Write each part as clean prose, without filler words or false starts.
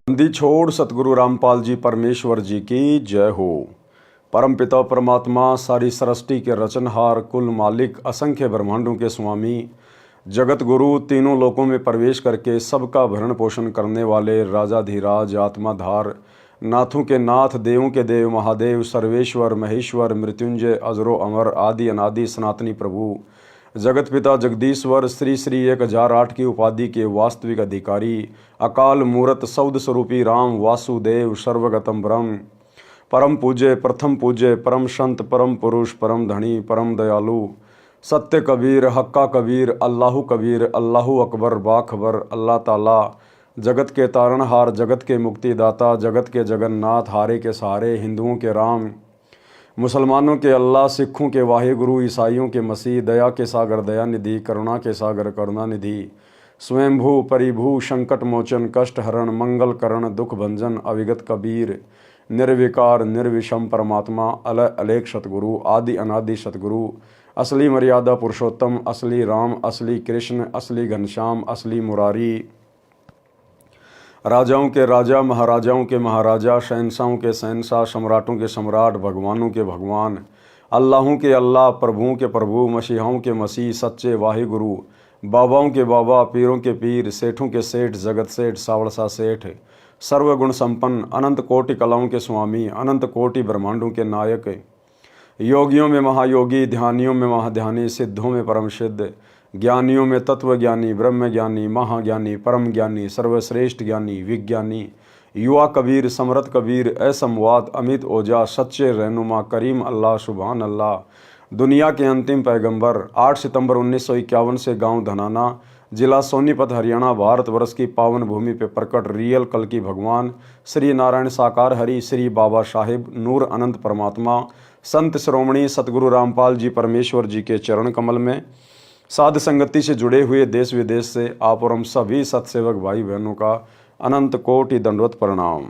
बंदी छोड़ सतगुरु रामपाल जी परमेश्वर जी की जय हो। परमपिता परमात्मा सारी सृष्टि के रचनहार, कुल मालिक, असंख्य ब्रह्मांडों के स्वामी, जगत गुरु, तीनों लोकों में प्रवेश करके सबका भरण पोषण करने वाले राजाधिराज, आत्माधार, नाथों के नाथ, देवों के देव, महादेव, सर्वेश्वर, महेश्वर, मृत्युंजय, अजरो अमर, आदि अनादि सनातनी प्रभु, जगत पिता जगदीश्वर, श्री श्री 1008 की उपाधि के वास्तविक अधिकारी, अकाल मूरत सौद स्वरूपी राम वासुदेव, सर्वगतम ब्रह्म, परम पूज्य, प्रथम पूज्य, परम संत, परम पुरुष, परम धनी, परम दयालु, सत्य कबीर, हक्का कबीर, अल्लाहु कबीर, अल्लाहु अकबर, बाखबर, अल्लाह ताला, जगत के तारणहार, जगत के मुक्तिदाता, जगत के जगन्नाथ, हारे के सहारे, हिंदुओं के राम, मुसलमानों के अल्लाह, सिखों के वाहिगुरु, ईसाइयों के मसीह, दया के सागर दया निधि, करुणा के सागर करुणा निधि, स्वयंभू परिभू, संकट मोचन, कष्ट हरण, मंगल करण, दुख भंजन, अविगत कबीर, निर्विकार निर्विषम परमात्मा, अलय अलेख सतगुरु, आदि अनादि सतगुरु, असली मर्यादा पुरुषोत्तम, असली राम, असली कृष्ण, असली घनश्याम, असली मुरारी, राजाओं के राजा, महाराजाओं के महाराजा, शहंशाहों के शहंशाह, सम्राटों के सम्राट, भगवानों के भगवान, अल्लाहों के अल्लाह, प्रभुओं के प्रभु, मसीहाओं के मसीह, सच्चे वाहिगुरु, बाबाओं के बाबा, पीरों के पीर, सेठों के सेठ, जगत सेठ, सावड़सा सेठ, सर्वगुण संपन्न, अनंत कोटि कलाओं के स्वामी, अनंत कोटि ब्रह्मांडों के नायक, योगियों में महायोगी, ध्यानियों में महाध्यानी, सिद्धों में परम सिद्ध, ज्ञानियों में तत्वज्ञानी, ब्रह्मज्ञानी, महाज्ञानी, परम ज्ञानी, सर्वश्रेष्ठ ज्ञानी, विज्ञानी, युवा कबीर, समरथ कबीर, असंवाद, अमित ओजा, सच्चे रहनुमा, करीम अल्लाह, सुभान अल्लाह, दुनिया के अंतिम पैगंबर, 8 सितंबर 1951 से गांव धनाना, जिला सोनीपत, हरियाणा, भारतवर्ष की पावन भूमि पे प्रकट रियल कल की भगवान, श्री नारायण साकार हरि, श्री बाबा साहिब, नूर अनंत परमात्मा, संत श्रोमणी सतगुरु रामपाल जी परमेश्वर जी के चरण कमल में साध संगति से जुड़े हुए देश विदेश से आप और हम सभी सत्सेवक भाई बहनों का अनंत कोटि दंडवत प्रणाम।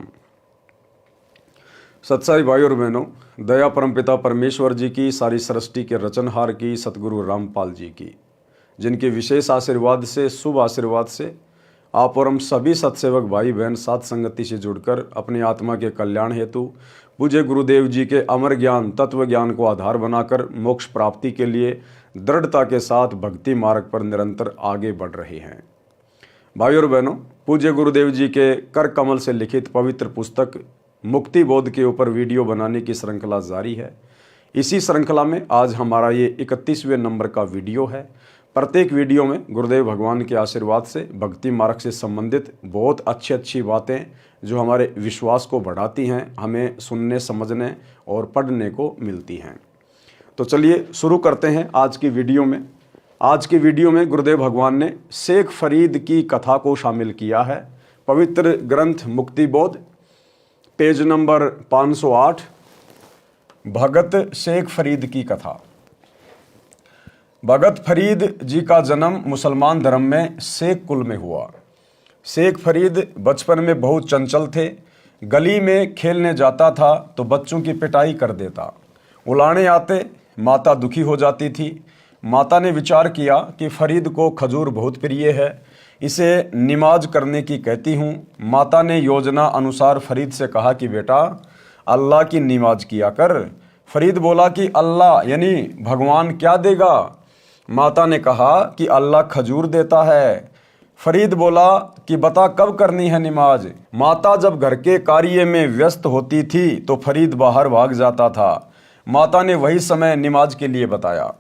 सत्साई भाई और बहनों, दया परमपिता परमेश्वर जी की, सारी सृष्टि के रचनहार की, सतगुरु रामपाल जी की, जिनके विशेष आशीर्वाद से, शुभ आशीर्वाद से आप और हम सभी सत्सेवक भाई बहन साध संगति से जुड़कर अपनी आत्मा के कल्याण हेतु पूज्य गुरुदेव जी के अमर ज्ञान, तत्व ज्ञान को आधार बनाकर मोक्ष प्राप्ति के लिए दृढ़ता के साथ भक्ति मार्ग पर निरंतर आगे बढ़ रहे हैं। भाई और बहनों, पूज्य गुरुदेव जी के कर कमल से लिखित पवित्र पुस्तक मुक्ति बोध के ऊपर वीडियो बनाने की श्रृंखला जारी है। इसी श्रृंखला में आज हमारा ये 31वें नंबर का वीडियो है। प्रत्येक वीडियो में गुरुदेव भगवान के आशीर्वाद से भक्ति मार्ग से संबंधित बहुत अच्छी बातें जो हमारे विश्वास को बढ़ाती हैं, हमें सुनने, समझने और पढ़ने को मिलती हैं। तो चलिए शुरू करते हैं आज की वीडियो में। आज की वीडियो में गुरुदेव भगवान ने शेख फरीद की कथा को शामिल किया है। पवित्र ग्रंथ मुक्ति बोध, पेज नंबर 508, भगत शेख फरीद की कथा। भगत फरीद जी का जन्म मुसलमान धर्म में शेख कुल में हुआ। शेख फरीद बचपन में बहुत चंचल थे। गली में खेलने जाता था तो बच्चों की पिटाई कर देता। उलाने आते, माता दुखी हो जाती थी। माता ने विचार किया कि फरीद को खजूर बहुत प्रिय है, इसे निमाज करने की कहती हूँ। माता ने योजना अनुसार फरीद से कहा कि बेटा अल्लाह की निमाज किया कर। फरीद बोला कि अल्लाह यानी भगवान क्या देगा? माता ने कहा कि अल्लाह खजूर देता है। फरीद बोला कि बता कब करनी है निमाज? माता जब घर के कार्य में व्यस्त होती थी तो फरीद बाहर भाग जाता था। माता ने वही समय निमाज के लिए बताया।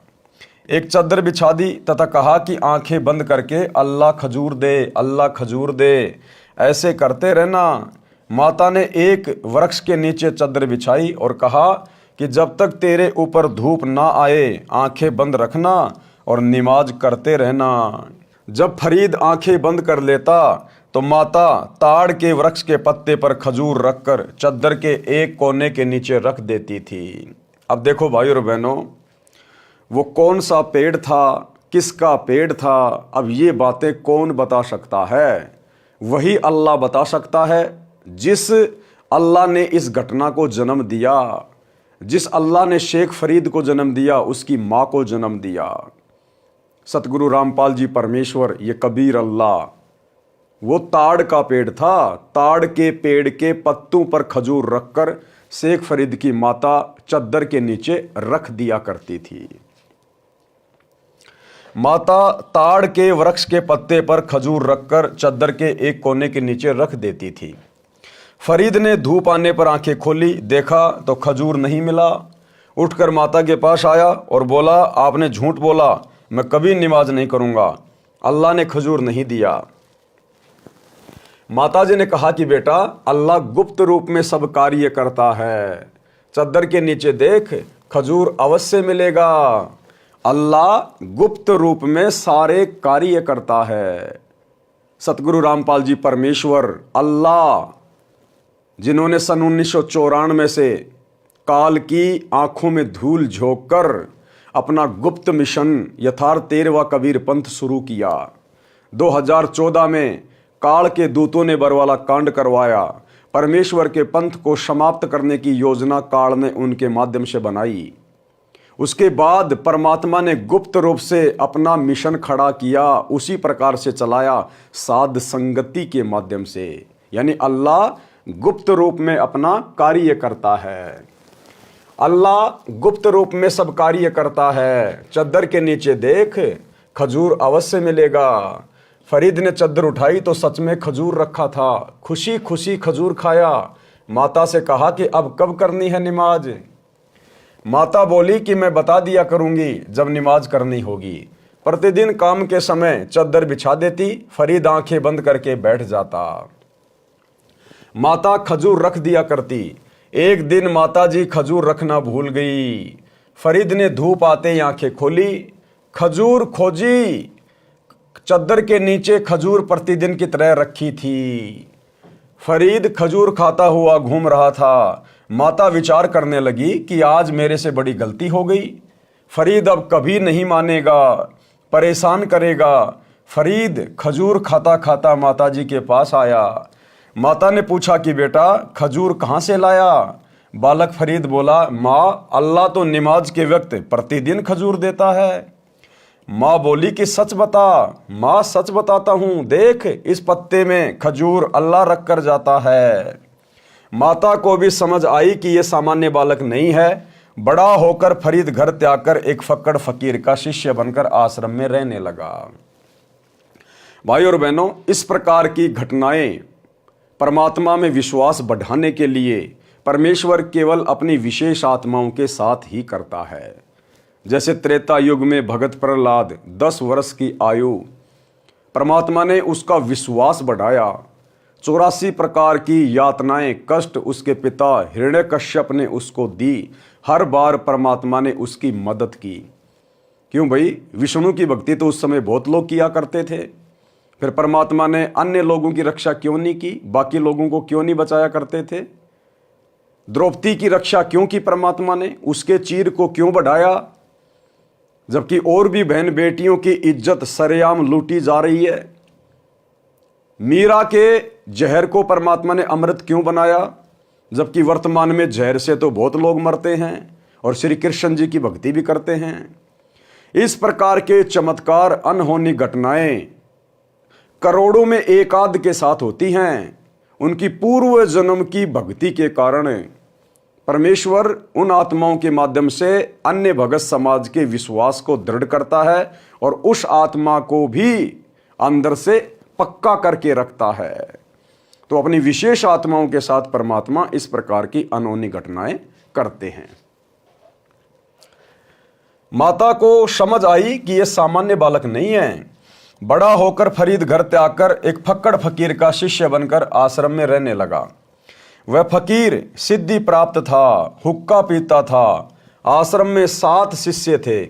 एक चादर बिछा दी तथा कहा कि आंखें बंद करके अल्लाह खजूर दे, अल्लाह खजूर दे, ऐसे करते रहना। माता ने एक वृक्ष के नीचे चादर बिछाई और कहा कि जब तक तेरे ऊपर धूप ना आए आंखें बंद रखना और निमाज करते रहना। जब फरीद आंखें बंद कर लेता तो माता ताड़ के वृक्ष के पत्ते पर खजूर रखकर चादर के एक कोने के नीचे रख देती थी। अब देखो भाई और बहनों, वो कौन सा पेड़ था, किसका पेड़ था, अब ये बातें कौन बता सकता है? वही अल्लाह बता सकता है। जिस अल्लाह ने इस घटना को जन्म दिया, जिस अल्लाह ने शेख फरीद को जन्म दिया, उसकी माँ को जन्म दिया। सतगुरु रामपाल जी परमेश्वर, ये कबीर अल्लाह, वो ताड़ का पेड़ था। ताड़ के पेड़ के पत्तों पर खजूर रखकर शेख फरीद की माता चद्दर के नीचे रख दिया करती थी। माता ताड़ के वृक्ष के पत्ते पर खजूर रखकर चद्दर के एक कोने के नीचे रख देती थी। फरीद ने धूप आने पर आंखें खोली, देखा तो खजूर नहीं मिला। उठकर माता के पास आया और बोला, आपने झूठ बोला, मैं कभी नमाज नहीं करूंगा, अल्लाह ने खजूर नहीं दिया। माताजी ने कहा कि बेटा, अल्लाह गुप्त रूप में सब कार्य करता है, चद्दर के नीचे देख, खजूर अवश्य मिलेगा। अल्लाह गुप्त रूप में सारे कार्य करता है। सतगुरु रामपाल जी परमेश्वर अल्लाह, जिन्होंने सन 1994 से काल की आंखों में धूल झोंक कर अपना गुप्त मिशन यथार्थ 13वां कबीर पंथ शुरू किया। 2014 में काल के दूतों ने बरवाला कांड करवाया। परमेश्वर के पंथ को समाप्त करने की योजना काल ने उनके माध्यम से बनाई। उसके बाद परमात्मा ने गुप्त रूप से अपना मिशन खड़ा किया, उसी प्रकार से चलाया, साध संगति के माध्यम से। यानी अल्लाह गुप्त रूप में अपना कार्य करता है। अल्लाह गुप्त रूप में सब कार्य करता है। चद्दर के नीचे देख, खजूर अवश्य मिलेगा। फरीद ने चद्दर उठाई तो सच में खजूर रखा था। खुशी खुशी खजूर खाया। माता से कहा कि अब कब करनी है नमाज। माता बोली कि मैं बता दिया करूंगी जब नमाज करनी होगी। प्रतिदिन काम के समय चद्दर बिछा देती, फरीद आंखें बंद करके बैठ जाता। माता खजूर रख दिया करती। एक दिन माताजी खजूर रखना भूल गई। फरीद ने धूप आते ही आंखें खोली, खजूर खोजी। चद्दर के नीचे खजूर प्रतिदिन की तरह रखी थी। फरीद खजूर खाता हुआ घूम रहा था। माता विचार करने लगी कि आज मेरे से बड़ी गलती हो गई। फरीद अब कभी नहीं मानेगा, परेशान करेगा। फरीद खजूर खाता खाता माताजी के पास आया। माता ने पूछा कि बेटा, खजूर कहाँ से लाया। बालक फरीद बोला, माँ, अल्लाह तो नमाज के वक्त प्रतिदिन खजूर देता है। माँ बोली कि सच बता। माँ, सच बताता हूँ, देख इस पत्ते में खजूर अल्लाह रख कर जाता है। माता को भी समझ आई कि यह सामान्य बालक नहीं है। बड़ा होकर फरीद घर त्याग कर एक फक्कड़ फकीर का शिष्य बनकर आश्रम में रहने लगा। भाई और बहनों, इस प्रकार की घटनाएं परमात्मा में विश्वास बढ़ाने के लिए परमेश्वर केवल अपनी विशेष आत्माओं के साथ ही करता है। जैसे त्रेता युग में भगत प्रहलाद 10 वर्ष की आयु, परमात्मा ने उसका विश्वास बढ़ाया। 84 प्रकार की यातनाएं, कष्ट उसके पिता हिरण्यकश्यप ने उसको दी। हर बार परमात्मा ने उसकी मदद की। क्यों भाई, विष्णु की भक्ति तो उस समय बहुत लोग किया करते थे। फिर परमात्मा ने अन्य लोगों की रक्षा क्यों नहीं की? बाकी लोगों को क्यों नहीं बचाया करते थे? द्रौपदी की रक्षा क्यों की परमात्मा ने? उसके चीर को क्यों बढ़ाया? जबकि और भी बहन बेटियों की इज्जत सरेआम लूटी जा रही है। मीरा के जहर को परमात्मा ने अमृत क्यों बनाया? जबकि वर्तमान में जहर से तो बहुत लोग मरते हैं और श्री कृष्ण जी की भक्ति भी करते हैं। इस प्रकार के चमत्कार, अनहोनी घटनाएं करोड़ों में एक आध के साथ होती हैं। उनकी पूर्व जन्म की भक्ति के कारण परमेश्वर उन आत्माओं के माध्यम से अन्य भगत समाज के विश्वास को दृढ़ करता है और उस आत्मा को भी अंदर से पक्का करके रखता है। तो अपनी विशेष आत्माओं के साथ परमात्मा इस प्रकार की अनहोनी घटनाएं करते हैं। माता को समझ आई कि यह सामान्य बालक नहीं है। बड़ा होकर फरीद घर त्याग कर एक फक्कड़ फकीर का शिष्य बनकर आश्रम में रहने लगा। वह फकीर सिद्धि प्राप्त था, हुक्का पीता था। आश्रम में 7 शिष्य थे।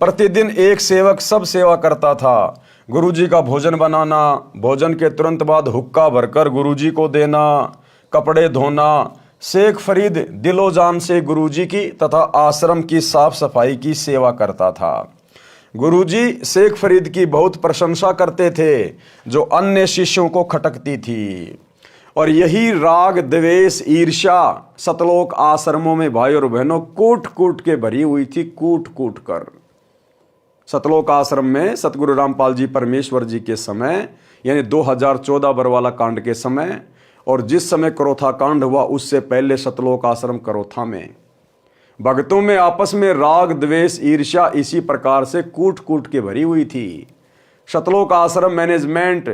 प्रतिदिन एक सेवक सब सेवा करता था। गुरुजी का भोजन बनाना, भोजन के तुरंत बाद हुक्का भरकर गुरुजी को देना, कपड़े धोना। शेख फरीद दिलो जान से गुरुजी की तथा आश्रम की साफ सफाई की सेवा करता था। गुरुजी शेख फरीद की बहुत प्रशंसा करते थे, जो अन्य शिष्यों को खटकती थी। और यही राग, द्वेष, ईर्ष्या सतलोक आश्रमों में भाई और बहनों कूट कूट के भरी हुई थी, कूट कूट कर। सतलोक आश्रम में सतगुरु रामपाल जी परमेश्वर जी के समय यानी 2014 बरवाला कांड के समय, और जिस समय करोथा कांड हुआ उससे पहले सतलोक आश्रम करोथा में भक्तों में आपस में राग द्वेष ईर्ष्या इसी प्रकार से कूट कूट के भरी हुई थी। सतलोक आश्रम मैनेजमेंट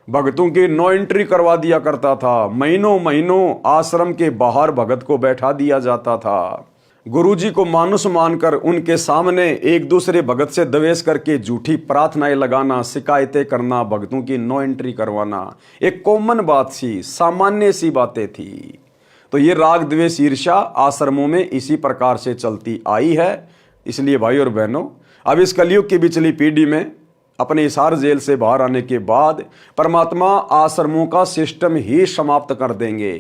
भक्तों की नो एंट्री करवा दिया करता था। महीनों महीनों आश्रम के बाहर भगत को बैठा दिया जाता था। गुरुजी को मानुष मानकर उनके सामने एक दूसरे भगत से द्वेष करके झूठी प्रार्थनाएं लगाना, शिकायतें करना, भक्तों की नो एंट्री करवाना एक कॉमन बात सी, सामान्य सी बातें थी। तो ये राग द्वेष ईर्ष्या आश्रमों में इसी प्रकार से चलती आई है। इसलिए भाई और बहनों, अब इस कलयुग की बिचली पीढ़ी में अपने हिसार जेल से बाहर आने के बाद परमात्मा आश्रमों का सिस्टम ही समाप्त कर देंगे।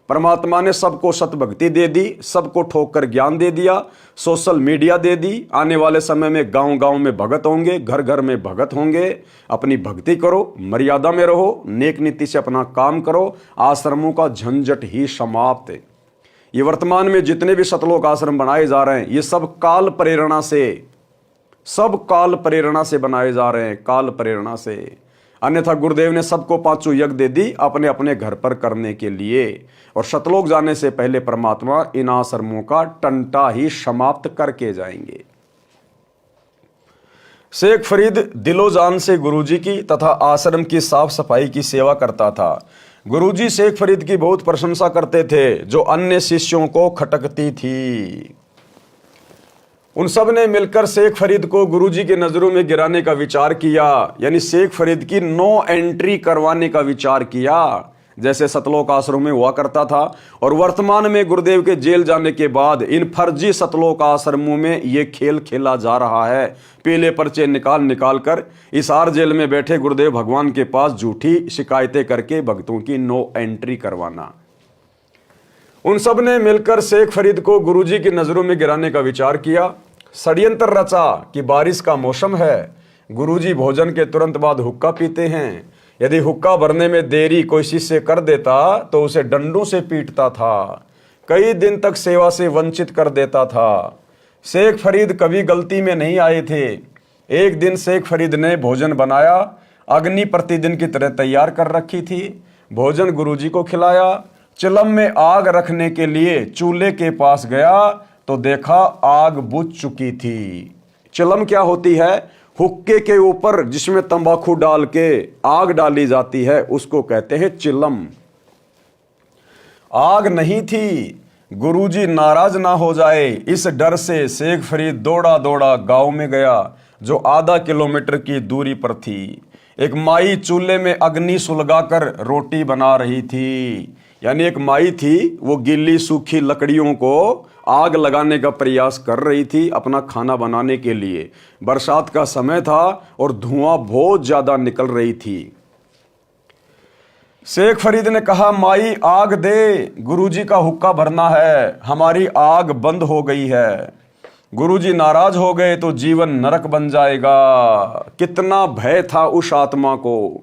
परमात्मा ने सबको सतभक्ति दे दी, सबको ठोक कर ज्ञान दे दिया, सोशल मीडिया दे दी। आने वाले समय में गांव गांव में भगत होंगे, घर घर में भगत होंगे। अपनी भक्ति करो, मर्यादा में रहो, नेक नीति से अपना काम करो। आश्रमों का झंझट ही समाप्त है। ये वर्तमान में जितने भी सतलोक आश्रम बनाए जा रहे हैं, ये सब काल प्रेरणा से बनाए जा रहे हैं, काल प्रेरणा से। अन्यथा गुरुदेव ने सबको 5 यज्ञ दे दी अपने अपने घर पर करने के लिए, और सतलोक जाने से पहले परमात्मा इन आश्रमों का टंटा ही समाप्त करके जाएंगे। शेख फरीद दिलो जान से गुरुजी की तथा आश्रम की साफ सफाई की सेवा करता था। गुरुजी शेख फरीद की बहुत प्रशंसा करते थे, जो अन्य शिष्यों को खटकती थी। उन सब ने मिलकर शेख फरीद को गुरुजी के नजरों में गिराने का विचार किया, यानी शेख फरीद की नो एंट्री करवाने का विचार किया, जैसे सतलोक आश्रम में हुआ करता था। और वर्तमान में गुरुदेव के जेल जाने के बाद इन फर्जी सतलोक आश्रमों में ये खेल खेला जा रहा है। पीले पर्चे निकाल कर हिसार जेल में बैठे गुरुदेव भगवान के पास झूठी शिकायतें करके भक्तों की नो एंट्री करवाना। उन सब ने मिलकर शेख फरीद को गुरुजी की नजरों में गिराने का विचार किया। षड्यंत्र रचा कि बारिश का मौसम है, गुरुजी भोजन के तुरंत बाद हुक्का पीते हैं। यदि हुक्का भरने में देरी कोई शिष्य कर देता तो उसे डंडों से पीटता था, कई दिन तक सेवा से वंचित कर देता था। शेख फरीद कभी गलती में नहीं आए थे। एक दिन शेख फरीद ने भोजन बनाया, अग्नि प्रतिदिन की तरह तैयार कर रखी थी। भोजन गुरुजी को खिलाया। चिलम में आग रखने के लिए चूल्हे के पास गया तो देखा आग बुझ चुकी थी। चिलम क्या होती है? हुक्के के ऊपर जिसमें तंबाकू डाल के आग डाली जाती है, उसको कहते हैं चिलम। आग नहीं थी। गुरुजी नाराज ना हो जाए, इस डर से शेख फरीद दौड़ा दौड़ा गांव में गया, जो आधा किलोमीटर की दूरी पर थी। एक माई चूल्हे में अग्नि सुलगाकर रोटी बना रही थी। यानी एक माई थी, वो गीली सूखी लकड़ियों को आग लगाने का प्रयास कर रही थी अपना खाना बनाने के लिए। बरसात का समय था और धुआं बहुत ज्यादा निकल रही थी। शेख फरीद ने कहा, माई आग दे, गुरुजी का हुक्का भरना है, हमारी आग बंद हो गई है। गुरुजी नाराज हो गए तो जीवन नरक बन जाएगा। कितना भय था उस आत्मा को।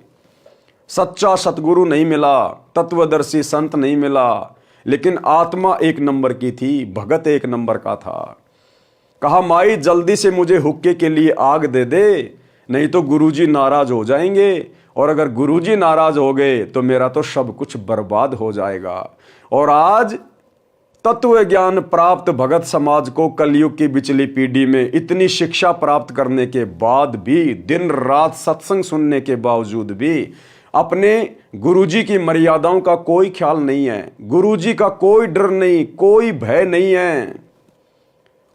सच्चा सतगुरु नहीं मिला, तत्वदर्शी संत नहीं मिला, लेकिन आत्मा एक नंबर की थी, भगत एक नंबर का था। कहा, माई जल्दी से मुझे हुक्के के लिए आग दे दे, नहीं तो गुरुजी नाराज हो जाएंगे, और अगर गुरुजी नाराज हो गए तो मेरा तो सब कुछ बर्बाद हो जाएगा। और आज तत्व ज्ञान प्राप्त भगत समाज को कलयुग की बिचली पीढ़ी में इतनी शिक्षा प्राप्त करने के बाद भी, दिन रात सत्संग सुनने के बावजूद भी अपने गुरुजी की मर्यादाओं का कोई ख्याल नहीं है, गुरुजी का कोई डर नहीं, कोई भय नहीं है,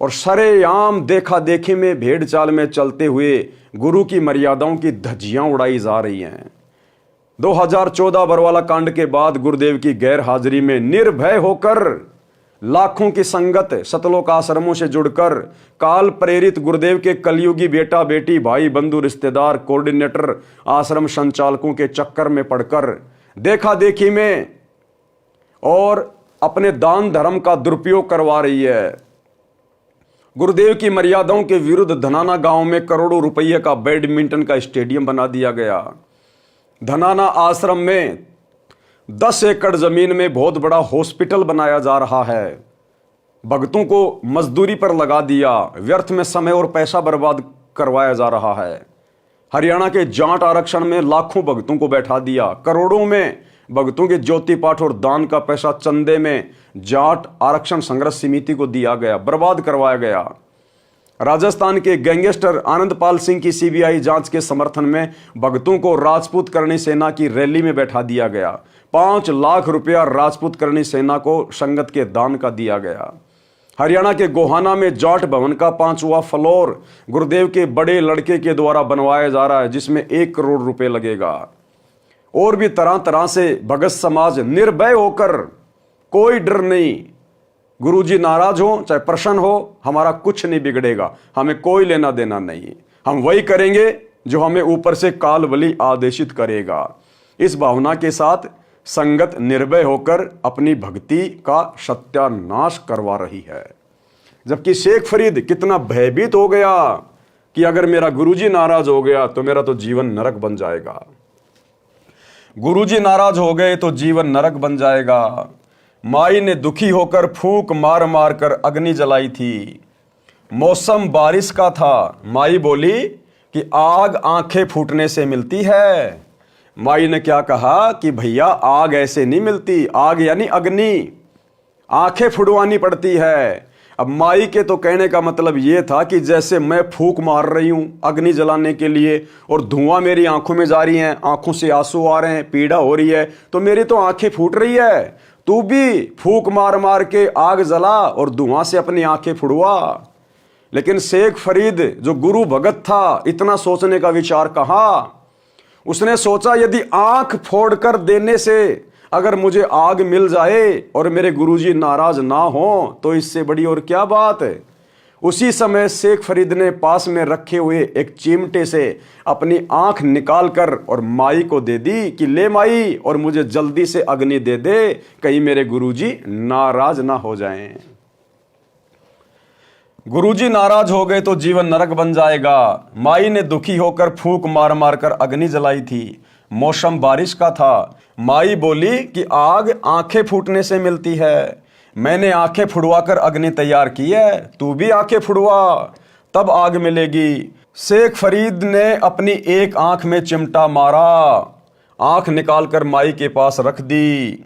और सरेआम देखा देखी में भेड़ चाल में चलते हुए गुरु की मर्यादाओं की धज्जियां उड़ाई जा रही हैं। 2014 बरवाला कांड के बाद गुरुदेव की गैर हाजिरी में निर्भय होकर लाखों की संगत सतलोक आश्रमों से जुड़कर काल प्रेरित गुरुदेव के कलयुगी बेटा बेटी भाई बंधु रिश्तेदार कोऑर्डिनेटर आश्रम संचालकों के चक्कर में पड़कर देखा देखी में और अपने दान धर्म का दुरुपयोग करवा रही है। गुरुदेव की मर्यादाओं के विरुद्ध धनाना गांव में करोड़ों रुपये का बैडमिंटन का स्टेडियम बना दिया गया। धनाना आश्रम में 10 एकड़ जमीन में बहुत बड़ा हॉस्पिटल बनाया जा रहा है। भक्तों को मजदूरी पर लगा दिया, व्यर्थ में समय और पैसा बर्बाद करवाया जा रहा है। हरियाणा के जाट आरक्षण में लाखों भक्तों को बैठा दिया, करोड़ों में भक्तों के ज्योति पाठ और दान का पैसा चंदे में जाट आरक्षण संघर्ष समिति को दिया गया, बर्बाद करवाया गया। राजस्थान के गैंगस्टर आनंदपाल सिंह की सीबीआई जांच के समर्थन में भक्तों को राजपूत करणी सेना की रैली में बैठा दिया गया। 5 लाख रुपया राजपूत करणी सेना को संगत के दान का दिया गया। हरियाणा के गोहाना में जाट भवन का 5वां फ्लोर गुरुदेव के बड़े लड़के के द्वारा बनवाया जा रहा है, जिसमें 1 करोड़ रुपए लगेगा। और भी तरह तरह से भगत समाज निर्भय होकर, कोई डर नहीं, गुरुजी नाराज हो चाहे प्रसन्न हो, हमारा कुछ नहीं बिगड़ेगा, हमें कोई लेना देना नहीं, हम वही करेंगे जो हमें ऊपर से काल बलि आदेशित करेगा। इस भावना के साथ संगत निर्भय होकर अपनी भक्ति का सत्यानाश करवा रही है। जबकि शेख फरीद कितना भयभीत हो गया कि अगर मेरा गुरुजी नाराज हो गया तो मेरा तो जीवन नरक बन जाएगा, गुरुजी नाराज हो गए तो जीवन नरक बन जाएगा। माई ने दुखी होकर फूंक मार मार कर अग्नि जलाई थी। मौसम बारिश का था। माई बोली कि आग आंखें फूटने से मिलती है। माई ने क्या कहा कि भैया आग ऐसे नहीं मिलती, आग यानी अग्नि, आंखें फुड़वानी पड़ती है। अब माई के तो कहने का मतलब यह था कि जैसे मैं फूंक मार रही हूं अग्नि जलाने के लिए और धुआं मेरी आंखों में जा रही है, आंखों से आंसू आ रहे हैं, पीड़ा हो रही है, तो मेरी तो आंखें फूट रही है, तू भी फूंक मार मार के आग जला और धुआं से अपनी आंखें फुड़वा। लेकिन शेख फरीद जो गुरु भगत था, इतना सोचने का विचार कहा। उसने सोचा यदि आंख फोड़कर देने से अगर मुझे आग मिल जाए और मेरे गुरुजी नाराज ना हो तो इससे बड़ी और क्या बात है। उसी समय शेख फरीद ने पास में रखे हुए एक चिमटे से अपनी आंख निकालकर और माई को दे दी कि ले माई, और मुझे जल्दी से अग्नि दे दे, कहीं मेरे गुरुजी नाराज ना हो जाएं। गुरुजी नाराज हो गए तो जीवन नरक बन जाएगा। माई ने दुखी होकर फूंक मार मार कर अग्नि जलाई थी। मौसम बारिश का था। माई बोली कि आग आंखें फूटने से मिलती है। मैंने आंखें फुड़वाकर अग्नि तैयार की है, तू भी आंखें फुड़वा, तब आग मिलेगी। शेख फरीद ने अपनी एक आंख में चिमटा मारा, आंख निकालकर माई के पास रख दी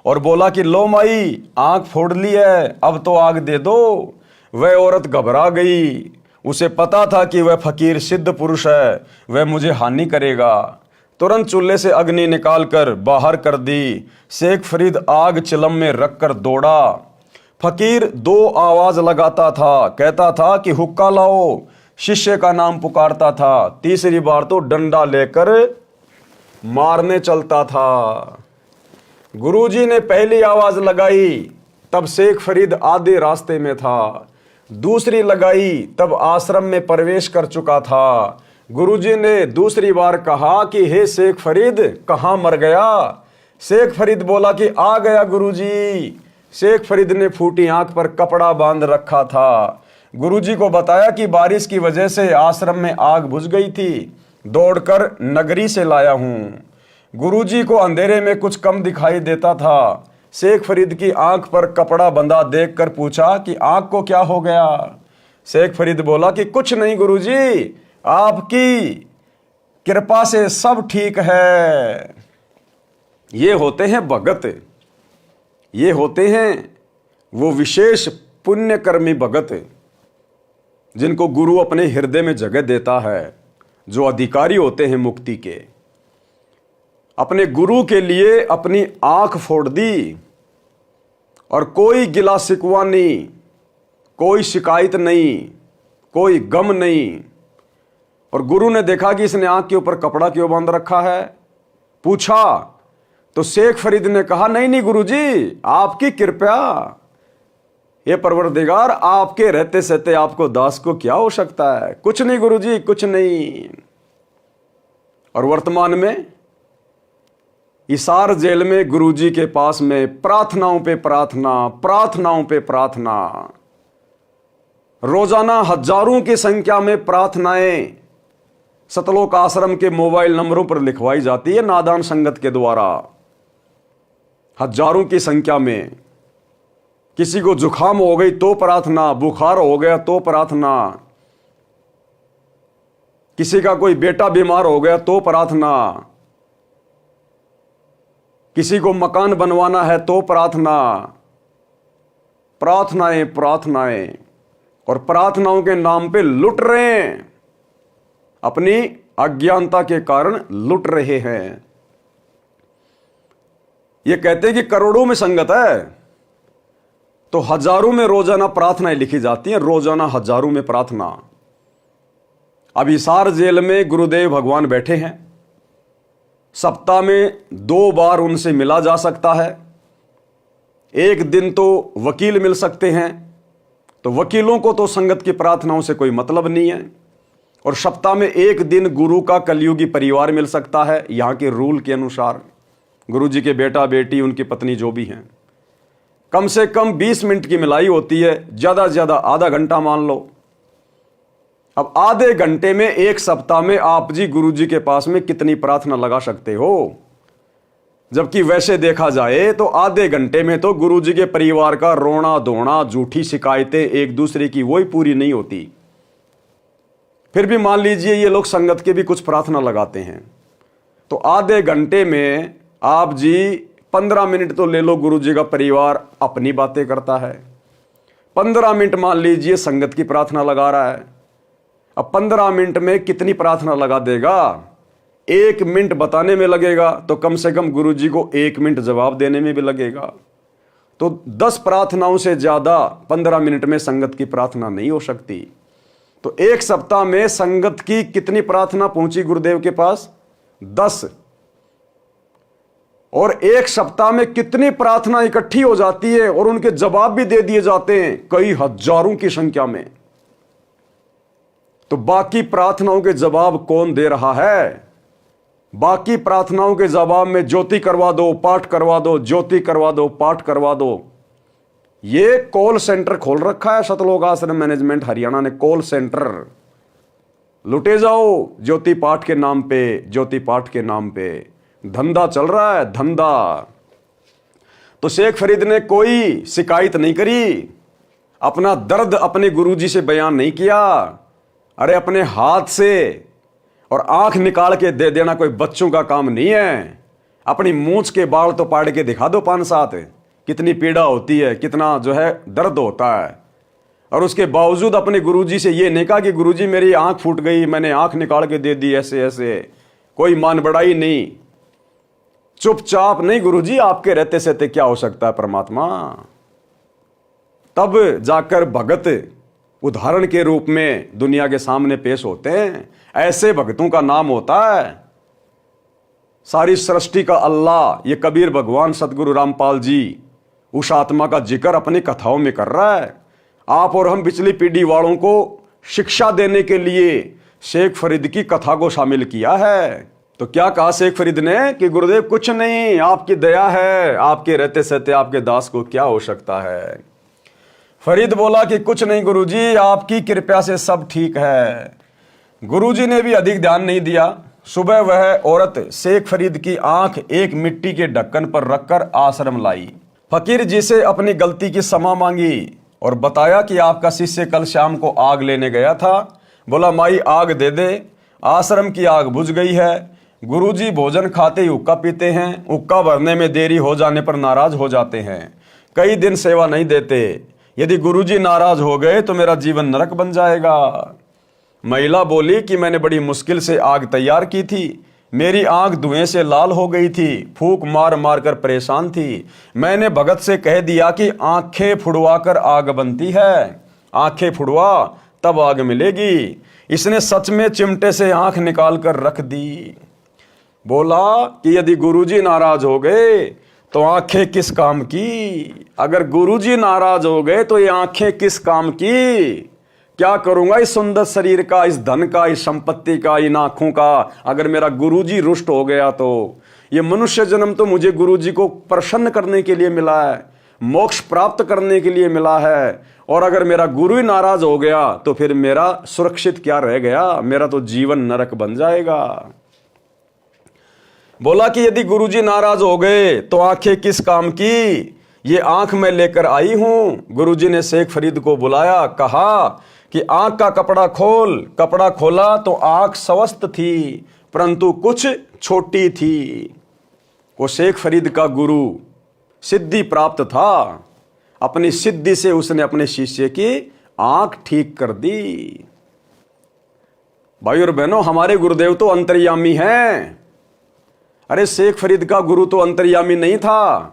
और बोला कि लो माई, आंख फोड़ ली है, अब तो आग दे दो। वह औरत घबरा गई। उसे पता था कि वह फकीर सिद्ध पुरुष है, वह मुझे हानि करेगा। तुरंत चूल्हे से अग्नि निकालकर बाहर कर दी। शेख फरीद आग चिलम में रखकर दौड़ा। फकीर 2 आवाज लगाता था, कहता था कि हुक्का लाओ, शिष्य का नाम पुकारता था। तीसरी बार तो डंडा लेकर मारने चलता था। गुरुजी ने पहली आवाज लगाई तब शेख फरीद आधे रास्ते में था। दूसरी लगाई तब आश्रम में प्रवेश कर चुका था। गुरुजी ने दूसरी बार कहा कि हे शेख फरीद, कहाँ मर गया। शेख फरीद बोला कि आ गया गुरुजी। शेख फरीद ने फूटी आंख पर कपड़ा बांध रखा था। गुरुजी को बताया कि बारिश की वजह से आश्रम में आग बुझ गई थी, दौड़कर नगरी से लाया हूं। गुरुजी को अंधेरे में कुछ कम दिखाई देता था। शेख फरीद की आंख पर कपड़ा बंधा देखकर पूछा कि आंख को क्या हो गया। शेख फरीद बोला कि कुछ नहीं गुरुजी, आपकी कृपा से सब ठीक है। ये होते हैं भगत, ये होते हैं वो विशेष पुण्यकर्मी भगत जिनको गुरु अपने हृदय में जगह देता है, जो अधिकारी होते हैं मुक्ति के। अपने गुरु के लिए अपनी आंख फोड़ दी और कोई गिला शिकवा नहीं, कोई शिकायत नहीं, कोई गम नहीं। और गुरु ने देखा कि इसने आंख के ऊपर कपड़ा क्यों बांध रखा है, पूछा तो शेख फरीद ने कहा नहीं नहीं गुरुजी, आपकी कृपा, ये परवरदिगार, आपके रहते सहते आपको दास को क्या हो सकता है, कुछ नहीं गुरुजी, कुछ नहीं। और वर्तमान में हिसार जेल में गुरुजी के पास में प्रार्थनाओं पे प्रार्थना, प्रार्थनाओं पे प्रार्थना, रोजाना हजारों की संख्या में प्रार्थनाएं सतलोक आश्रम के मोबाइल नंबरों पर लिखवाई जाती है नादान संगत के द्वारा। हजारों की संख्या में किसी को जुखाम हो गई तो प्रार्थना, बुखार हो गया तो प्रार्थना। किसी का कोई बेटा बीमार हो गया तो प्रार्थना, किसी को मकान बनवाना है तो प्रार्थना, प्रार्थनाएं प्रार्थनाएं, और प्रार्थनाओं के नाम पे लुट रहे हैं, अपनी अज्ञानता के कारण लुट रहे हैं। ये कहते हैं कि करोड़ों में संगत है, तो हजारों में रोजाना प्रार्थनाएं लिखी जाती हैं, रोजाना हजारों में प्रार्थना। अब हिसार जेल में गुरुदेव भगवान बैठे हैं, सप्ताह में 2 बार उनसे मिला जा सकता है, एक दिन तो वकील मिल सकते हैं, तो वकीलों को तो संगत की प्रार्थनाओं से कोई मतलब नहीं है, और सप्ताह में 1 दिन गुरु का कलयुगी परिवार मिल सकता है, यहां के रूल के अनुसार, गुरु जी के बेटा बेटी उनकी पत्नी जो भी हैं। कम से कम 20 मिनट की मिलाई होती है, ज्यादा से ज्यादा आधा घंटा मान लो। अब आधे घंटे में 1 सप्ताह में आप जी गुरु जी के पास में कितनी प्रार्थना लगा सकते हो? जबकि वैसे देखा जाए तो आधे घंटे में तो गुरु जी के परिवार का रोना धोना, झूठी शिकायतें एक दूसरे की वही पूरी नहीं होती। फिर भी मान लीजिए ये लोग संगत के भी कुछ प्रार्थना लगाते हैं, तो आधे घंटे में आप जी 15 मिनट तो ले लो, गुरु जी का परिवार अपनी बातें करता है, 15 मिनट मान लीजिए संगत की प्रार्थना लगा रहा है। अब 15 मिनट में कितनी प्रार्थना लगा देगा? 1 मिनट बताने में लगेगा, तो कम से कम गुरु जी को 1 मिनट जवाब देने में भी लगेगा। तो 10 प्रार्थनाओं से ज्यादा 15 मिनट में संगत की प्रार्थना नहीं हो सकती। तो 1 सप्ताह में संगत की कितनी प्रार्थना पहुंची गुरुदेव के पास? 10। और 1 सप्ताह में कितनी प्रार्थना इकट्ठी हो जाती है और उनके जवाब भी दे दिए जाते हैं, कई हजारों की संख्या में। तो बाकी प्रार्थनाओं के जवाब कौन दे रहा है? बाकी प्रार्थनाओं के जवाब में ज्योति करवा दो, पाठ करवा दो, ज्योति करवा दो, पाठ करवा दो। ये कॉल सेंटर खोल रखा है सतलोक आश्रम मैनेजमेंट हरियाणा ने, कॉल सेंटर। लुटे जाओ ज्योति पाठ के नाम पे, ज्योति पाठ के नाम पे धंधा चल रहा है, धंधा। तो शेख फरीद ने कोई शिकायत नहीं करी, अपना दर्द अपने गुरुजी से बयान नहीं किया। अरे अपने हाथ से और आंख निकाल के दे देना कोई बच्चों का काम नहीं है। अपनी मूंछ के बाल तो पाड़ के दिखा दो 5-7, कितनी पीड़ा होती है, कितना जो है दर्द होता है। और उसके बावजूद अपने गुरुजी से ये नहीं कहा कि गुरुजी मेरी आंख फूट गई, मैंने आंख निकाल के दे दी, ऐसे ऐसे कोई मान बढ़ाई नहीं। चुपचाप नहीं, गुरुजी आपके रहते सहते क्या हो सकता है परमात्मा। तब जाकर भगत उदाहरण के रूप में दुनिया के सामने पेश होते हैं। ऐसे भक्तों का नाम होता है सारी सृष्टि का अल्लाह। ये कबीर भगवान सतगुरु रामपाल जी उस आत्मा का जिक्र अपनी कथाओं में कर रहा है। आप और हम पिछली पीढ़ी वालों को शिक्षा देने के लिए शेख फरीद की कथा को शामिल किया है। तो क्या कहा शेख फरीद ने कि गुरुदेव कुछ नहीं, आपकी दया है, आपके रहते सहते आपके दास को क्या हो सकता है। फरीद बोला कि कुछ नहीं गुरुजी, आपकी कृपा से सब ठीक है। गुरुजी ने भी अधिक ध्यान नहीं दिया। सुबह वह औरत शेख फरीद की आंख एक मिट्टी के ढक्कन पर रखकर आश्रम लाई। फकीर जी से अपनी गलती की क्षमा मांगी और बताया कि आपका शिष्य कल शाम को आग लेने गया था। बोला माई आग दे दे। आश्रम की आग बुझ गई है। गुरुजी भोजन खाते ही हुक्का पीते हैं, हुक्का भरने में देरी हो जाने पर नाराज हो जाते हैं, कई दिन सेवा नहीं देते। यदि गुरुजी नाराज हो गए तो मेरा जीवन नरक बन जाएगा। महिला बोली कि मैंने बड़ी मुश्किल से आग तैयार की थी, मेरी आंख धुएं से लाल हो गई थी, फूंक मार मार कर परेशान थी। मैंने भगत से कह दिया कि आंखें फुड़वा कर आग बनती है, आंखें फुड़वा तब आग मिलेगी। इसने सच में चिमटे से आंख निकाल कर रख दी। बोला कि यदि गुरुजी नाराज हो गए तो आंखें किस काम की। अगर गुरुजी नाराज हो गए तो ये आंखें किस काम की। क्या करूंगा इस सुंदर शरीर का, इस धन का, इस संपत्ति का, इन आंखों का, अगर मेरा गुरुजी रुष्ट हो गया तो। ये मनुष्य जन्म तो मुझे गुरुजी को प्रसन्न करने के लिए मिला है, मोक्ष प्राप्त करने के लिए मिला है। और अगर मेरा गुरु ही नाराज हो गया तो फिर मेरा सुरक्षित क्या रह गया, मेरा तो जीवन नरक बन जाएगा। बोला कि यदि गुरुजी नाराज हो गए तो आंखें किस काम की। ये आंख मैं लेकर आई हूं। गुरुजी ने शेख फरीद को बुलाया, कहा कि आंख का कपड़ा खोल, कपड़ा खोला तो आंख स्वस्थ थी, परंतु कुछ छोटी थी। वो शेख फरीद का गुरु सिद्धि प्राप्त था, अपनी सिद्धि से उसने अपने शिष्य की आंख ठीक कर दी। भाई और बहनों, हमारे गुरुदेव तो अंतर्यामी हैं। अरे शेख फरीद का गुरु तो अंतर्यामी नहीं था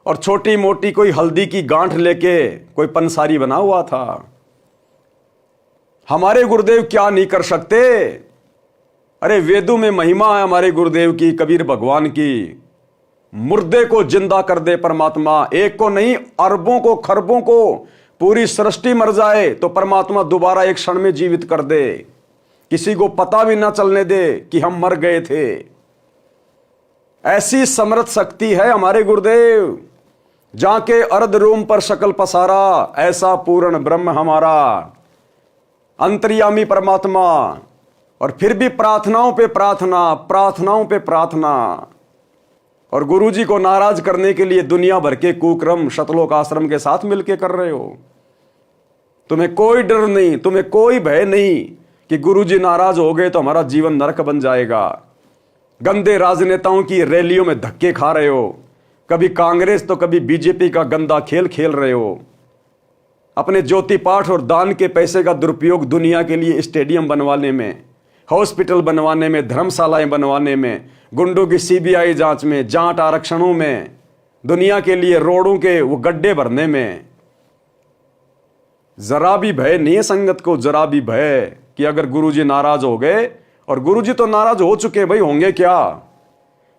और छोटी मोटी कोई हल्दी की गांठ लेके कोई पंसारी बना हुआ था। हमारे गुरुदेव क्या नहीं कर सकते। अरे वेदों में महिमा है हमारे गुरुदेव की, कबीर भगवान की। मुर्दे को जिंदा कर दे परमात्मा, एक को नहीं अरबों को, खरबों को, पूरी सृष्टि मर जाए तो परमात्मा दोबारा एक क्षण में जीवित कर दे, किसी को पता भी ना चलने दे कि हम मर गए थे। ऐसी समर्थ शक्ति है हमारे गुरुदेव। जाके अर्ध रोम पर शकल पसारा, ऐसा पूर्ण ब्रह्म हमारा अंतर्यामी परमात्मा। और फिर भी प्रार्थनाओं पे प्रार्थना, प्रार्थनाओं पे प्रार्थना। और गुरुजी को नाराज करने के लिए दुनिया भर के कुक्रम शतलोक आश्रम के साथ मिलकर कर रहे हो। तुम्हें कोई डर नहीं, तुम्हें कोई भय नहीं कि गुरुजी नाराज हो गए तो हमारा जीवन नरक बन जाएगा। गंदे राजनेताओं की रैलियों में धक्के खा रहे हो, कभी कांग्रेस तो कभी बीजेपी का गंदा खेल खेल रहे हो। अपने ज्योति पाठ और दान के पैसे का दुरुपयोग दुनिया के लिए स्टेडियम बनवाने में, हॉस्पिटल बनवाने में, धर्मशालाएं बनवाने में, गुंडों की सीबीआई जांच में, जाट आरक्षणों में, दुनिया के लिए रोडों के वो गड्ढे भरने में। जरा भी भय नहीं है संगत को, जरा भी भय कि अगर गुरुजी नाराज हो गए, और गुरुजी तो नाराज हो चुके, भाई होंगे क्या।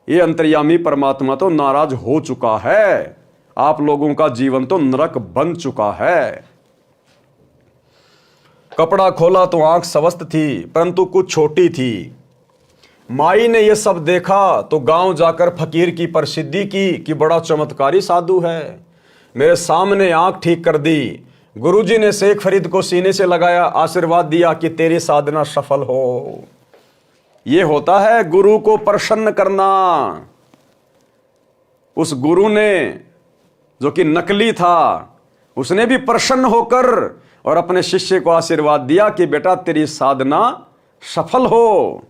ये अंतर्यामी परमात्मा तो नाराज हो चुका है। आप लोगों का जीवन तो नरक बन चुका है। कपड़ा खोला तो आंख स्वस्थ थी, परंतु कुछ छोटी थी। माई ने यह सब देखा तो गांव जाकर फकीर की प्रसिद्धि की कि बड़ा चमत्कारी साधु है, मेरे सामने आंख ठीक कर दी। गुरुजी ने शेख फरीद को सीने से लगाया, आशीर्वाद दिया कि तेरी साधना सफल हो। यह होता है गुरु को प्रसन्न करना। उस गुरु ने जो कि नकली था, उसने भी प्रसन्न होकर और अपने शिष्य को आशीर्वाद दिया कि बेटा तेरी साधना सफल हो।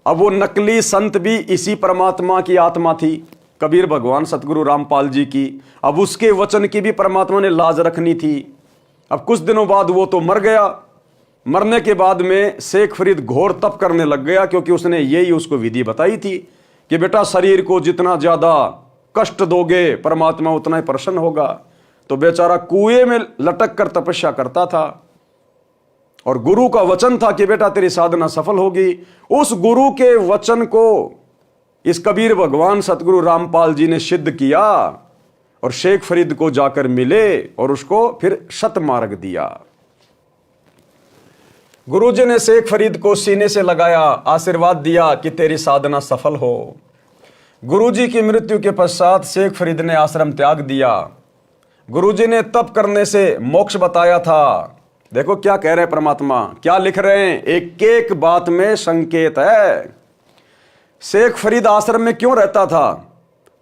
अब वो नकली संत भी इसी परमात्मा की आत्मा थी, कबीर भगवान सतगुरु रामपाल जी की। अब उसके वचन की भी परमात्मा ने लाज रखनी थी। अब कुछ दिनों बाद वो तो मर गया। मरने के बाद में शेख फरीद घोर तप करने लग गया, क्योंकि उसने यही उसको विधि बताई थी कि बेटा शरीर को जितना ज्यादा कष्ट दोगे परमात्मा उतना ही प्रसन्न होगा। तो बेचारा कुएं में लटक कर तपस्या करता था और गुरु का वचन था कि बेटा तेरी साधना सफल होगी। उस गुरु के वचन को इस कबीर भगवान सतगुरु रामपाल जी ने सिद्ध किया और शेख फरीद को जाकर मिले और उसको फिर शतमार्ग दिया। गुरुजी ने शेख फरीद को सीने से लगाया, आशीर्वाद दिया कि तेरी साधना सफल हो। गुरुजी की मृत्यु के पश्चात शेख फरीद ने आश्रम त्याग दिया। गुरुजी ने तप करने से मोक्ष बताया था। देखो क्या कह रहे हैं परमात्मा, क्या लिख रहे हैं, एक एक बात में संकेत है। शेख फरीद आश्रम में क्यों रहता था?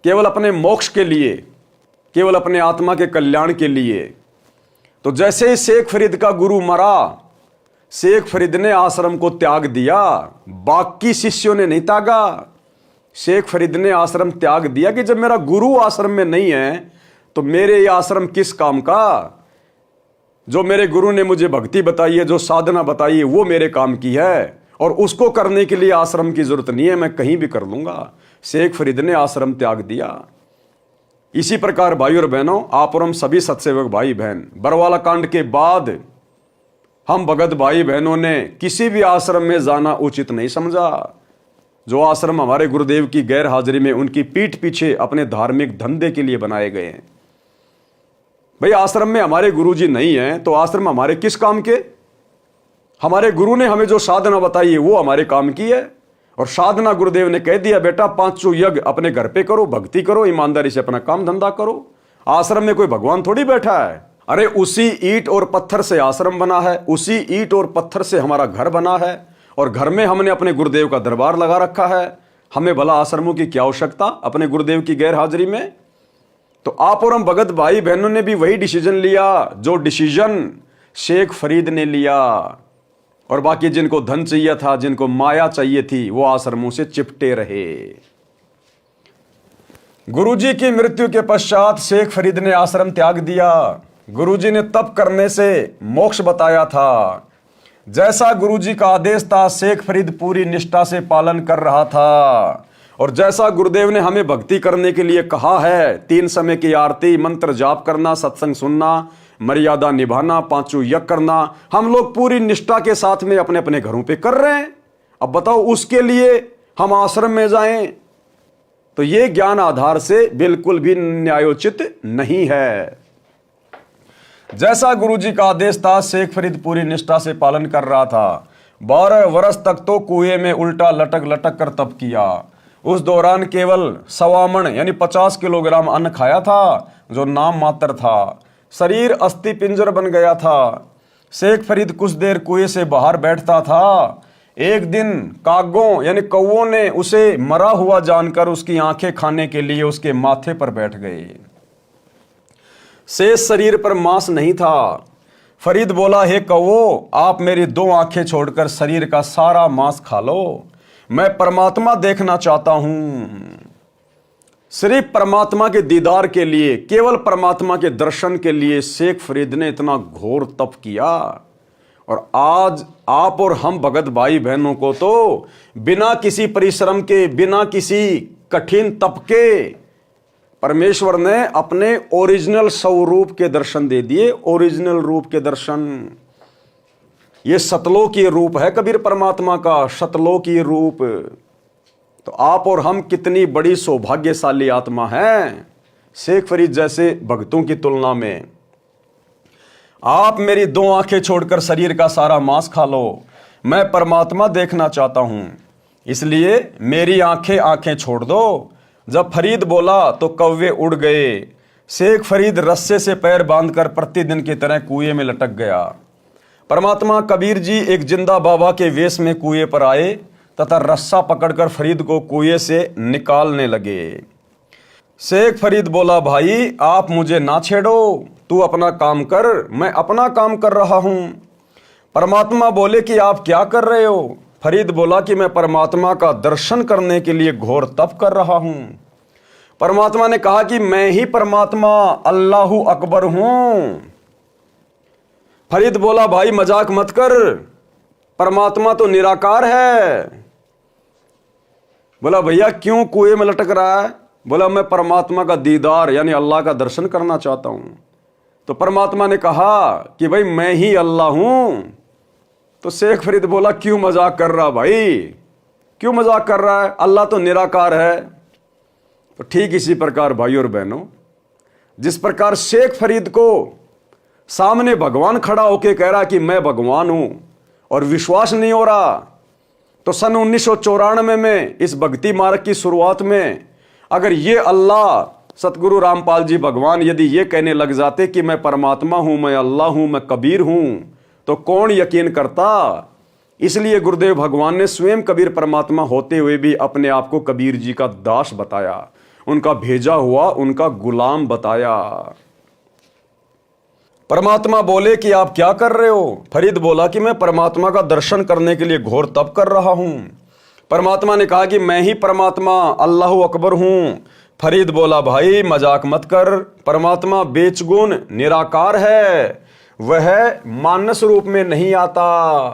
केवल अपने मोक्ष के लिए, केवल अपने आत्मा के कल्याण के लिए। तो जैसे ही शेख फरीद का गुरु मरा, शेख फरीद ने आश्रम को त्याग दिया, बाकी शिष्यों ने नहीं त्यागा। शेख फरीद ने आश्रम त्याग दिया कि जब मेरा गुरु आश्रम में नहीं है तो मेरे ये आश्रम किस काम का। जो मेरे गुरु ने मुझे भक्ति बताई है, जो साधना बताई है, वो मेरे काम की है और उसको करने के लिए आश्रम की जरूरत नहीं है, मैं कहीं भी कर लूंगा। शेख फरीद ने आश्रम त्याग दिया। इसी प्रकार भाई और बहनों, आप और हम सभी सत्सेवक भाई बहन, बरवाला कांड के बाद हम भगत भाई बहनों ने किसी भी आश्रम में जाना उचित नहीं समझा। जो आश्रम हमारे गुरुदेव की गैर हाजिरी में उनकी पीठ पीछे अपने धार्मिक धंधे के लिए बनाए गए हैं। भाई आश्रम में हमारे गुरुजी नहीं है तो आश्रम हमारे किस काम के? हमारे गुरु ने हमें जो साधना बताई है वो हमारे काम की है। और साधना गुरुदेव ने कह दिया बेटा 500 यज्ञ अपने घर पे करो, भक्ति करो, ईमानदारी से अपना काम धंधा करो। आश्रम में कोई भगवान थोड़ी बैठा है। अरे उसी ईंट और पत्थर से आश्रम बना है, उसी ईंट और पत्थर से हमारा घर बना है और घर में हमने अपने गुरुदेव का दरबार लगा रखा है। हमें भला आश्रमों की क्या आवश्यकता अपने गुरुदेव की गैर हाजिरी में? तो आप और हम भगत भाई बहनों ने भी वही डिसीजन लिया जो डिसीजन शेख फरीद ने लिया, और बाकी जिनको धन चाहिए था, जिनको माया चाहिए थी, वो आश्रमों से चिपटे रहे। गुरुजी की मृत्यु के पश्चात शेख फरीद ने आश्रम त्याग दिया। गुरुजी ने तप करने से मोक्ष बताया था। जैसा गुरुजी का आदेश था, शेख फरीद पूरी निष्ठा से पालन कर रहा था। और जैसा गुरुदेव ने हमें भक्ति करने के लिए कहा है, 3 समय की आरती, मंत्र जाप करना, सत्संग सुनना, मर्यादा निभाना, 5 यज्ञ करना, हम लोग पूरी निष्ठा के साथ में अपने अपने घरों पे कर रहे हैं। अब बताओ, उसके लिए हम आश्रम में जाएं? तो ये ज्ञान आधार से बिल्कुल भी न्यायोचित नहीं है। जैसा गुरुजी का आदेश था, शेख फरीद पूरी निष्ठा से पालन कर रहा था। 12 वर्ष तक तो कुएं में उल्टा लटक लटक कर तप किया। उस दौरान केवल 1.25 मण यानी 50 किलोग्राम अन्न खाया था, जो नाम मात्र था। शरीर अस्थि पिंजर बन गया था। शेख फरीद कुछ देर कुएं से बाहर बैठता था। एक दिन कागों यानी कौओं ने उसे मरा हुआ जानकर उसकी आंखें खाने के लिए उसके माथे पर बैठ गए। शेष शरीर पर मांस नहीं था। फरीद बोला, हे कौओ, आप मेरी 2 आंखें छोड़कर शरीर का सारा मांस खा लो, मैं परमात्मा देखना चाहता हूं। सिर्फ परमात्मा के दीदार के लिए, केवल परमात्मा के दर्शन के लिए शेख फरीद ने इतना घोर तप किया। और आज आप और हम भगत भाई बहनों को तो बिना किसी परिश्रम के, बिना किसी कठिन तप के परमेश्वर ने अपने ओरिजिनल स्वरूप के दर्शन दे दिए। ओरिजिनल रूप के दर्शन, ये सतलोकीय रूप है कबीर परमात्मा का, सतलोकीय रूप। तो आप और हम कितनी बड़ी सौभाग्यशाली आत्मा हैं शेख फरीद जैसे भक्तों की तुलना में। आप मेरी 2 आंखें छोड़कर शरीर का सारा मांस खा लो, मैं परमात्मा देखना चाहता हूं, इसलिए मेरी आंखें छोड़ दो। जब फरीद बोला तो कौवे उड़ गए। शेख फरीद रस्से से पैर बांधकर प्रतिदिन की तरह कुएं में लटक गया। परमात्मा कबीर जी एक जिंदा बाबा के वेश में कुएं पर आए तथा रस्सा पकड़कर फरीद को कुएं से निकालने लगे। शेख फरीद बोला, भाई आप मुझे ना छेड़ो, तू अपना काम कर, मैं अपना काम कर रहा हूं। परमात्मा बोले कि आप क्या कर रहे हो? फरीद बोला कि मैं परमात्मा का दर्शन करने के लिए घोर तप कर रहा हूं। परमात्मा ने कहा कि मैं ही परमात्मा अल्लाहु अकबर हूं। फरीद बोला, भाई मजाक मत कर, परमात्मा तो निराकार है। बोला, भैया क्यों कुएं में लटक रहा है? बोला, मैं परमात्मा का दीदार यानी अल्लाह का दर्शन करना चाहता हूं। तो परमात्मा ने कहा कि भाई मैं ही अल्लाह हूं। तो शेख फरीद बोला, क्यों मजाक कर रहा भाई, क्यों मजाक कर रहा है, अल्लाह तो निराकार है। तो ठीक इसी प्रकार भाई और बहनों, जिस प्रकार शेख फरीद को सामने भगवान खड़ा होके कह रहा कि मैं भगवान हूं और विश्वास नहीं हो रहा, तो सन 1994 में इस भक्ति मार्ग की शुरुआत में अगर ये अल्लाह सतगुरु रामपाल जी भगवान यदि ये कहने लग जाते कि मैं परमात्मा हूं, मैं अल्लाह हूं, मैं कबीर हूं, तो कौन यकीन करता। इसलिए गुरुदेव भगवान ने स्वयं कबीर परमात्मा होते हुए भी अपने आप को कबीर जी का दास बताया, उनका भेजा हुआ, उनका गुलाम बताया। परमात्मा बोले कि आप क्या कर रहे हो? फरीद बोला कि मैं परमात्मा का दर्शन करने के लिए घोर तप कर रहा हूं। परमात्मा ने कहा कि मैं ही परमात्मा अल्लाहु अकबर हूं। फरीद बोला, भाई मजाक मत कर, परमात्मा बेचगुन निराकार है, वह मानस रूप में नहीं आता।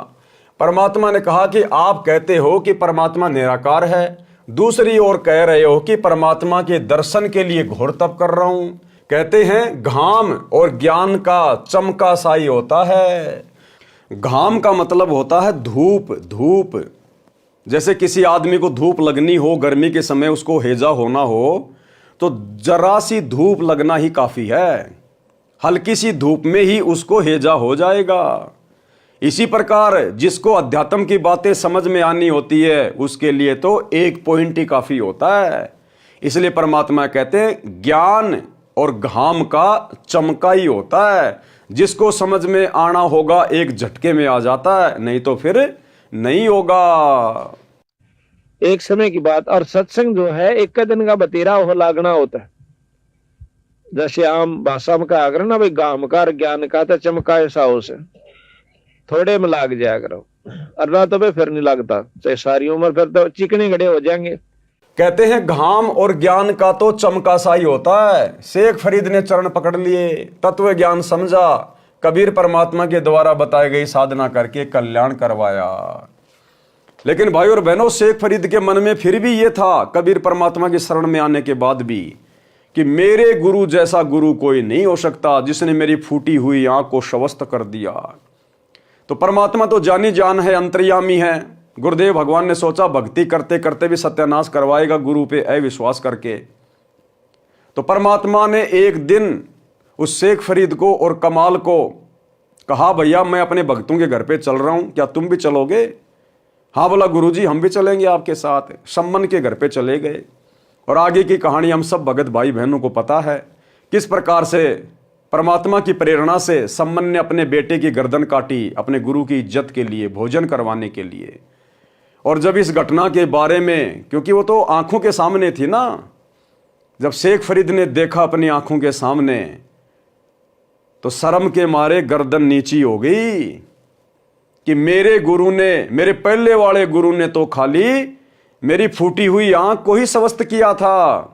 परमात्मा ने कहा कि आप कहते हो कि परमात्मा निराकार है, दूसरी ओर कह रहे हो कि परमात्मा के दर्शन के लिए घोर तप कर रहा हूं। कहते हैं घाम और ज्ञान का चमका साई होता है। घाम का मतलब होता है धूप। धूप जैसे किसी आदमी को धूप लगनी हो, गर्मी के समय उसको हैजा होना हो, तो जरा सी धूप लगना ही काफी है, हल्की सी धूप में ही उसको हैजा हो जाएगा। इसी प्रकार जिसको अध्यात्म की बातें समझ में आनी होती है उसके लिए तो एक पॉइंट ही काफी होता है। इसलिए परमात्मा कहते हैं ज्ञान और घाम का चमका ही होता है, जिसको समझ में आना होगा एक झटके में आ जाता है, नहीं तो फिर नहीं होगा। एक समय की बात, और सत्संग जो है एक दिन का बतेरा हो लागना होता है। जैसे आम भाषा में कहा करो ना भाई, गामकार ज्ञान का तो चमकाए साओ से, थोड़े में लाग जाया करो, अल्लाह तो भाई फिर नहीं लगता, चाहे सारी उम्र फिर तो चिकने गड़े हो जाएंगे। कहते हैं घाम और ज्ञान का तो चमका सा ही होता है। शेख फरीद ने चरण पकड़ लिए, तत्व ज्ञान समझा, कबीर परमात्मा के द्वारा बताई गई साधना करके कल्याण करवाया। लेकिन भाई और बहनों, शेख फरीद के मन में फिर भी ये था, कबीर परमात्मा की शरण में आने के बाद भी, कि मेरे गुरु जैसा गुरु कोई नहीं हो सकता, जिसने मेरी फूटी हुई आंख को स्वस्थ कर दिया। तो परमात्मा तो जानी जान है, अंतर्यामी है। गुरुदेव भगवान ने सोचा भक्ति करते करते भी सत्यानाश करवाएगा गुरु पे अविश्वास करके। तो परमात्मा ने एक दिन उस शेख फरीद को और कमाल को कहा, भैया मैं अपने भक्तों के घर पे चल रहा हूं, क्या तुम भी चलोगे? हाँ बोला, गुरुजी हम भी चलेंगे आपके साथ। सम्मन के घर पे चले गए और आगे की कहानी हम सब भगत भाई बहनों को पता है, किस प्रकार से परमात्मा की प्रेरणा से सम्मन ने अपने बेटे की गर्दन काटी अपने गुरु की इज्जत के लिए, भोजन करवाने के लिए। और जब इस घटना के बारे में, क्योंकि वो तो आंखों के सामने थी ना, जब शेख फरीद ने देखा अपनी आंखों के सामने, तो शर्म के मारे गर्दन नीची हो गई कि मेरे गुरु ने, मेरे पहले वाले गुरु ने तो खाली मेरी फूटी हुई आंख को ही स्वस्थ किया था,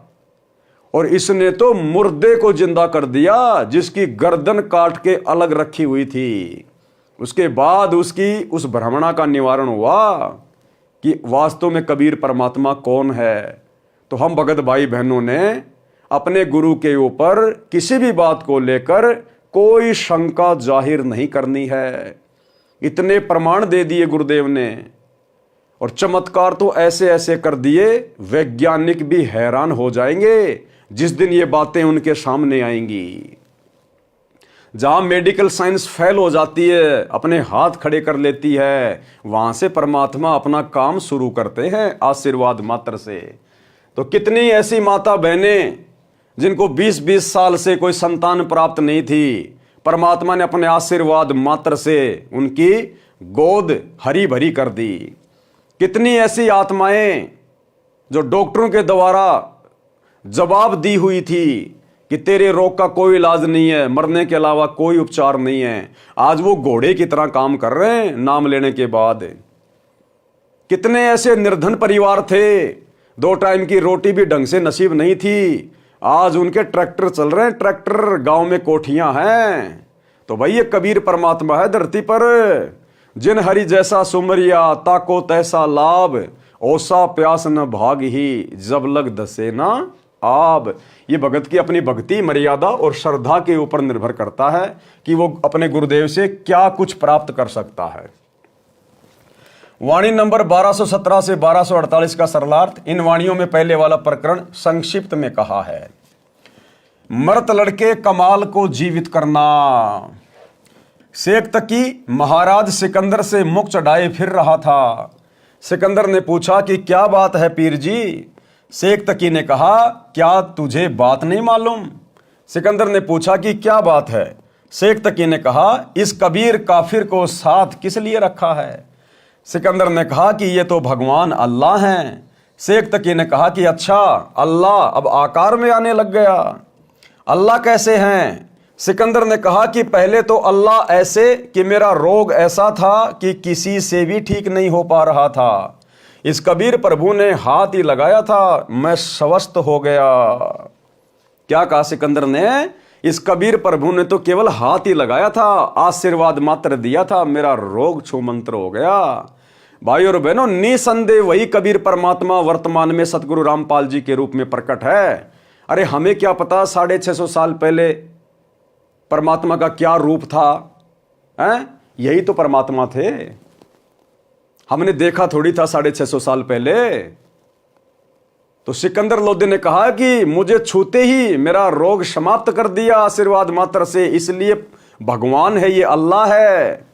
और इसने तो मुर्दे को जिंदा कर दिया जिसकी गर्दन काट के अलग रखी हुई थी। उसके बाद उसकी उस भ्रमणा का निवारण हुआ कि वास्तव में कबीर परमात्मा कौन है। तो हम भगत भाई बहनों ने अपने गुरु के ऊपर किसी भी बात को लेकर कोई शंका जाहिर नहीं करनी है। इतने प्रमाण दे दिए गुरुदेव ने, और चमत्कार तो ऐसे ऐसे कर दिए, वैज्ञानिक भी हैरान हो जाएंगे जिस दिन ये बातें उनके सामने आएंगी। जहां मेडिकल साइंस फेल हो जाती है, अपने हाथ खड़े कर लेती है, वहां से परमात्मा अपना काम शुरू करते हैं आशीर्वाद मात्र से। तो कितनी ऐसी माता बहनें जिनको 20-20 साल से कोई संतान प्राप्त नहीं थी, परमात्मा ने अपने आशीर्वाद मात्र से उनकी गोद हरी भरी कर दी। कितनी ऐसी आत्माएं जो डॉक्टरों के द्वारा जवाब दी हुई थी कि तेरे रोग का कोई इलाज नहीं है, मरने के अलावा कोई उपचार नहीं है, आज वो घोड़े की तरह काम कर रहे हैं नाम लेने के बाद। कितने ऐसे निर्धन परिवार थे, 2 टाइम की रोटी भी ढंग से नसीब नहीं थी, आज उनके ट्रैक्टर चल रहे हैं, ट्रैक्टर, गांव में कोठियां हैं। तो भाई ये कबीर परमात्मा है धरती पर। जिन हरि जैसा सुमरिया, ताको तैसा लाभ, ओसा प्यास न भाग ही, जब लग दसे ना आब। ये भगत की अपनी भक्ति, मर्यादा और श्रद्धा के ऊपर निर्भर करता है कि वो अपने गुरुदेव से क्या कुछ प्राप्त कर सकता है। वाणी नंबर 1217 से 1248 का सरलार्थ। इन वाणियों में पहले वाला प्रकरण संक्षिप्त में कहा है। मृत लड़के कमाल को जीवित करना। शेख तकी महाराज सिकंदर से मुख चढ़ाए फिर रहा था। सिकंदर ने पूछा कि क्या बात है पीर जी? शेख तकी ने कहा, क्या तुझे बात नहीं मालूम? सिकंदर ने पूछा कि क्या बात है? शेख तकी ने कहा, इस कबीर काफिर को साथ किस लिए रखा है? सिकंदर ने कहा कि ये तो भगवान अल्लाह हैं। शेख तकी ने कहा कि अच्छा, अल्लाह अब आकार में आने लग गया, अल्लाह कैसे हैं? सिकंदर ने कहा कि पहले तो अल्लाह ऐसे कि मेरा रोग ऐसा था कि किसी से भी ठीक नहीं हो पा रहा था, इस कबीर प्रभु ने हाथ ही लगाया था, मैं स्वस्थ हो गया। क्या कहा सिकंदर ने? इस कबीर प्रभु ने तो केवल हाथ ही लगाया था, आशीर्वाद मात्र दिया था, मेरा रोग छूमंत्र हो गया। भाई और बहनों, निसंदेह वही कबीर परमात्मा वर्तमान में सतगुरु रामपाल जी के रूप में प्रकट है। अरे हमें क्या पता 650 साल पहले परमात्मा का क्या रूप था, हैं? यही तो परमात्मा थे, हमने देखा थोड़ी था 650 साल पहले। तो सिकंदर लोधी ने कहा कि मुझे छूते ही मेरा रोग समाप्त कर दिया आशीर्वाद मात्र से, इसलिए भगवान है, ये अल्लाह है।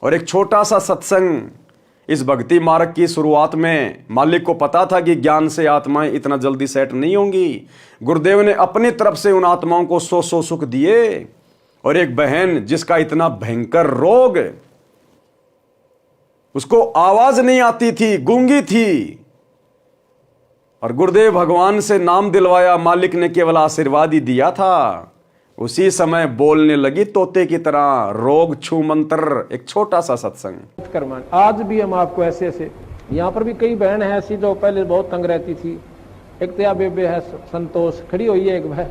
और एक छोटा सा सत्संग, इस भक्ति मार्ग की शुरुआत में मालिक को पता था कि ज्ञान से आत्माएं इतना जल्दी सेट नहीं होंगी। गुरुदेव ने अपनी तरफ से उन आत्माओं को 100 सुख दिए। और एक बहन जिसका इतना भयंकर रोग, उसको आवाज नहीं आती थी, गूंगी थी, और गुरुदेव भगवान से नाम दिलवाया, मालिक ने केवल आशीर्वाद ही दिया था। उसी समय बोलने लगी तोते की तरह, रोग छू मंत्र, एक छोटा सा सत्संग। कर्मान आज भी हम आपको ऐसे ऐसे, यहाँ पर भी कई बहन है ऐसी जो पहले बहुत तंग रहती थी। एक तो बेबे है संतोष, खड़ी हुई है, एक भाई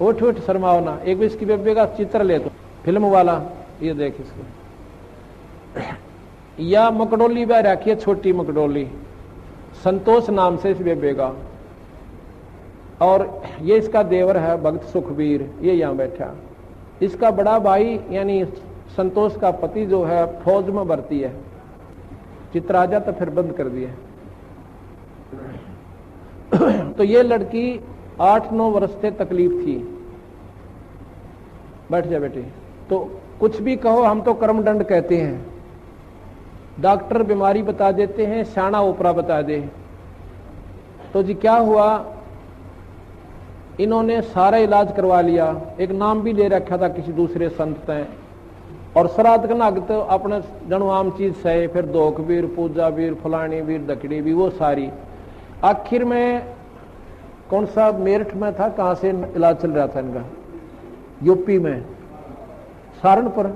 उठ उठ शर्माओ ना, एक भी इसकी बेबे का चित्र ले तो फिल्म वाला, ये देख इसको। या मकडोली बह रखी है, छोटी मकडोली, संतोष नाम से इस बेबे का। और ये इसका देवर है भक्त सुखबीर, ये यहाँ बैठा। इसका बड़ा भाई यानी संतोष का पति जो है फौज में भर्ती है। चित्र आ जाता फिर बंद कर दिए। तो ये लड़की 8-9 वर्ष से तकलीफ थी। बैठ जा बेटी। तो कुछ भी कहो, हम तो कर्मदंड कहते हैं। डॉक्टर बीमारी बता देते हैं, शाना ओपरा बता दे। तो जी क्या हुआ, इन्होंने सारा इलाज करवा लिया, एक नाम भी ले रखा था किसी दूसरे संत ने, और श्राद्ध का नाग तो अपने जनू आम चीज सहे, फिर दोख वीर, पूजा वीर, फलानी वीर, दकड़ी भी, वो सारी। आखिर में कौन सा मेरठ में था, कहां से इलाज चल रहा था इनका, यूपी में, सहारनपुर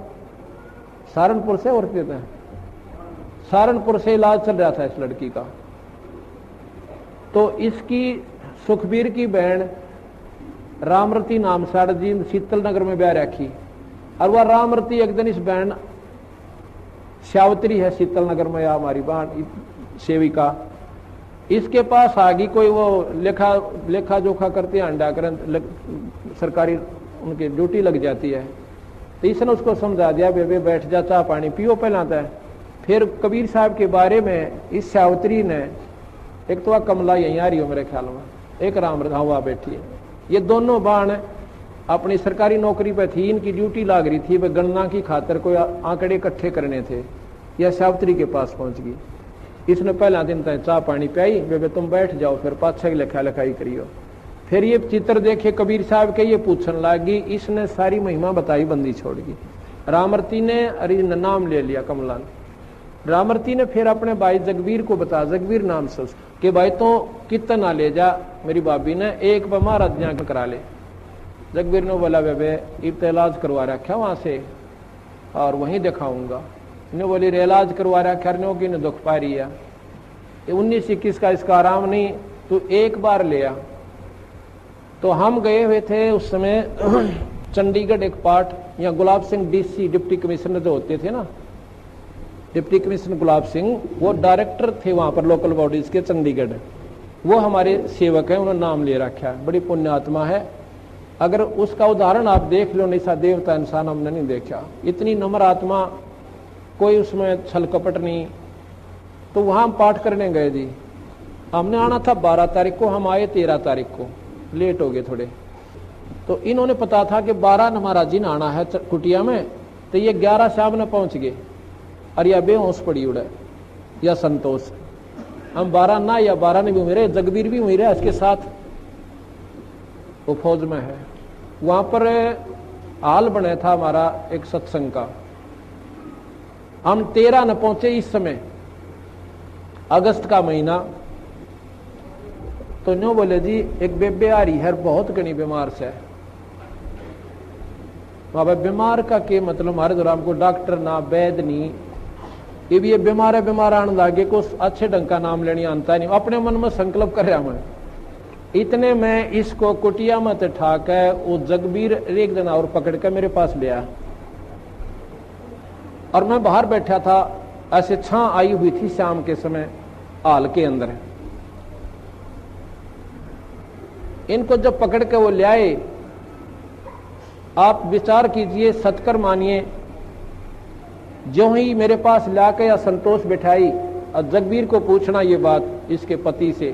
से, और कहते हैं सहारनपुर से इलाज चल रहा था इस लड़की का। तो इसकी सुखबीर की बहन रामरती नाम साड़ जी शीतल नगर में ब्याह रखी। और वह रामरती एक दिन इस बहन श्यावत्री है शीतल नगर में, या हमारी बहन सेविका, इसके पास आ गई। कोई वो लेखा जोखा करते हैं, अंडा करें, सरकारी उनकी ड्यूटी लग जाती है। तो इसने उसको समझा दिया, बेबे बैठ जा, चाह पानी पियो पहलाता है। फिर कबीर साहब के बारे में इस श्यावत्री ने, एक तो वह कमला यहीं आ रही हो मेरे ख्याल में, एक राम हुआ बैठी है। ये दोनों बाण अपनी सरकारी नौकरी पे थी, इनकी ड्यूटी लाग रही थी, वह गणना की खातर कोई आंकड़े इकट्ठे करने थे। यह श्यावत्री के पास पहुंच गई। इसने पहला दिन तक चाह पानी पियाई, बेबे तुम बैठ जाओ, फिर पाछे की लिखा लिखाई करियो। फिर ये चित्र देखे कबीर साहब के, ये पूछने लगी। इसने सारी महिमा बताई, बंदी छोड़ गई। रामरती ने अरे नाम ले लिया कमला ने। रामरती ने फिर अपने भाई जगवीर को बताया, जगवीर नाम से, कि भाई तो कितना ले जा, मेरी भाभी ने एक बार महाराज यहाँ करा ले। जगवीर ने बोला, बेबे इब इलाज करवा रखा वहां से, और वहीं दिखाऊंगा। इन्हें बोली रे इलाज करवा रखा, की ने दुख पा रही है, 19-21 का इसका आराम नहीं, तू एक बार ले आ। तो हम गए हुए थे उस समय चंडीगढ़ एक पार्ट, या Gulab Singh DC deputy commissioner जो होते थे ना, डिप्टी कमिश्नर गुलाब सिंह, वो डायरेक्टर थे वहां पर लोकल बॉडीज के चंडीगढ़। वो हमारे सेवक हैं, उन्होंने नाम ले रखा है, बड़ी पुण्य आत्मा है। अगर उसका उदाहरण आप देख लो, निशा देवता इंसान हमने नहीं देखा, इतनी नम्र आत्मा, कोई उसमें छल कपट नहीं। तो वहां हम पाठ करने गए जी। हमने आना था 12 तारीख को, हम आए 13 तारीख को, लेट हो गए थोड़े। तो इन्होंने पता था कि 12 महाराज जी ने आना है कुटिया में, तो ये 11 शाम ने पहुंच गए। और यह बेहोश पड़ी उड़े, या संतोष। हम 12 ना, या 12 ने भी मेरे, जगवीर भी हुई रहे इसके साथ, वो फौज में है। वहां पर हाल बना था हमारा एक सत्संग का। हम 13 न पहुंचे इस समय, अगस्त का महीना। तो न्यू बोले जी एक बेबे आ रही है, बहुत घनी बीमार से। बाबा बीमार का के मतलब, हमारे दौरान को डॉक्टर ना वैद नहीं, ये भी ये बीमार है, बीमार आने लागे को अच्छे ढंग का नाम लेने आता नहीं। अपने मन में संकल्प कर रहा मैं, इतने में इसको कुटिया में ठाक है, वो जगबीर एक दिन और पकड़ के मेरे पास ले आया। और मैं बाहर बैठा था, ऐसे छां आई हुई थी शाम के समय हाल के अंदर। इनको जब पकड़ के वो ले आए, आप विचार कीजिए, सत्कर मानिए, जो ही मेरे पास लाके या संतोष बिठाई और जगबीर को पूछना ये बात इसके पति से,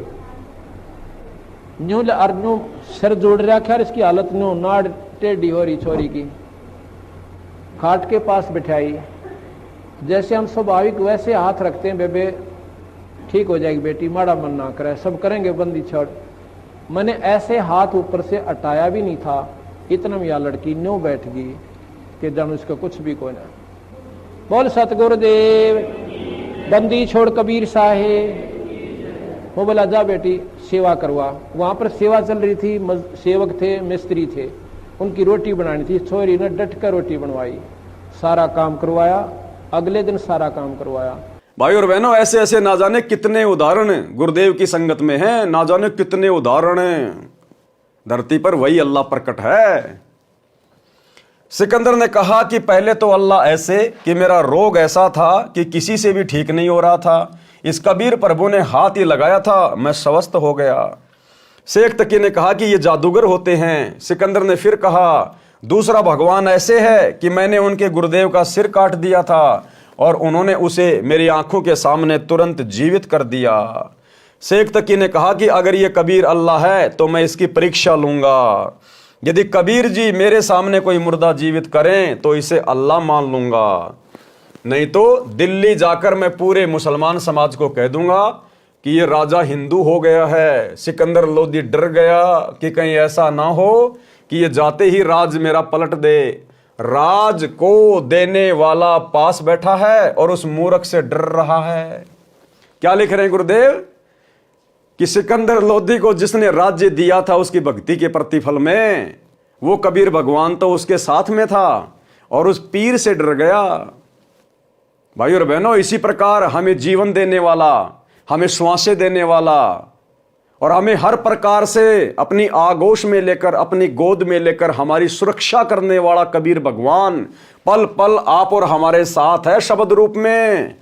न्यू अर्नु सर जोड़ रखा, इसकी हालत न्यू नाड़ टेढ़ी हो रही छोरी की। खाट के पास बिठाई, जैसे हम स्वाभाविक वैसे हाथ रखते हैं, बेबे ठीक हो जाएगी बेटी, माड़ा मन ना करे, सब करेंगे, बंदी छोड़। मैंने ऐसे हाथ ऊपर से हटाया भी नहीं था, इतना में यह लड़की न्यू बैठ गई कि जानू इसका कुछ भी कोई ना। बोल सतगुरुदेव, बंदी छोड़ कबीर साहेब, वो बोला जा बेटी सेवा करवा। वहां पर सेवा चल रही थी, सेवक थे, मिस्त्री थे, उनकी रोटी बनानी थी। छोरी ने डट कर रोटी बनवाई, सारा काम करवाया, अगले दिन सारा काम करवाया। भाई और बहनों, ऐसे ऐसे ना जाने कितने उदाहरण गुरुदेव की संगत में हैं, ना जाने कितने उदाहरण धरती पर वही अल्लाह प्रकट है। सिकंदर ने कहा कि पहले तो अल्लाह ऐसे कि मेरा रोग ऐसा था कि किसी से भी ठीक नहीं हो रहा था, इस कबीर प्रभु ने हाथ ही लगाया था, मैं स्वस्थ हो गया। शेख तकी ने कहा कि ये जादूगर होते हैं। सिकंदर ने फिर कहा दूसरा भगवान ऐसे है कि मैंने उनके गुरुदेव का सिर काट दिया था और उन्होंने उसे मेरी आंखों के सामने तुरंत जीवित कर दिया। शेख तकी ने कहा कि अगर ये कबीर अल्लाह है तो मैं इसकी परीक्षा लूंगा। यदि कबीर जी मेरे सामने कोई मुर्दा जीवित करें तो इसे अल्लाह मान लूंगा, नहीं तो दिल्ली जाकर मैं पूरे मुसलमान समाज को कह दूंगा कि ये राजा हिंदू हो गया है। सिकंदर लोदी डर गया कि कहीं ऐसा ना हो कि ये जाते ही राज मेरा पलट दे। राज को देने वाला पास बैठा है और उस मूर्ख से डर रहा है। क्या लिख रहे हैं गुरुदेव कि सिकंदर लोदी को जिसने राज्य दिया था उसकी भक्ति के प्रतिफल में, वो कबीर भगवान तो उसके साथ में था और उस पीर से डर गया। भाई और बहनों, इसी प्रकार हमें जीवन देने वाला, हमें श्वासें देने वाला और हमें हर प्रकार से अपनी आगोश में लेकर, अपनी गोद में लेकर हमारी सुरक्षा करने वाला कबीर भगवान पल पल आप और हमारे साथ है। शब्द रूप में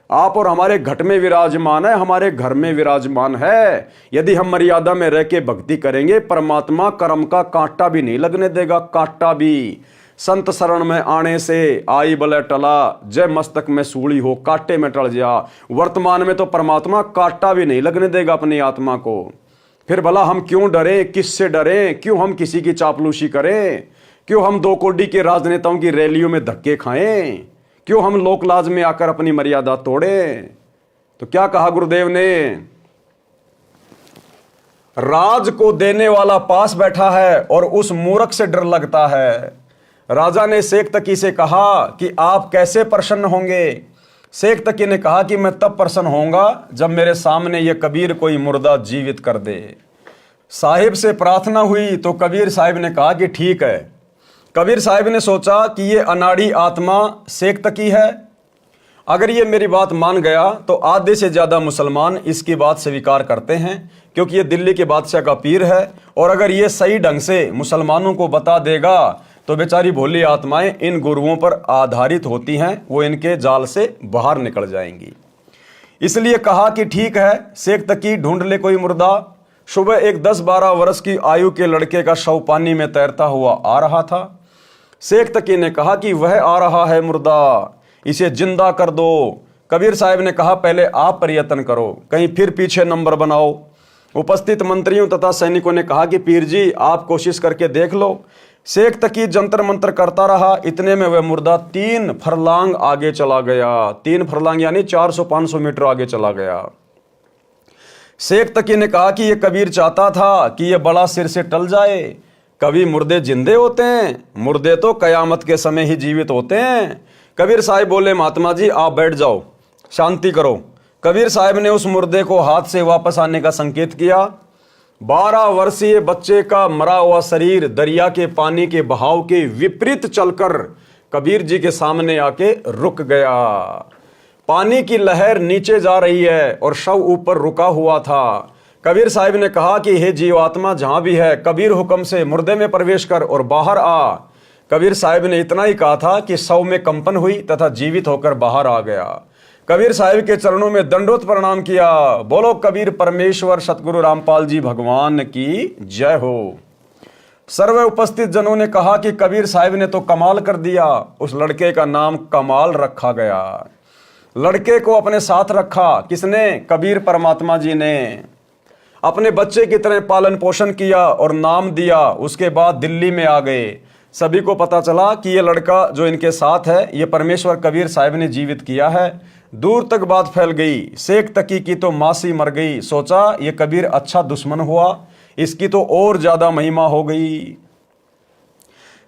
आप और हमारे घट में विराजमान है, हमारे घर में विराजमान है। यदि हम मर्यादा में रह के भक्ति करेंगे, परमात्मा कर्म का कांटा भी नहीं लगने देगा। कांटा भी संत शरण में आने से आई बले टला, जय मस्तक में सूली हो कांटे में टल जा। वर्तमान में तो परमात्मा कांटा भी नहीं लगने देगा अपनी आत्मा को। फिर भला हम क्यों डरें, किससे डरें, क्यों हम किसी की चापलूसी करें, क्यों हम दो कोडी के राजनेताओं की रैलियों में धक्के खाएं, क्यों हम लोकलाज में आकर अपनी मर्यादा तोड़ें। तो क्या कहा गुरुदेव ने, राज को देने वाला पास बैठा है और उस मूर्ख से डर लगता है। राजा ने शेख तकी से कहा कि आप कैसे प्रसन्न होंगे। शेख तकी ने कहा कि मैं तब प्रसन्न होऊंगा जब मेरे सामने ये कबीर कोई मुर्दा जीवित कर दे। साहिब से प्रार्थना हुई तो कबीर साहिब ने कहा कि ठीक है। कबीर साहिब ने सोचा कि ये अनाड़ी आत्मा शेख तकी है, अगर ये मेरी बात मान गया तो आधे से ज़्यादा मुसलमान इसकी बात स्वीकार करते हैं, क्योंकि ये दिल्ली के बादशाह का पीर है। और अगर ये सही ढंग से मुसलमानों को बता देगा तो बेचारी भोली आत्माएं इन गुरुओं पर आधारित होती हैं, वो इनके जाल से बाहर निकल जाएंगी। इसलिए कहा कि ठीक है, शेख तकी ढूंढ ले कोई मुर्दा। सुबह एक 10-12 वर्ष की आयु के लड़के का शव पानी में तैरता हुआ आ रहा था। शेख तकी ने कहा कि वह आ रहा है मुर्दा, इसे जिंदा कर दो। कबीर साहब ने कहा पहले आप प्रयत्न करो, कहीं फिर पीछे नंबर बनाओ। उपस्थित मंत्रियों तथा सैनिकों ने कहा कि पीर जी आप कोशिश करके देख लो। शेख तकी जंतर मंतर करता रहा, इतने में वह मुर्दा 3 फरलांग आगे चला गया। 3 फरलांग यानी 400-500 मीटर आगे चला गया। शेख तकी ने कहा कि यह कबीर चाहता था कि यह बड़ा सिर से टल जाए। कभी मुर्दे जिंदे होते हैं, मुर्दे तो कयामत के समय ही जीवित होते हैं। कबीर साहब बोले महात्मा जी आप बैठ जाओ, शांति करो। कबीर साहब ने उस मुर्दे को हाथ से वापस आने का संकेत किया। 12 वर्षीय बच्चे का मरा हुआ शरीर दरिया के पानी के बहाव के विपरीत चलकर कबीर जी के सामने आके रुक गया। पानी की लहर नीचे जा रही है और शव ऊपर रुका हुआ था। कबीर साहब ने कहा कि हे जीवात्मा जहां भी है, कबीर हुक्म से मुर्दे में प्रवेश कर और बाहर आ। कबीर साहब ने इतना ही कहा था कि शव में कंपन हुई तथा जीवित होकर बाहर आ गया। कबीर साहब के चरणों में दंडोत प्रणाम किया। बोलो कबीर परमेश्वर सतगुरु रामपाल जी भगवान की जय हो। सर्व उपस्थित जनों ने कहा कि कबीर साहब ने तो कमाल कर दिया। उस लड़के का नाम कमाल रखा गया। लड़के को अपने साथ रखा किसने? कबीर परमात्मा जी ने। अपने बच्चे की तरह पालन पोषण किया और नाम दिया। उसके बाद दिल्ली में आ गए। सभी को पता चला कि ये लड़का जो इनके साथ है ये परमेश्वर कबीर साहब ने जीवित किया है। दूर तक बात फैल गई। शेख तकी की तो मासी मर गई। सोचा ये कबीर अच्छा दुश्मन हुआ, इसकी तो और ज्यादा महिमा हो गई।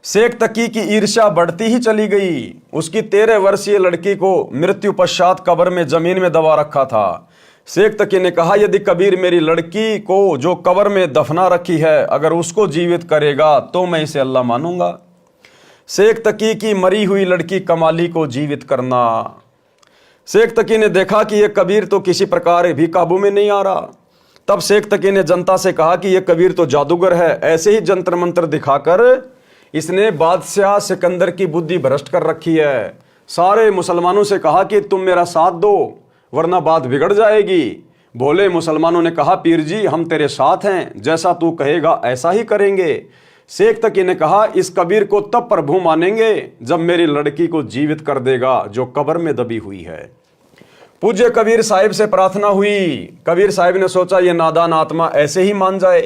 शेख तकी की ईर्ष्या बढ़ती ही चली गई। उसकी 13 वर्षीय लड़की को मृत्यु पश्चात कब्र में जमीन में दबा रखा था। शेख तकी ने कहा, यदि कबीर मेरी लड़की को जो कब्र में दफना रखी है अगर उसको जीवित करेगा तो मैं इसे अल्लाह मानूंगा। शेख तकी की मरी हुई लड़की कमाली को जीवित करना। शेख तकी ने देखा कि यह कबीर तो किसी प्रकार भी काबू में नहीं आ रहा। तब शेख तकी ने जनता से कहा कि यह कबीर तो जादूगर है। ऐसे ही जंतर मंत्र दिखाकर इसने बादशाह सिकंदर की बुद्धि भ्रष्ट कर रखी है। सारे मुसलमानों से कहा कि तुम मेरा साथ दो वरना बात बिगड़ जाएगी। बोले मुसलमानों ने कहा, पीर जी हम तेरे साथ हैं, जैसा तू कहेगा ऐसा ही करेंगे। शेख तकी ने कहा, इस कबीर को तब प्रभु मानेंगे जब मेरी लड़की को जीवित कर देगा जो कब्र में दबी हुई है। पूज्य कबीर साहिब से प्रार्थना हुई। कबीर साहिब ने सोचा ये नादान आत्मा ऐसे ही मान जाए,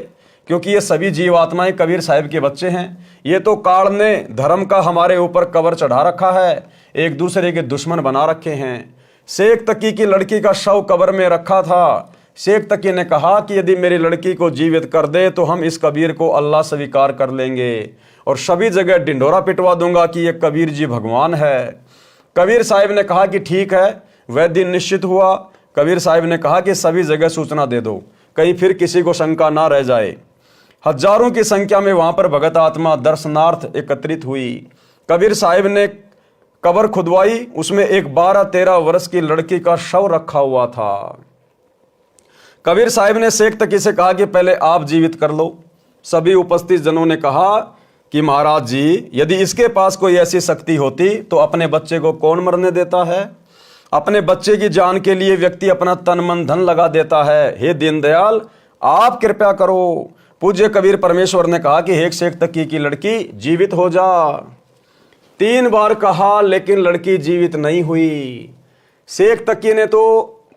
क्योंकि ये सभी जीव आत्माएं कबीर साहिब के बच्चे हैं। ये तो काल ने धर्म का हमारे ऊपर कवर चढ़ा रखा है, एक दूसरे के दुश्मन बना रखे हैं। शेख तकी की लड़की का शव कब्र में रखा था। शेख तकी ने कहा कि यदि मेरी लड़की को जीवित कर दे तो हम इस कबीर को अल्लाह स्वीकार कर लेंगे और सभी जगह डिंडोरा पिटवा दूंगा कि ये कबीर जी भगवान है। कबीर साहिब ने कहा कि ठीक है। वह दिन निश्चित हुआ। कबीर साहिब ने कहा कि सभी जगह सूचना दे दो, कहीं फिर किसी को शंका ना रह जाए। हजारों की संख्या में वहां पर भगत आत्मा दर्शनार्थ एकत्रित हुई। कबीर साहिब ने कब्र खुदवाई, उसमें एक 12-13 वर्ष की लड़की का शव रखा हुआ था। कबीर साहिब ने शेख तकी से कहा कि पहले आप जीवित कर लो। सभी उपस्थित जनों ने कहा कि महाराज जी, यदि इसके पास कोई ऐसी शक्ति होती तो अपने बच्चे को कौन मरने देता है? अपने बच्चे की जान के लिए व्यक्ति अपना तन मन धन लगा देता है। हे दीनदयाल, आप कृपया करो। पूज्य कबीर परमेश्वर ने कहा कि हे शेख तकी की लड़की जीवित हो जा। 3 बार कहा लेकिन लड़की जीवित नहीं हुई। शेख तकी ने तो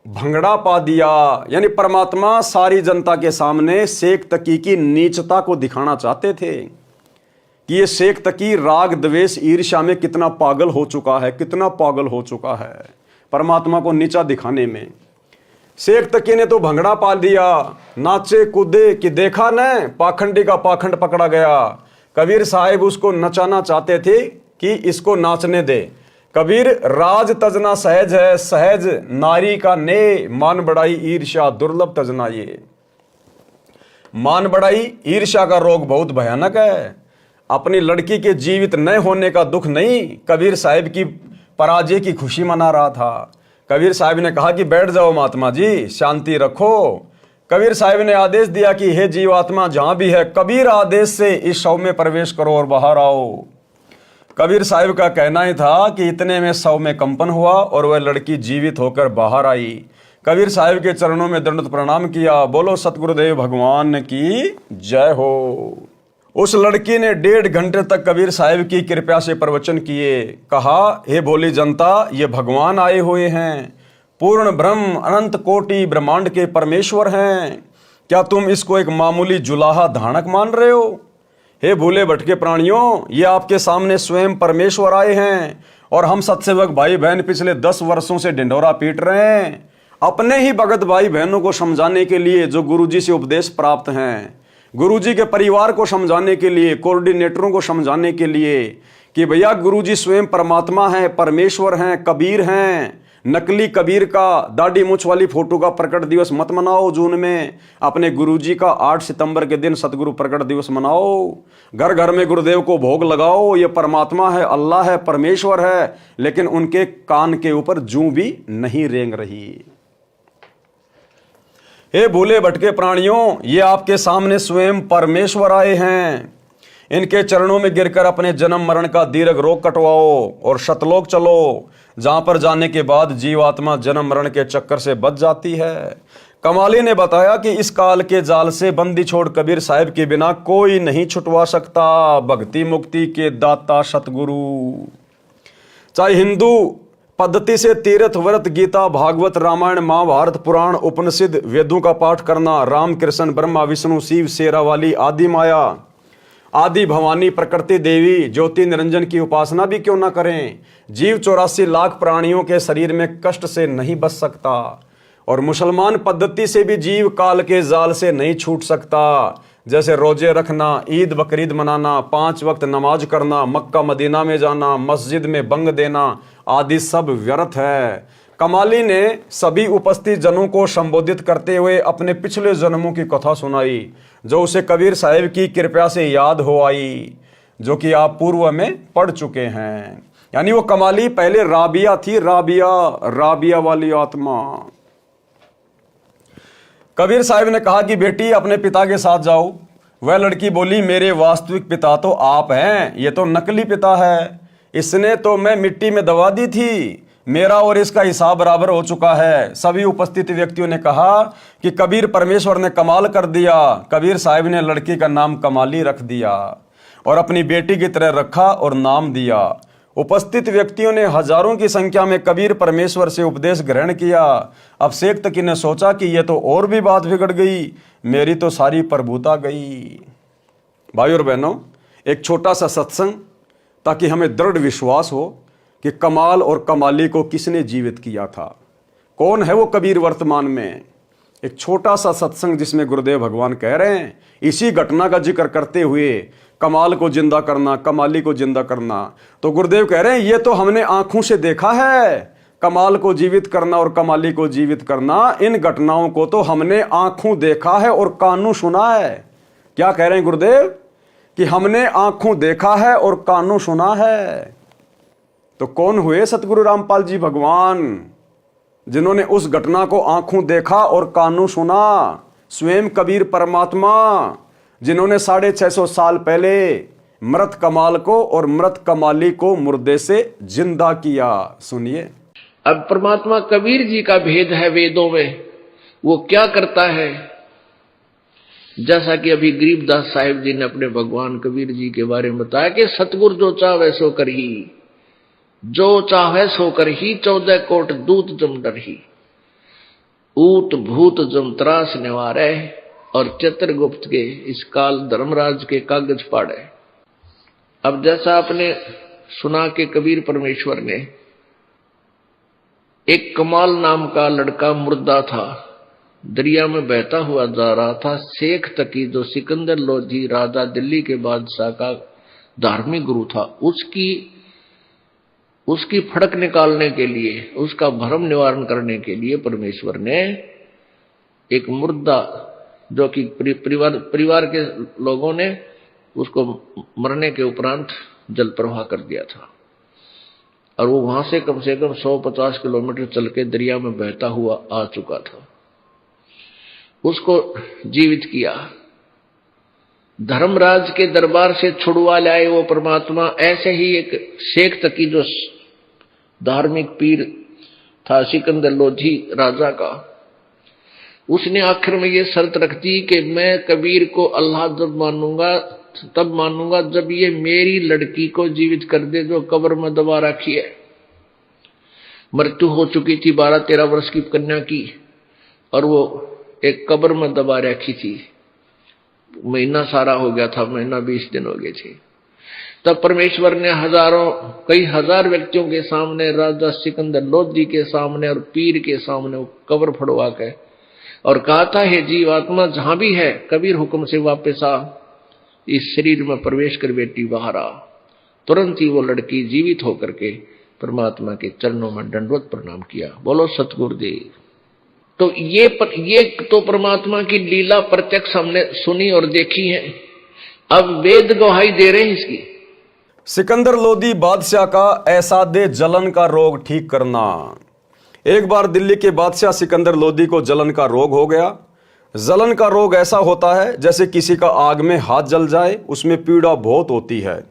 भंगड़ा पा दिया। यानी परमात्मा सारी जनता के सामने शेख तकी की नीचता को दिखाना चाहते थे कि ये शेख तकी राग द्वेष ईर्ष्या में कितना पागल हो चुका है, कितना पागल हो चुका है परमात्मा को नीचा दिखाने में। शेख तकी ने तो भंगड़ा पा दिया, नाचे कूदे कि देखा न पाखंडी का पाखंड पकड़ा गया। कबीर साहिब उसको नचाना चाहते थे कि इसको नाचने दे। कबीर, राज तजना सहज है, सहज नारी का ने मान बढ़ाई ईर्ष्या दुर्लभ तजना। ये मान बढ़ाई ईर्ष्या का रोग बहुत भयानक है। अपनी लड़की के जीवित न होने का दुख नहीं, कबीर साहिब की पराजय की खुशी मना रहा था। कबीर साहिब ने कहा कि बैठ जाओ महात्मा जी, शांति रखो। कबीर साहिब ने आदेश दिया कि हे जीवात्मा जहां भी है, कबीर आदेश से इस शव में प्रवेश करो और बाहर आओ। कबीर साहिब का कहना ही था कि इतने में शव में कंपन हुआ और वह लड़की जीवित होकर बाहर आई। कबीर साहिब के चरणों में दंडवत प्रणाम किया। बोलो सतगुरुदेव भगवान की जय हो। उस लड़की ने 1.5 घंटे तक कबीर साहिब की कृपा से प्रवचन किए। कहा, हे भोली जनता, ये भगवान आए हुए हैं, पूर्ण ब्रह्म अनंत कोटि ब्रह्मांड के परमेश्वर हैं। क्या तुम इसको एक मामूली जुलाहा धानक मान रहे हो? हे भूले भटके प्राणियों, ये आपके सामने स्वयं परमेश्वर आए हैं और हम सत्सेवक भाई बहन पिछले 10 वर्षों से ढिंढोरा पीट रहे हैं अपने ही भगत भाई बहनों को समझाने के लिए जो गुरुजी से उपदेश प्राप्त हैं, गुरुजी के परिवार को समझाने के लिए, कोऑर्डिनेटरों को समझाने के लिए कि भैया गुरुजी स्वयं परमात्मा हैं, परमेश्वर हैं, कबीर हैं। नकली कबीर का दाढ़ी मूछ वाली फोटो का प्रकट दिवस मत मनाओ जून में। अपने गुरुजी का 8 सितंबर के दिन सतगुरु प्रकट दिवस मनाओ। घर घर में गुरुदेव को भोग लगाओ। ये परमात्मा है, अल्लाह है, परमेश्वर है, लेकिन उनके कान के ऊपर जूं भी नहीं रेंग रही। हे भूले भटके प्राणियों, ये आपके सामने स्वयं परमेश्वर आए हैं। इनके चरणों में गिरकर अपने जन्म मरण का दीर्घ रोग कटवाओ और शतलोक चलो, जहां पर जाने के बाद जीवात्मा जन्म मरण के चक्कर से बच जाती है। कमाली ने बताया कि इस काल के जाल से बंदी छोड़ कबीर साहिब के बिना कोई नहीं छुटवा सकता। भक्ति मुक्ति के दाता सतगुरु। चाहे हिंदू पद्धति से तीर्थ व्रत गीता भागवत रामायण महाभारत पुराण उपनिषद वेदों का पाठ करना, राम कृष्ण ब्रह्मा विष्णु शिव शेरावाली आदि माया आदि भवानी प्रकृति देवी ज्योति निरंजन की उपासना भी क्यों ना करें। जीव 84 लाख प्राणियों के शरीर में कष्ट से नहीं बच सकता और मुसलमान पद्धति से भी जीव काल के जाल से नहीं छूट सकता। जैसे रोजे रखना, ईद बकरीद मनाना, 5 वक्त नमाज करना, मक्का मदीना में जाना, मस्जिद में बंग देना आदि सब व्यर्थ है। कमाली ने सभी उपस्थित जनों को संबोधित करते हुए अपने पिछले जन्मों की कथा सुनाई, जो उसे कबीर साहिब की कृपा से याद हो आई, जो कि आप पूर्व में पढ़ चुके हैं। यानी वो कमाली पहले राबिया थी, राबिया वाली आत्मा। कबीर साहिब ने कहा कि बेटी अपने पिता के साथ जाओ। वह लड़की बोली, मेरे वास्तविक पिता तो आप हैं, ये तो नकली पिता है, इसने तो मैं मिट्टी में दबा दी थी, मेरा और इसका हिसाब बराबर हो चुका है। सभी उपस्थित व्यक्तियों ने कहा कि कबीर परमेश्वर ने कमाल कर दिया। कबीर साहिब ने लड़की का नाम कमाली रख दिया और अपनी बेटी की तरह रखा और नाम दिया। उपस्थित व्यक्तियों ने हजारों की संख्या में कबीर परमेश्वर से उपदेश ग्रहण किया। अब शेख तकी ने सोचा कि यह तो और भी बात बिगड़ गई, मेरी तो सारी प्रभुता गई। भाइयों और बहनों, एक छोटा सा सत्संग, ताकि हमें दृढ़ विश्वास हो कि कमाल और कमाली को किसने जीवित किया था, कौन है वो कबीर वर्तमान में। एक छोटा सा सत्संग जिसमें गुरुदेव भगवान कह रहे हैं, इसी घटना का जिक्र करते हुए कमाल को जिंदा करना, कमाली को जिंदा करना। तो गुरुदेव कह रहे हैं, ये तो हमने आंखों से देखा है, कमाल को जीवित करना और कमाली को जीवित करना, इन घटनाओं को तो हमने आंखों देखा है और कानों सुना है। क्या कह रहे हैं गुरुदेव? कि हमने आंखों देखा है और कानों सुना है। तो कौन हुए सतगुरु रामपाल जी भगवान, जिन्होंने उस घटना को आंखों देखा और कानों सुना? स्वयं कबीर परमात्मा, जिन्होंने 650 साल पहले मृत कमाल को और मृत कमाली को मुर्दे से जिंदा किया। सुनिए। अब परमात्मा कबीर जी का भेद है वेदों में, वो क्या करता है? जैसा कि अभी गरीबदास साहिब जी ने अपने भगवान कबीर जी के बारे में बताया कि सतगुर जो चाहे सो करही, जो चाहे सो करही, 14 कोट दूत जम डरही, ऊत भूत जम त्रास निवारे, और चित्रगुप्त के इस काल धर्मराज के कागज पाड़े। अब जैसा आपने सुना कि कबीर परमेश्वर ने, एक कमाल नाम का लड़का मुर्दा था, दरिया में बहता हुआ जा रहा था। शेख तकी, जो सिकंदर लोधी राजा दिल्ली के बादशाह का धार्मिक गुरु था, उसकी फड़क निकालने के लिए, उसका भ्रम निवारण करने के लिए परमेश्वर ने एक मुर्दा, जो कि परिवार के लोगों ने उसको मरने के उपरांत जल प्रवाह कर दिया था, और वो वहां से कम 150 किलोमीटर चल के दरिया में बहता हुआ आ चुका था। उसको जीवित किया, धर्मराज के दरबार से छुड़वा लाए वो परमात्मा। ऐसे ही एक शेख तकी, जो धार्मिक पीर था सिकंदर लोधी राजा का, उसने आखिर में ये शर्त रख दी कि मैं कबीर को अल्लाह तब मानूंगा जब ये मेरी लड़की को जीवित कर दे, जो कब्र में दबा रखी है। मृत्यु हो चुकी थी 12-13 वर्ष की कन्या की, और वो एक कब्र में दबा रखी थी। महीना सारा हो गया था, महीना 20 दिन हो गए थे। तब परमेश्वर ने कई हजार व्यक्तियों के सामने, राजा सिकंदर लोधी के सामने और पीर के सामने वो कब्र फड़वा के और कहा था, हे जीवात्मा जहां भी है, कबीर हुक्म से वापस आ, इस शरीर में प्रवेश कर बेटी बाहर आ। तुरंत ही वो लड़की जीवित होकर के परमात्मा के चरणों में दंडवत प्रणाम किया। बोलो सतगुरुदेव। तो ये तो परमात्मा की लीला प्रत्यक्ष हमने सुनी और देखी है। अब वेद गवाही दे रहे हैं इसकी। सिकंदर लोधी बादशाह का ऐसा दे जलन का रोग ठीक करना। एक बार दिल्ली के बादशाह सिकंदर लोधी को जलन का रोग हो गया। जलन का रोग ऐसा होता है जैसे किसी का आग में हाथ जल जाए, उसमें पीड़ा बहुत होती है।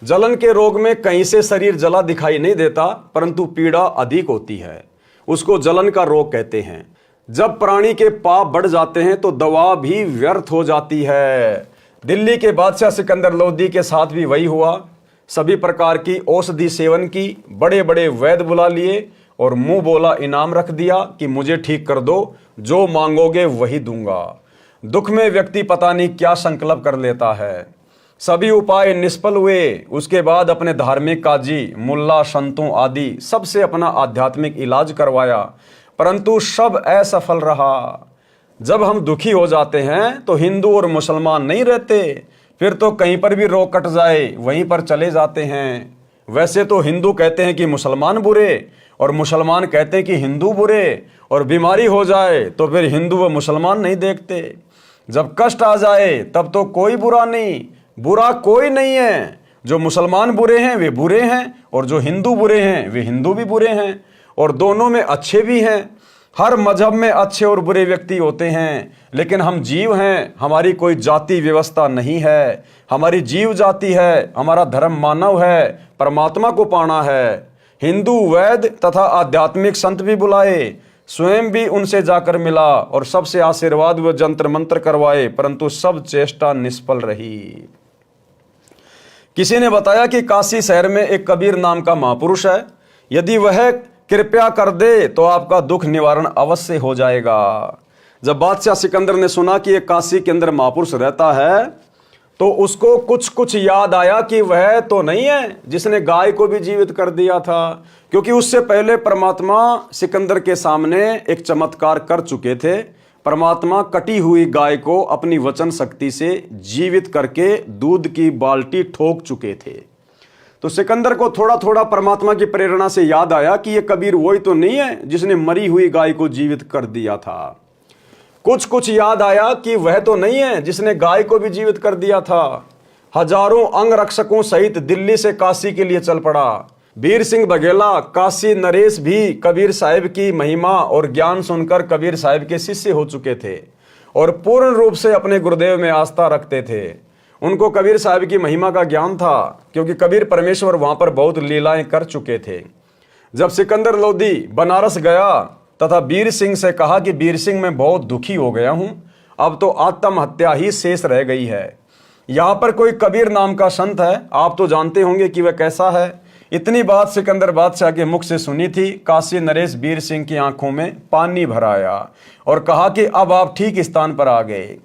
जलन के रोग में कहीं से शरीर जला दिखाई नहीं देता, परंतु पीड़ा अधिक होती है। उसको जलन का रोग कहते हैं। जब प्राणी के पाप बढ़ जाते हैं तो दवा भी व्यर्थ हो जाती है। दिल्ली के बादशाह सिकंदर लोधी के साथ भी वही हुआ। सभी प्रकार की औषधि सेवन की, बड़े बड़े वैद्य बुला लिए और मुंह बोला इनाम रख दिया कि मुझे ठीक कर दो, जो मांगोगे वही दूंगा। दुख में व्यक्ति पता नहीं क्या संकल्प कर लेता है। सभी उपाय निष्फल हुए। उसके बाद अपने धार्मिक काजी, मुल्ला, संतों आदि सबसे अपना आध्यात्मिक इलाज करवाया, परंतु सब असफल रहा। जब हम दुखी हो जाते हैं तो हिंदू और मुसलमान नहीं रहते, फिर तो कहीं पर भी रोग कट जाए वहीं पर चले जाते हैं। वैसे तो हिंदू कहते हैं कि मुसलमान बुरे और मुसलमान कहते हैं कि हिंदू बुरे, और बीमारी हो जाए तो फिर हिंदू व मुसलमान नहीं देखते। जब कष्ट आ जाए तब तो कोई बुरा नहीं, बुरा कोई नहीं है। जो मुसलमान बुरे हैं वे बुरे हैं, और जो हिंदू बुरे हैं वे हिंदू भी बुरे हैं, और दोनों में अच्छे भी हैं। हर मजहब में अच्छे और बुरे व्यक्ति होते हैं, लेकिन हम जीव हैं, हमारी कोई जाति व्यवस्था नहीं है। हमारी जीव जाति है, हमारा धर्म मानव है, परमात्मा को पाना है। हिंदू वैद तथा आध्यात्मिक संत भी बुलाए, स्वयं भी उनसे जाकर मिला और सबसे आशीर्वाद व जंत्र मंत्र करवाए, परंतु सब चेष्टा निष्फल रही। किसी ने बताया कि काशी शहर में एक कबीर नाम का महापुरुष है, यदि वह कृपया कर दे तो आपका दुख निवारण अवश्य हो जाएगा। जब बादशाह सिकंदर ने सुना कि एक काशी के अंदर महापुरुष रहता है, तो उसको कुछ याद आया कि वह तो नहीं है जिसने गाय को भी जीवित कर दिया था, क्योंकि उससे पहले परमात्मा सिकंदर के सामने एक चमत्कार कर चुके थे। परमात्मा कटी हुई गाय को अपनी वचन शक्ति से जीवित करके दूध की बाल्टी ठोक चुके थे। तो सिकंदर को थोड़ा थोड़ा परमात्मा की प्रेरणा से याद आया कि ये कबीर वही तो नहीं है जिसने मरी हुई गाय को जीवित कर दिया था। कुछ याद आया कि वह तो नहीं है जिसने गाय को भी जीवित कर दिया था। हजारों अंगरक्षकों सहित दिल्ली से काशी के लिए चल पड़ा। वीर सिंह बघेला, काशी नरेश भी कबीर साहिब की महिमा और ज्ञान सुनकर कबीर साहिब के शिष्य हो चुके थे और पूर्ण रूप से अपने गुरुदेव में आस्था रखते थे। उनको कबीर साहिब की महिमा का ज्ञान था, क्योंकि कबीर परमेश्वर वहां पर बहुत लीलाएं कर चुके थे। जब सिकंदर लोदी बनारस गया तथा वीर सिंह से कहा कि वीर सिंह मैं बहुत दुखी हो गया हूं, अब तो आत्महत्या ही शेष रह गई है। यहां पर कोई कबीर नाम का संत है, आप तो जानते होंगे कि वह कैसा है। इतनी बात सिकंदर बादशाह के मुख से सुनी थी। काशी नरेश वीर सिंह की आंखों में पानी भर आया और कहा कि अब आप ठीक स्थान पर आ गए,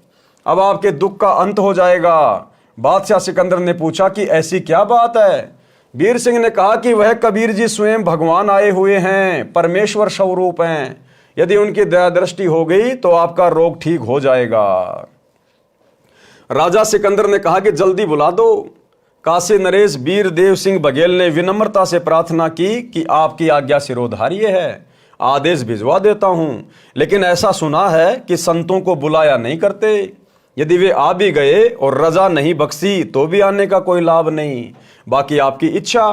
अब आपके दुख का अंत हो जाएगा। बादशाह सिकंदर ने पूछा कि ऐसी क्या बात है। वीर सिंह ने कहा कि वह कबीर जी स्वयं भगवान आए हुए हैं, परमेश्वर स्वरूप हैं। यदि उनकी दया दृष्टि हो गई तो आपका रोग ठीक हो जाएगा। राजा सिकंदर ने कहा कि जल्दी बुला दो। काशी नरेश वीर देव सिंह बघेल ने विनम्रता से प्रार्थना की कि आपकी आज्ञा सिरोधार्य है, आदेश भिजवा देता हूं, लेकिन ऐसा सुना है कि संतों को बुलाया नहीं करते। यदि वे आ भी गए और रजा नहीं बख्शी तो भी आने का कोई लाभ नहीं, बाकी आपकी इच्छा।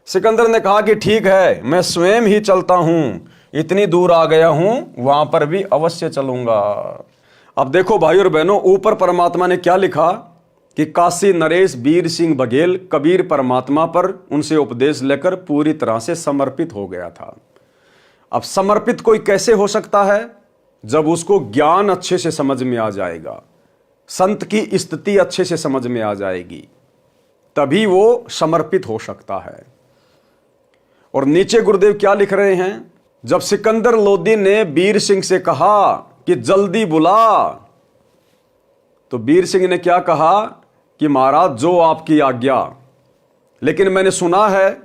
सिकंदर ने कहा कि ठीक है, मैं स्वयं ही चलता हूं, इतनी दूर आ गया हूं, वहां पर भी अवश्य चलूंगा। अब देखो भाई और बहनों, ऊपर परमात्मा ने क्या लिखा कि काशी नरेश वीर सिंह बघेल कबीर परमात्मा पर उनसे उपदेश लेकर पूरी तरह से समर्पित हो गया था। अब समर्पित कोई कैसे हो सकता है? जब उसको ज्ञान अच्छे से समझ में आ जाएगा, संत की स्थिति अच्छे से समझ में आ जाएगी, तभी वो समर्पित हो सकता है। और नीचे गुरुदेव क्या लिख रहे हैं? जब सिकंदर लोदी ने वीर सिंह से कहा कि जल्दी बुला, तो वीर सिंह ने क्या कहा कि महाराज जो आपकी आज्ञा, लेकिन मैंने सुना है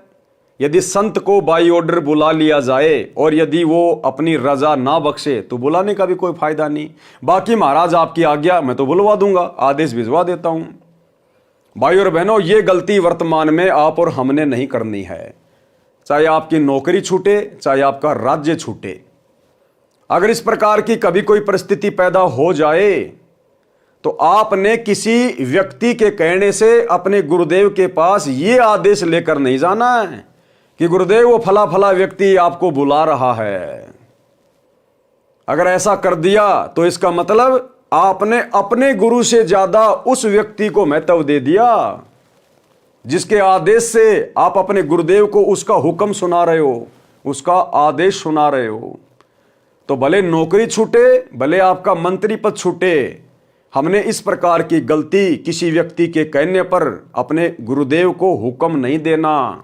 यदि संत को बाई ऑर्डर बुला लिया जाए और यदि वो अपनी रजा ना बख्शे तो बुलाने का भी कोई फायदा नहीं। बाकी महाराज आपकी आज्ञा, मैं तो बुलवा दूंगा, आदेश भिजवा देता हूं। भाई और बहनों, ये गलती वर्तमान में आप और हमने नहीं करनी है। चाहे आपकी नौकरी छूटे, चाहे आपका राज्य छूटे, अगर इस प्रकार की कभी कोई परिस्थिति पैदा हो जाए तो आपने किसी व्यक्ति के कहने से अपने गुरुदेव के पास ये आदेश लेकर नहीं जाना है कि गुरुदेव वो फला फला व्यक्ति आपको बुला रहा है। अगर ऐसा कर दिया तो इसका मतलब आपने अपने गुरु से ज्यादा उस व्यक्ति को महत्व दे दिया जिसके आदेश से आप अपने गुरुदेव को उसका हुक्म सुना रहे हो, उसका आदेश सुना रहे हो। तो भले नौकरी छूटे, भले आपका मंत्री पद छूटे, हमने इस प्रकार की गलती किसी व्यक्ति के कहने पर अपने गुरुदेव को हुक्म नहीं देना,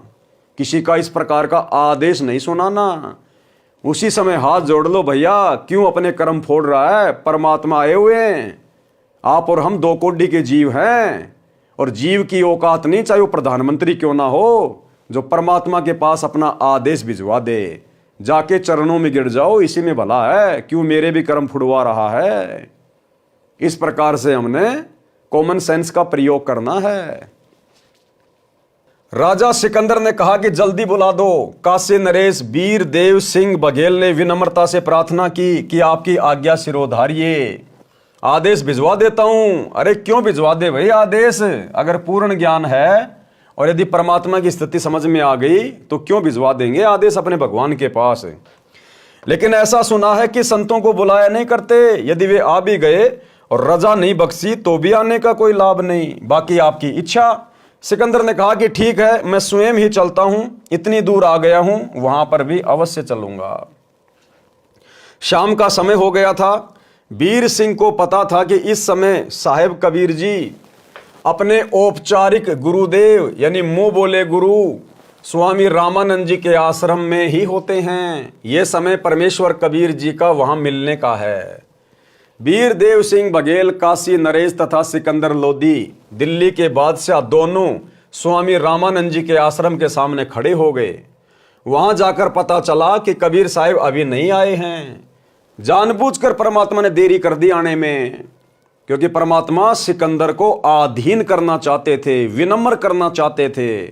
किसी का इस प्रकार का आदेश नहीं सुनाना। उसी समय हाथ जोड़ लो भैया, क्यों अपने कर्म फोड़ रहा है? परमात्मा आए हुए हैं, आप और हम दो कोटि के जीव हैं, और जीव की औकात नहीं, चाहे वो प्रधानमंत्री क्यों ना हो, जो परमात्मा के पास अपना आदेश भिजवा दे। जाके चरणों में गिर जाओ, इसी में भला है, क्यों मेरे भी कर्म फुड़वा रहा है। इस प्रकार से हमने कॉमन सेंस का प्रयोग करना है। राजा सिकंदर ने कहा कि जल्दी बुला दो। काशी नरेश वीर देव सिंह बघेल ने विनम्रता से प्रार्थना की कि आपकी आज्ञा सिरोधार्य, आदेश भिजवा देता हूं। अरे क्यों भिजवा दे भाई आदेश, अगर पूर्ण ज्ञान है और यदि परमात्मा की स्थिति समझ में आ गई तो क्यों भिजवा देंगे आदेश अपने भगवान के पास। लेकिन ऐसा सुना है कि संतों को बुलाया नहीं करते, यदि वे आ भी गए और रजा नहीं बख्शी तो भी आने का कोई लाभ नहीं, बाकी आपकी इच्छा। सिकंदर ने कहा कि ठीक है, मैं स्वयं ही चलता हूं, इतनी दूर आ गया हूं, वहां पर भी अवश्य चलूंगा। शाम का समय हो गया था। वीर सिंह को पता था कि इस समय साहेब कबीर जी अपने औपचारिक गुरुदेव यानी मुंह बोले गुरु स्वामी रामानंद जी के आश्रम में ही होते हैं। यह समय परमेश्वर कबीर जी का वहां मिलने का है। वीर देव सिंह बघेल, काशी नरेश तथा सिकंदर लोधी दिल्ली के बादशाह दोनों स्वामी रामानंद जी के आश्रम के सामने खड़े हो गए। वहां जाकर पता चला कि कबीर साहब अभी नहीं आए हैं। जानबूझकर परमात्मा ने देरी कर दी आने में, क्योंकि परमात्मा सिकंदर को आधीन करना चाहते थे, विनम्र करना चाहते थे।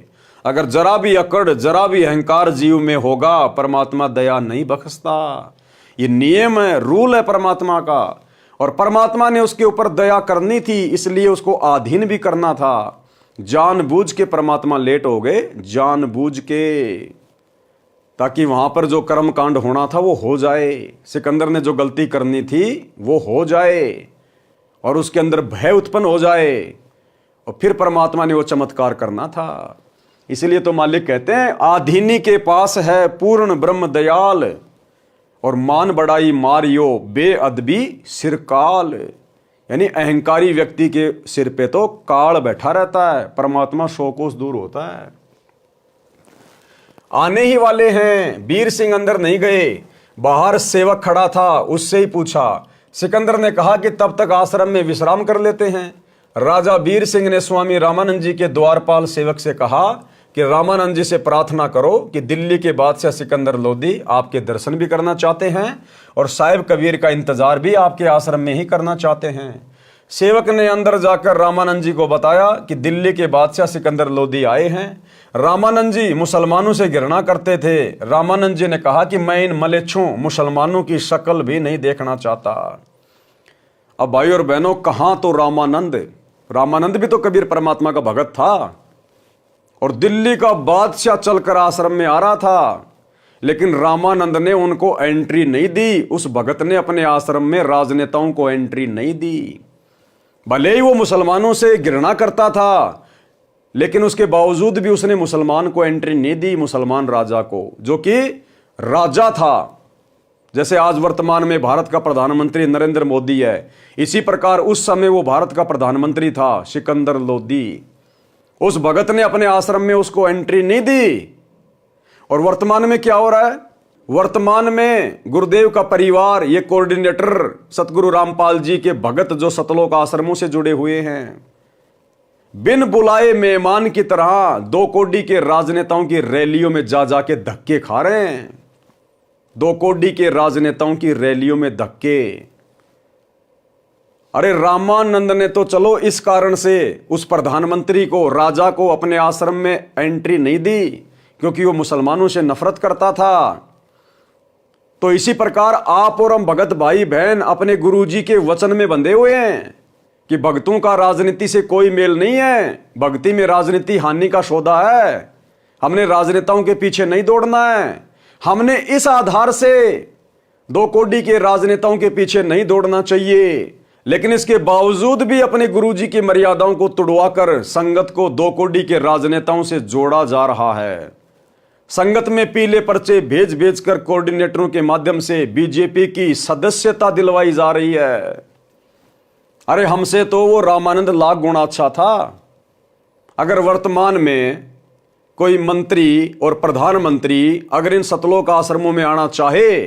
अगर जरा भी अकड़, जरा भी अहंकार जीव में होगा, परमात्मा दया नहीं बख्शता। ये नियम है, रूल है परमात्मा का, और परमात्मा ने उसके ऊपर दया करनी थी, इसलिए उसको अधीन भी करना था। जानबूझ के परमात्मा लेट हो गए, जानबूझ के, ताकि वहां पर जो कर्म कांड होना था वो हो जाए, सिकंदर ने जो गलती करनी थी वो हो जाए और उसके अंदर भय उत्पन्न हो जाए, और फिर परमात्मा ने वो चमत्कार करना था। इसलिए तो मालिक कहते हैं आधीनी के पास है पूर्ण ब्रह्म दयाल, और मान बड़ाई मारियो बेअदबी सिरकाल। यानी अहंकारी व्यक्ति के सिर पे तो काल बैठा रहता है, परमात्मा 100 कोस दूर होता है। आने ही वाले हैं। वीर सिंह अंदर नहीं गए, बाहर सेवक खड़ा था, उससे ही पूछा। सिकंदर ने कहा कि तब तक आश्रम में विश्राम कर लेते हैं। राजा वीर सिंह ने स्वामी रामानंद जी के द्वारपाल सेवक से कहा कि रामानंद जी से प्रार्थना करो कि दिल्ली के बादशाह सिकंदर लोधी आपके दर्शन भी करना चाहते हैं और साहिब कबीर का इंतजार भी आपके आश्रम में ही करना चाहते हैं। सेवक ने अंदर जाकर रामानंद जी को बताया कि दिल्ली के बादशाह सिकंदर लोधी आए हैं। रामानंद जी मुसलमानों से घृणा करते थे। रामानंद जी ने कहा कि मैं इन मलेच्छों मुसलमानों की शक्ल भी नहीं देखना चाहता। अब भाई और बहनों, कहां तो रामानंद भी तो कबीर परमात्मा का भगत था, और दिल्ली का बादशाह चलकर आश्रम में आ रहा था, लेकिन रामानंद ने उनको एंट्री नहीं दी। उस भगत ने अपने आश्रम में राजनेताओं को एंट्री नहीं दी। भले ही वो मुसलमानों से घृणा करता था, लेकिन उसके बावजूद भी उसने मुसलमान को एंट्री नहीं दी, मुसलमान राजा को, जो कि राजा था। जैसे आज वर्तमान में भारत का प्रधानमंत्री नरेंद्र मोदी है, इसी प्रकार उस समय वो भारत का प्रधानमंत्री था सिकंदर लोधी। उस भगत ने अपने आश्रम में उसको एंट्री नहीं दी। और वर्तमान में क्या हो रहा है? वर्तमान में गुरुदेव का परिवार, ये कोऑर्डिनेटर सतगुरु रामपाल जी के भगत जो सतलोक आश्रमों से जुड़े हुए हैं, बिन बुलाए मेहमान की तरह 2 कोडी के राजनेताओं की रैलियों में जा जाके धक्के खा रहे हैं। 2 कोडी के राजनेताओं की रैलियों में धक्के। अरे रामानंद ने तो चलो इस कारण से उस प्रधानमंत्री को, राजा को अपने आश्रम में एंट्री नहीं दी, क्योंकि वो मुसलमानों से नफरत करता था। तो इसी प्रकार आप और हम भगत भाई बहन अपने गुरुजी के वचन में बंधे हुए हैं कि भक्तों का राजनीति से कोई मेल नहीं है। भक्ति में राजनीति हानि का सौदा है। हमने राजनेताओं के पीछे नहीं दौड़ना है। हमने इस आधार से 2 कोडी के राजनेताओं के पीछे नहीं दौड़ना चाहिए, लेकिन इसके बावजूद भी अपने गुरुजी की मर्यादाओं को तुड़वाकर संगत को 2 कोडी के राजनेताओं से जोड़ा जा रहा है। संगत में पीले पर्चे भेज भेज कर कोऑर्डिनेटरों के माध्यम से बीजेपी की सदस्यता दिलवाई जा रही है। अरे हमसे तो वो रामानंद लाख गुना अच्छा था। अगर वर्तमान में कोई मंत्री और प्रधानमंत्री अगर इन सतलोक आश्रमों में आना चाहे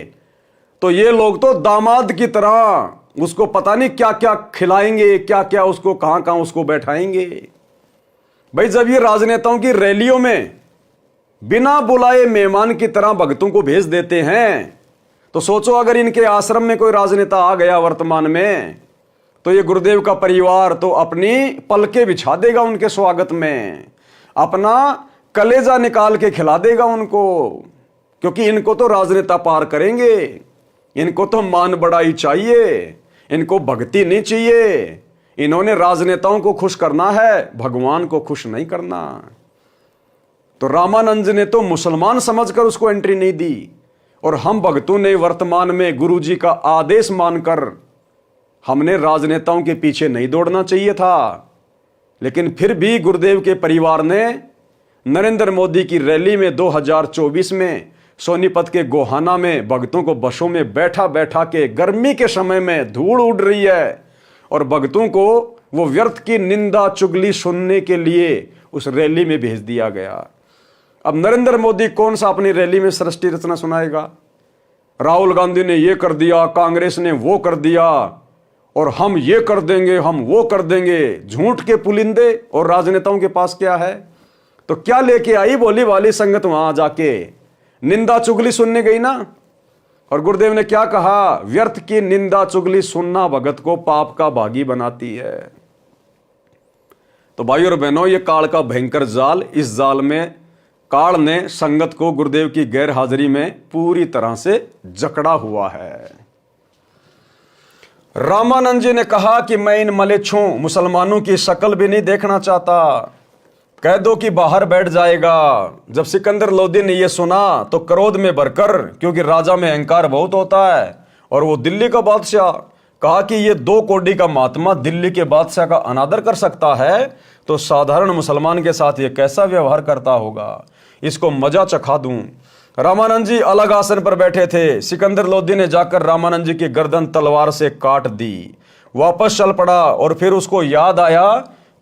तो ये लोग तो दामाद की तरह उसको पता नहीं क्या क्या खिलाएंगे, क्या क्या उसको कहां कहां उसको बैठाएंगे। भाई जब ये राजनेताओं की रैलियों में बिना बुलाए मेहमान की तरह भक्तों को भेज देते हैं, तो सोचो अगर इनके आश्रम में कोई राजनेता आ गया वर्तमान में, तो ये गुरुदेव का परिवार तो अपनी पलके बिछा देगा उनके स्वागत में, अपना कलेजा निकाल के खिला देगा उनको, क्योंकि इनको तो राजनेता पार करेंगे, इनको तो मान बढ़ाई चाहिए, इनको भक्ति नहीं चाहिए। इन्होंने राजनेताओं को खुश करना है, भगवान को खुश नहीं करना। तो रामानंद जी ने तो मुसलमान समझकर उसको एंट्री नहीं दी, और हम भक्तों ने वर्तमान में गुरु जी का आदेश मानकर हमने राजनेताओं के पीछे नहीं दौड़ना चाहिए था। लेकिन फिर भी गुरुदेव के परिवार ने नरेंद्र मोदी की रैली में 2024 में सोनीपत के गोहाना में भक्तों को बसों में बैठा बैठा के, गर्मी के समय में धूल उड़ रही है, और भक्तों को वो व्यर्थ की निंदा चुगली सुनने के लिए उस रैली में भेज दिया गया। अब नरेंद्र मोदी कौन सा अपनी रैली में सृष्टि रचना सुनाएगा? राहुल गांधी ने ये कर दिया, कांग्रेस ने वो कर दिया, और हम ये कर देंगे, हम वो कर देंगे, झूठ के पुलिंदे। और राजनेताओं के पास क्या है? तो क्या लेके आई बोली वाली संगत? वहां जाके निंदा चुगली सुनने गई ना। और गुरुदेव ने क्या कहा? व्यर्थ की निंदा चुगली सुनना भगत को पाप का भागी बनाती है। तो भाई और बहनों, ये काल का भयंकर जाल, इस जाल में काल ने संगत को गुरुदेव की गैर हाजिरी में पूरी तरह से जकड़ा हुआ है। रामानंद जी ने कहा कि मैं इन मलेच्छों मुसलमानों की शक्ल भी नहीं देखना चाहता, कह दो कि बाहर बैठ जाएगा। जब सिकंदर लोदी ने यह सुना तो क्रोध में भरकर, क्योंकि राजा में अहंकार बहुत होता है और वो दिल्ली का बादशाह, कहा कि ये 2 कोड़ी का महात्मा दिल्ली के बादशाह का अनादर कर सकता है, तो साधारण मुसलमान के साथ ये कैसा व्यवहार करता होगा, इसको मजा चखा दूं। रामानंद जी अलग आसन पर बैठे थे। सिकंदर लोदी ने जाकर रामानंद जी की गर्दन तलवार से काट दी, वापस चल पड़ा। और फिर उसको याद आया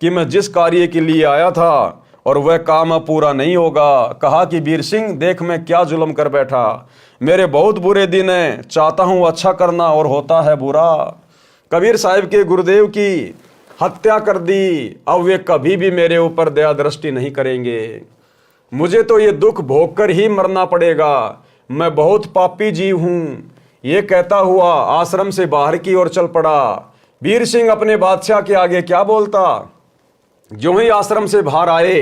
कि मैं जिस कार्य के लिए आया था और वह काम अब पूरा नहीं होगा। कहा कि वीर सिंह, देख मैं क्या जुल्म कर बैठा, मेरे बहुत बुरे दिन हैं, चाहता हूं अच्छा करना और होता है बुरा। कबीर साहिब के गुरुदेव की हत्या कर दी, अब वे कभी भी मेरे ऊपर दया दृष्टि नहीं करेंगे। मुझे तो ये दुख भोग कर ही मरना पड़ेगा, मैं बहुत पापी जीव हूं। ये कहता हुआ आश्रम से बाहर की ओर चल पड़ा। वीर सिंह अपने बादशाह के आगे क्या बोलता? जो ही आश्रम से बाहर आए,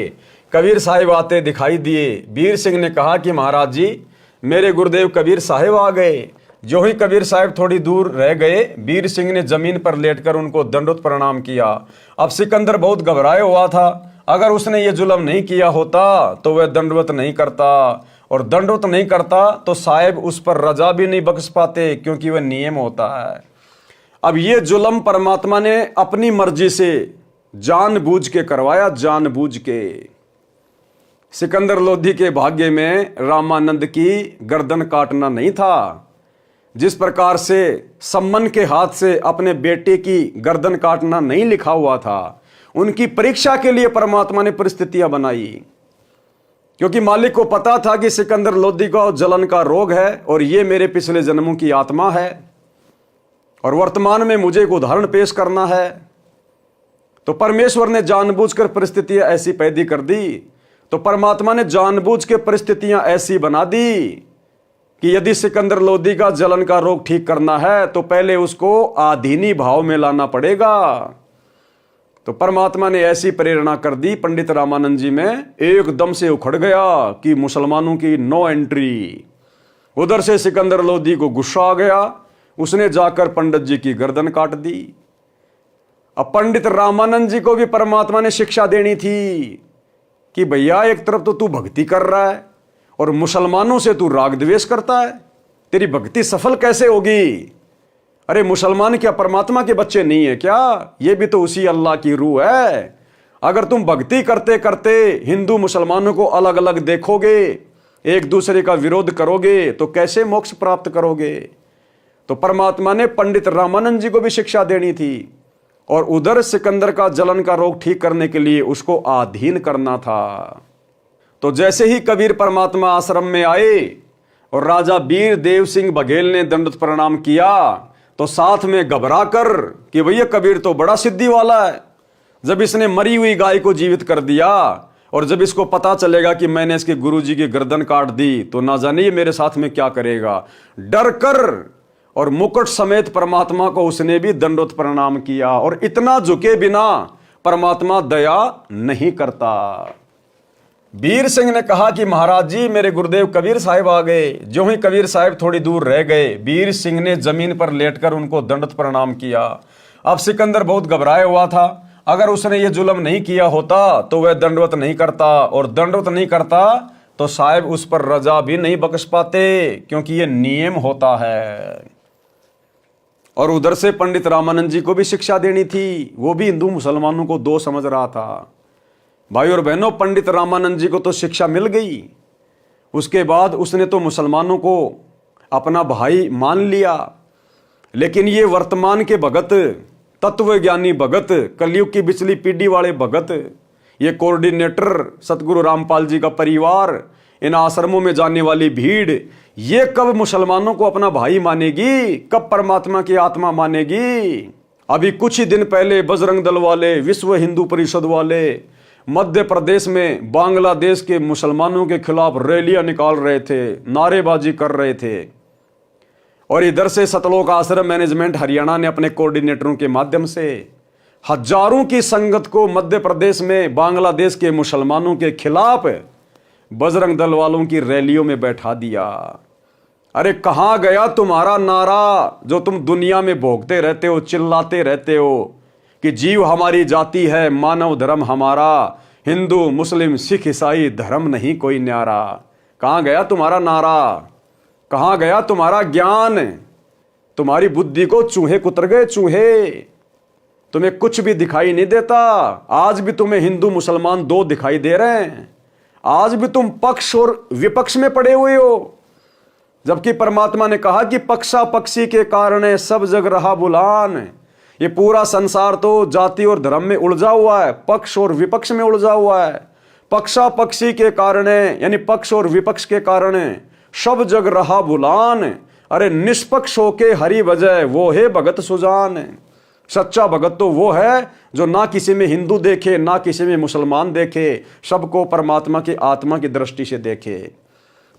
कबीर साहिब आते दिखाई दिए। वीर सिंह ने कहा कि महाराज जी, मेरे गुरुदेव कबीर साहिब आ गए। जो ही कबीर साहिब थोड़ी दूर रह गए, वीर सिंह ने जमीन पर लेटकर उनको दंडवत प्रणाम किया। अब सिकंदर बहुत घबराया हुआ था, अगर उसने ये जुल्म नहीं किया होता तो वह दंडवत नहीं करता, और दंडवत नहीं करता तो साहिब उस पर रजा भी नहीं बख्श पाते, क्योंकि वह नियम होता है। अब ये जुल्म परमात्मा ने अपनी मर्जी से जानबूझ के करवाया, जानबूझ के। सिकंदर लोधी के भाग्य में रामानंद की गर्दन काटना नहीं था। जिस प्रकार से सम्मन के हाथ से अपने बेटे की गर्दन काटना नहीं लिखा हुआ था, उनकी परीक्षा के लिए परमात्मा ने परिस्थितियां बनाई, क्योंकि मालिक को पता था कि सिकंदर लोधी को जलन का रोग है और ये मेरे पिछले जन्मों की आत्मा है, और वर्तमान में मुझे एक उदाहरण पेश करना है। तो परमेश्वर ने जानबूझकर परिस्थितियां ऐसी पैदा कर दी, तो परमात्मा ने जानबूझ के परिस्थितियां ऐसी बना दी कि यदि सिकंदर लोधी का जलन का रोग ठीक करना है तो पहले उसको आधीनी भाव में लाना पड़ेगा। तो परमात्मा ने ऐसी प्रेरणा कर दी, पंडित रामानंद जी में एकदम से उखड़ गया कि मुसलमानों की नो एंट्री। उधर से सिकंदर लोधी को गुस्सा आ गया, उसने जाकर पंडित जी की गर्दन काट दी। अब पंडित रामानंद जी को भी परमात्मा ने शिक्षा देनी थी कि भैया, एक तरफ तो तू भक्ति कर रहा है और मुसलमानों से तू राग द्वेष करता है, तेरी भक्ति सफल कैसे होगी? अरे मुसलमान क्या परमात्मा के बच्चे नहीं है क्या? ये भी तो उसी अल्लाह की रूह है। अगर तुम भक्ति करते करते हिंदू मुसलमानों को अलग अलग देखोगे, एक दूसरे का विरोध करोगे, तो कैसे मोक्ष प्राप्त करोगे? तो परमात्मा ने पंडित रामानंद जी को भी शिक्षा देनी थी, और उधर सिकंदर का जलन का रोग ठीक करने के लिए उसको आधीन करना था। तो जैसे ही कबीर परमात्मा आश्रम में आए और राजा वीर देव सिंह बघेल ने दंडवत प्रणाम किया, तो साथ में घबरा कर कि भैया कबीर तो बड़ा सिद्धि वाला है, जब इसने मरी हुई गाय को जीवित कर दिया, और जब इसको पता चलेगा कि मैंने इसके गुरुजी की गर्दन काट दी तो ना जाने ये मेरे साथ में क्या करेगा। डर कर और मुकुट समेत परमात्मा को उसने भी दंडवत प्रणाम किया, और इतना झुके बिना परमात्मा दया नहीं करता। वीर सिंह ने कहा कि महाराज जी मेरे गुरुदेव कबीर साहब आ गए। जो ही कबीर साहब थोड़ी दूर रह गए, वीर सिंह ने जमीन पर लेटकर उनको दंडवत प्रणाम किया। अब सिकंदर बहुत घबराया हुआ था। अगर उसने ये जुल्म नहीं किया होता तो वह दंडवत नहीं करता, और दंडवत नहीं करता तो साहब उस पर रजा भी नहीं बख्श पाते, क्योंकि ये नियम होता है। और उधर से पंडित रामानंद जी को भी शिक्षा देनी थी। वो भी हिंदू मुसलमानों को दो समझ रहा था। भाई और बहनों, पंडित रामानंद जी को तो शिक्षा मिल गई। उसके बाद उसने तो मुसलमानों को अपना भाई मान लिया। लेकिन ये वर्तमान के भगत, तत्वज्ञानी भगत, कलयुग की बिचली पीढ़ी वाले भगत, ये कोऑर्डिनेटर सतगुरु रामपाल जी का परिवार, इन आश्रमों में जाने वाली भीड़, ये कब मुसलमानों को अपना भाई मानेगी? कब परमात्मा की आत्मा मानेगी? अभी कुछ ही दिन पहले बजरंग दल वाले, विश्व हिंदू परिषद वाले मध्य प्रदेश में बांग्लादेश के मुसलमानों के खिलाफ रैलियां निकाल रहे थे, नारेबाजी कर रहे थे। और इधर से सतलोक आश्रम मैनेजमेंट हरियाणा ने अपने कोऑर्डिनेटरों के माध्यम से हजारों की संगत को मध्य प्रदेश में बांग्लादेश के मुसलमानों के खिलाफ बजरंग दल वालों की रैलियों में बैठा दिया। अरे कहां गया तुम्हारा नारा जो तुम दुनिया में भोगते रहते हो, चिल्लाते रहते हो कि जीव हमारी जाति है, मानव धर्म हमारा, हिंदू मुस्लिम सिख ईसाई धर्म नहीं कोई न्यारा। कहां गया तुम्हारा नारा? कहां गया तुम्हारा ज्ञान? तुम्हारी बुद्धि को चूहे कुतर गए, चूहे। तुम्हें कुछ भी दिखाई नहीं देता। आज भी तुम्हें हिंदू मुसलमान दो दिखाई दे रहे हैं। आज भी तुम पक्ष और विपक्ष में पड़े हुए हो, जबकि परमात्मा ने कहा कि पक्षा पक्षी के कारण सब जग रहा बुलान। ये पूरा संसार तो जाति और धर्म में उलझा हुआ है, पक्ष और विपक्ष में उलझा हुआ है। पक्षा पक्षी के कारण, यानी पक्ष और विपक्ष के कारण सब जग रहा बुलान। अरे निष्पक्ष होके हरि बजय वो है भगत सुजान। सच्चा भगत तो वो है जो ना किसी में हिंदू देखे, ना किसी में मुसलमान देखे, सबको परमात्मा की आत्मा की दृष्टि से देखे।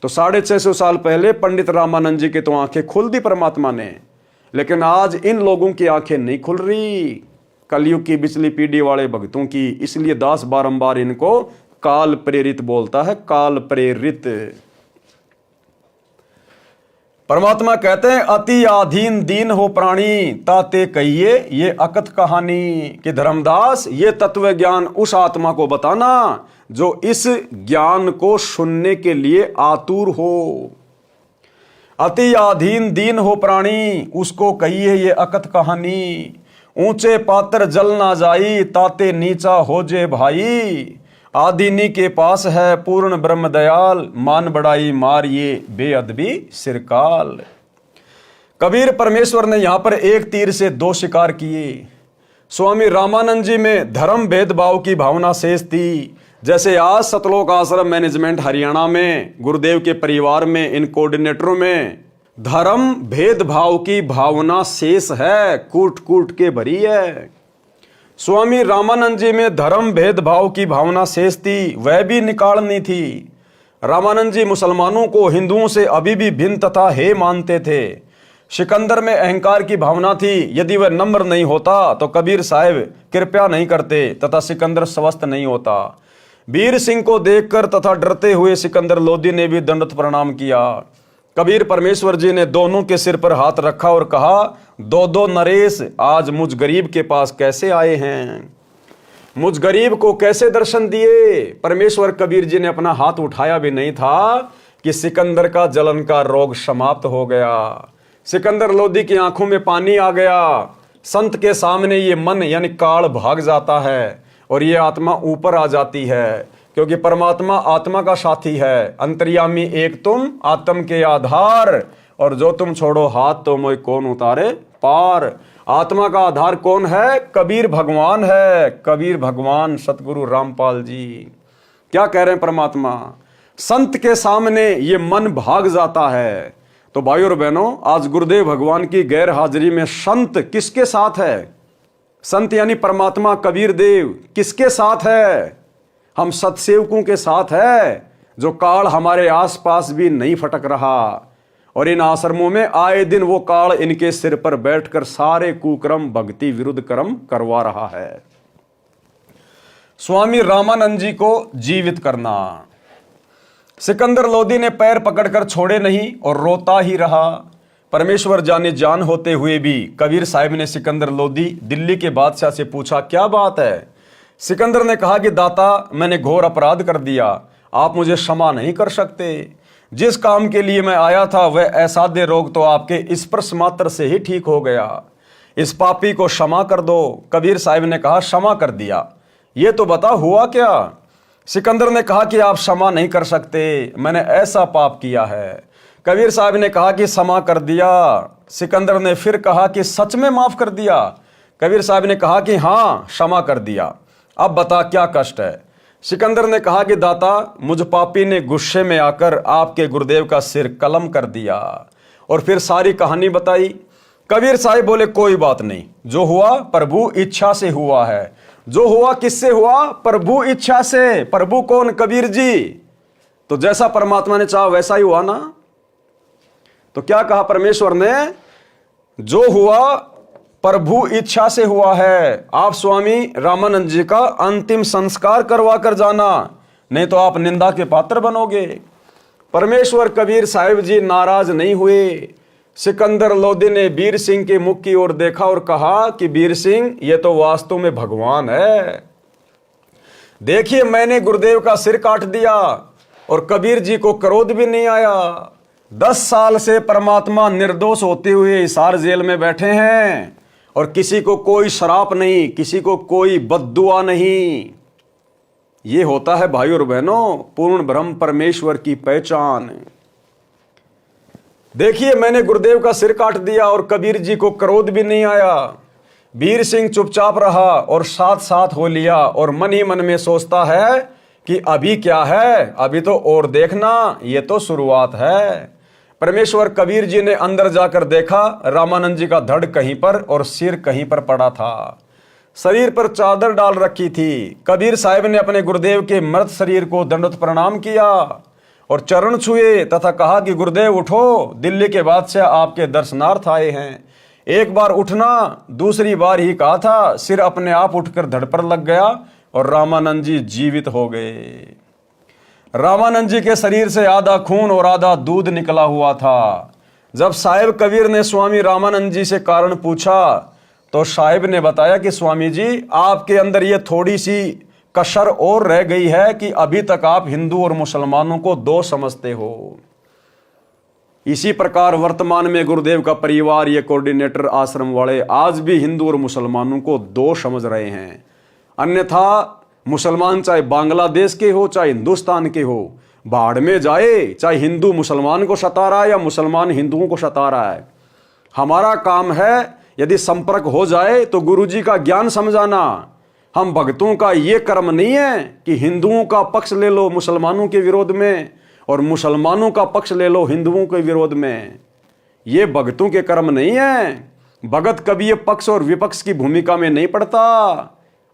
तो 650 साल पहले पंडित रामानंद जी के तो आंखें खोल दी परमात्मा ने, लेकिन आज इन लोगों की आंखें नहीं खुल रही, कलयुग की बिचली पीढ़ी वाले भक्तों की। इसलिए दास बारंबार इनको काल प्रेरित बोलता है, काल प्रेरित। परमात्मा कहते हैं अति आधीन दीन हो प्राणी, ताते कहिए ये अकथ कहानी। कि धर्मदास ये तत्व ज्ञान उस आत्मा को बताना जो इस ज्ञान को सुनने के लिए आतुर हो। अति आधीन दीन हो प्राणी, उसको कहिए ये अकथ कहानी। ऊंचे पात्र जल ना जाई, ताते नीचा हो जे भाई। आदिनी के पास है पूर्ण ब्रह्म दयाल, मान बढ़ाई मार ये बेअदबी सिरकाल। कबीर परमेश्वर ने यहां पर एक तीर से दो शिकार किए। स्वामी रामानंद जी में धर्म भेदभाव की भावना शेष थी, जैसे आज सतलोक आश्रम मैनेजमेंट हरियाणा में गुरुदेव के परिवार में इन कोऑर्डिनेटरों में धर्म भेदभाव की भावना शेष है, कूट कूट के भरी है। स्वामी रामानंद जी में धर्म भेदभाव की भावना शेष थी, वह भी निकालनी थी। रामानंद जी मुसलमानों को हिंदुओं से अभी भी भिन्न तथा हे मानते थे। सिकंदर में अहंकार की भावना थी, यदि वह नम्र नहीं होता तो कबीर साहब कृपया नहीं करते तथा सिकंदर स्वस्थ नहीं होता। वीर सिंह को देखकर तथा डरते हुए सिकंदर लोधी ने भी दंडवत प्रणाम किया। कबीर परमेश्वर जी ने दोनों के सिर पर हाथ रखा और कहा, दो दो नरेश आज मुझ गरीब के पास कैसे आए हैं, मुझ गरीब को कैसे दर्शन दिए। परमेश्वर कबीर जी ने अपना हाथ उठाया भी नहीं था कि सिकंदर का जलन का रोग समाप्त हो गया। सिकंदर लोधी की आंखों में पानी आ गया। संत के सामने ये मन यानी काल भाग जाता है और ये आत्मा ऊपर आ जाती है, क्योंकि परमात्मा आत्मा का साथी है। अंतर्यामी एक तुम, आत्म के आधार, और जो तुम छोड़ो हाथ तो मोय कौन उतारे पार। आत्मा का आधार कौन है? कबीर भगवान है। कबीर भगवान सतगुरु रामपाल जी क्या कह रहे हैं? परमात्मा संत के सामने ये मन भाग जाता है। तो भाई और बहनों, आज गुरुदेव भगवान की गैर हाजिरी में संत किसके साथ है? संत यानी परमात्मा कबीर देव किसके साथ है? हम सतसेवकों के साथ है, जो काल हमारे आसपास भी नहीं फटक रहा। और इन आश्रमों में आए दिन वो काल इनके सिर पर बैठकर सारे कुकर्म भक्ति विरुद्ध कर्म करवा रहा है। स्वामी रामानंद जी को जीवित करना। सिकंदर लोदी ने पैर पकड़कर छोड़े नहीं और रोता ही रहा। परमेश्वर जाने जान होते हुए भी कबीर साहिब ने सिकंदर लोदी दिल्ली के बादशाह से पूछा, क्या बात है? सिकंदर ने कहा कि दाता, मैंने घोर अपराध कर दिया, आप मुझे क्षमा नहीं कर सकते। जिस काम के लिए मैं आया था वह असाध्य रोग तो आपके स्पर्श मात्र से ही ठीक हो गया। इस पापी को क्षमा कर दो। कबीर साहिब ने कहा, क्षमा कर दिया, ये तो बता हुआ क्या? सिकंदर ने कहा कि आप क्षमा नहीं कर सकते, मैंने ऐसा पाप किया है। कबीर साहब ने कहा कि क्षमा कर दिया। सिकंदर ने फिर कहा कि सच में माफ कर दिया? कबीर साहब ने कहा कि हाँ, क्षमा कर दिया। अब बता क्या कष्ट है? सिकंदर ने कहा कि दाता, मुझ पापी ने गुस्से में आकर आपके गुरुदेव का सिर कलम कर दिया। और फिर सारी कहानी बताई। कबीर साहब बोले, कोई बात नहीं, जो हुआ प्रभु इच्छा से हुआ है। जो हुआ किससे हुआ? प्रभु इच्छा से। प्रभु कौन? कबीर जी। तो जैसा परमात्मा ने चाहा वैसा ही हुआ ना। तो क्या कहा परमेश्वर ने? जो हुआ प्रभु इच्छा से हुआ है। आप स्वामी रामानंद जी का अंतिम संस्कार करवा कर जाना, नहीं तो आप निंदा के पात्र बनोगे। परमेश्वर कबीर साहिब जी नाराज नहीं हुए। सिकंदर लोदी ने वीर सिंह के मुख की ओर देखा और कहा कि वीर सिंह, ये तो वास्तव में भगवान है। देखिए, मैंने गुरुदेव का सिर काट दिया और कबीर जी को क्रोध भी नहीं आया। 10 साल से परमात्मा निर्दोष होते हुए हिसार जेल में बैठे हैं और किसी को कोई श्राप नहीं, किसी को कोई बद्दुआ नहीं। ये होता है भाइयों और बहनों पूर्ण ब्रह्म परमेश्वर की पहचान। देखिए, मैंने गुरुदेव का सिर काट दिया और कबीर जी को क्रोध भी नहीं आया। वीर सिंह चुपचाप रहा और साथ साथ हो लिया और मन ही मन में सोचता है कि अभी क्या है, अभी तो और देखना, ये तो शुरुआत है। परमेश्वर कबीर जी ने अंदर जाकर देखा, रामानंद जी का धड़ कहीं पर और सिर कहीं पर पड़ा था। शरीर पर चादर डाल रखी थी। कबीर साहिब ने अपने गुरुदेव के मृत शरीर को दंडवत प्रणाम किया और चरण छुए तथा कहा कि गुरुदेव उठो, दिल्ली के बादशाह आपके दर्शनार्थ आए हैं। एक बार उठना, दूसरी बार ही कहा था, सिर अपने आप उठकर धड़ पर लग गया और रामानंद जी जीवित हो गए। रामानंद जी के शरीर से आधा खून और आधा दूध निकला हुआ था। जब साहिब कबीर ने स्वामी रामानंद जी से कारण पूछा तो साहिब ने बताया कि स्वामी जी, आपके अंदर ये थोड़ी सी कसर और रह गई है कि अभी तक आप हिंदू और मुसलमानों को दो समझते हो। इसी प्रकार वर्तमान में गुरुदेव का परिवार, ये कोऑर्डिनेटर आश्रम वाले आज भी हिंदू और मुसलमानों को दो समझ रहे हैं। अन्यथा मुसलमान चाहे बांग्लादेश के हो चाहे हिंदुस्तान के हो, भाड़ में जाए, चाहे हिंदू मुसलमान को सता रहा है या मुसलमान हिंदुओं को सता रहा है। हमारा काम है, यदि संपर्क हो जाए तो गुरुजी का ज्ञान समझाना। हम भक्तों का ये कर्म नहीं है कि हिंदुओं का पक्ष ले लो मुसलमानों के विरोध में और मुसलमानों का पक्ष ले लो हिंदुओं के विरोध में। ये भक्तों के कर्म नहीं है। भगत कभी ये पक्ष और विपक्ष की भूमिका में नहीं पड़ता,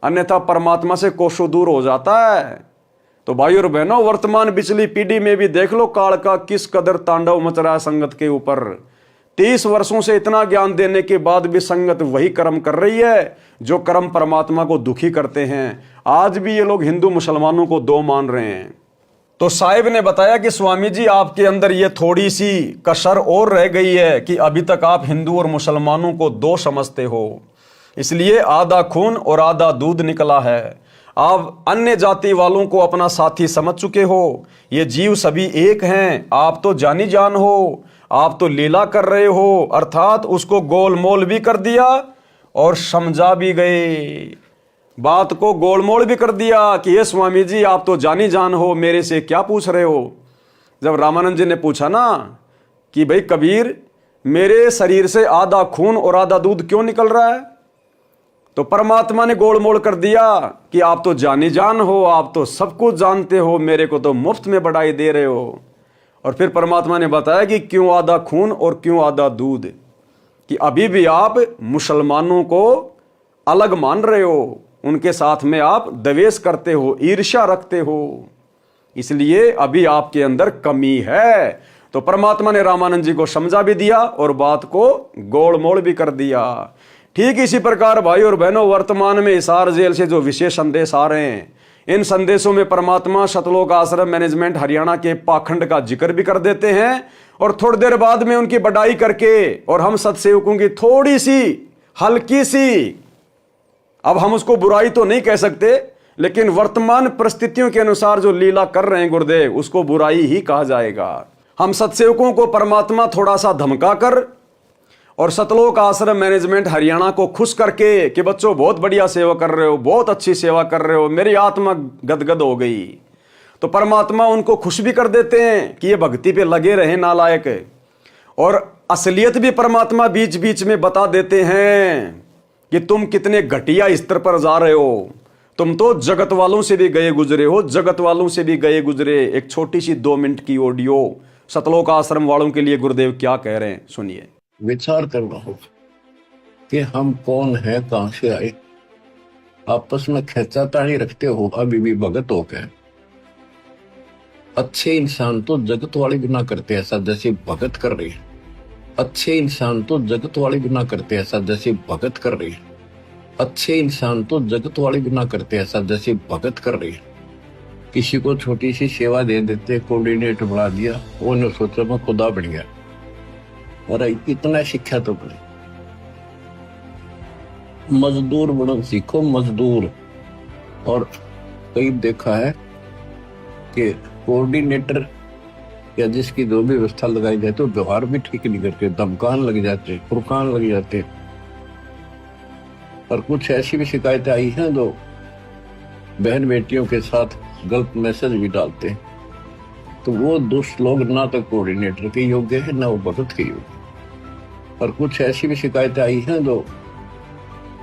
अन्यथा परमात्मा से कोसों दूर हो जाता है। तो भाई और बहनों, वर्तमान पिछली पीढ़ी में भी देख लो काल का किस कदर तांडव मच रहा है संगत के ऊपर। 30 वर्षों से इतना ज्ञान देने के बाद भी संगत वही कर्म कर रही है जो कर्म परमात्मा को दुखी करते हैं। आज भी ये लोग हिंदू मुसलमानों को दो मान रहे हैं। तो साहिब ने बताया कि स्वामी जी, आपके अंदर ये थोड़ी सी कसर और रह गई है कि अभी तक आप हिंदू और मुसलमानों को दो समझते हो, इसलिए आधा खून और आधा दूध निकला है। आप अन्य जाति वालों को अपना साथी समझ चुके हो। ये जीव सभी एक हैं। आप तो जानी जान हो, आप तो लीला कर रहे हो, अर्थात उसको गोलमोल भी कर दिया और समझा भी गए। बात को गोलमोल भी कर दिया कि ये स्वामी जी, आप तो जानी जान हो, मेरे से क्या पूछ रहे हो। जब रामानंद जी ने पूछा ना कि भाई कबीर, मेरे शरीर से आधा खून और आधा दूध क्यों निकल रहा है, तो परमात्मा ने गोलमोल कर दिया कि आप तो जानी जान हो, आप तो सब कुछ जानते हो, मेरे को तो मुफ्त में बढ़ाई दे रहे हो। और फिर परमात्मा ने बताया कि क्यों आधा खून और क्यों आधा दूध, कि अभी भी आप मुसलमानों को अलग मान रहे हो, उनके साथ में आप द्वेष करते हो, ईर्ष्या रखते हो, इसलिए अभी आपके अंदर कमी है। तो परमात्मा ने रामानंद जी को समझा भी दिया और बात को गोलमोल भी कर दिया। ठीक इसी प्रकार भाई और बहनों, वर्तमान में हिसार जेल से जो विशेष संदेश आ रहे हैं इन संदेशों में परमात्मा सतलोक आश्रम मैनेजमेंट हरियाणा के पाखंड का जिक्र भी कर देते हैं और थोड़ी देर बाद में उनकी बड़ाई करके और हम सत्सेवकों की थोड़ी सी हल्की सी, अब हम उसको बुराई तो नहीं कह सकते, लेकिन वर्तमान परिस्थितियों के अनुसार जो लीला कर रहे हैं गुरुदेव, उसको बुराई ही कहा जाएगा। हम सत्सेवकों को परमात्मा थोड़ा सा धमका कर और सतलोक आश्रम मैनेजमेंट हरियाणा को खुश करके कि बच्चों बहुत बढ़िया सेवा कर रहे हो, बहुत अच्छी सेवा कर रहे हो, मेरी आत्मा गदगद हो गई, तो परमात्मा उनको खुश भी कर देते हैं कि ये भक्ति पे लगे रहे नालायक। और असलियत भी परमात्मा बीच बीच में बता देते हैं कि तुम कितने घटिया स्तर पर जा रहे हो, तुम तो जगत वालों से भी गए गुजरे हो, जगत वालों से भी गए गुजरे। एक छोटी सी 2 मिनट की ऑडियो सतलोक आश्रम वालों के लिए गुरुदेव क्या कह रहे हैं, सुनिए। विचार करना होगा कि हम कौन है, कहां से आए। आपस में खेचातानी रखते हो अभी भी भगत हो गए। अच्छे इंसान तो जगत वाले बिना करते ऐसा जैसे भगत कर रही है। अच्छे इंसान तो जगत वाले बिना करते ऐसा जैसे भगत कर रही है। अच्छे इंसान तो जगत वाले बिना करते ऐसा जैसे भगत कर रही है। किसी को छोटी सी सेवा दे देते, कोऑर्डिनेटर बना दिया, वो ने सोचा मैं खुदा बन गया। और इतना शिक्षा तो बने, मजदूर बनो सीखो, मजदूर। और कई देखा है कि कोऑर्डिनेटर या जिसकी जो भी व्यवस्था लगाई जाए तो व्यवहार भी ठीक नहीं करते, धमकान लग जाते, फुरकान लग जाते। और कुछ ऐसी भी शिकायतें आई हैं जो बहन बेटियों के साथ गलत मैसेज भी डालते हैं। तो वो दुष्ट लोग ना तो कोऑर्डिनेटर के योग्य है ना वो भगत के योग्य। और कुछ ऐसी भी शिकायतें आई हैं जो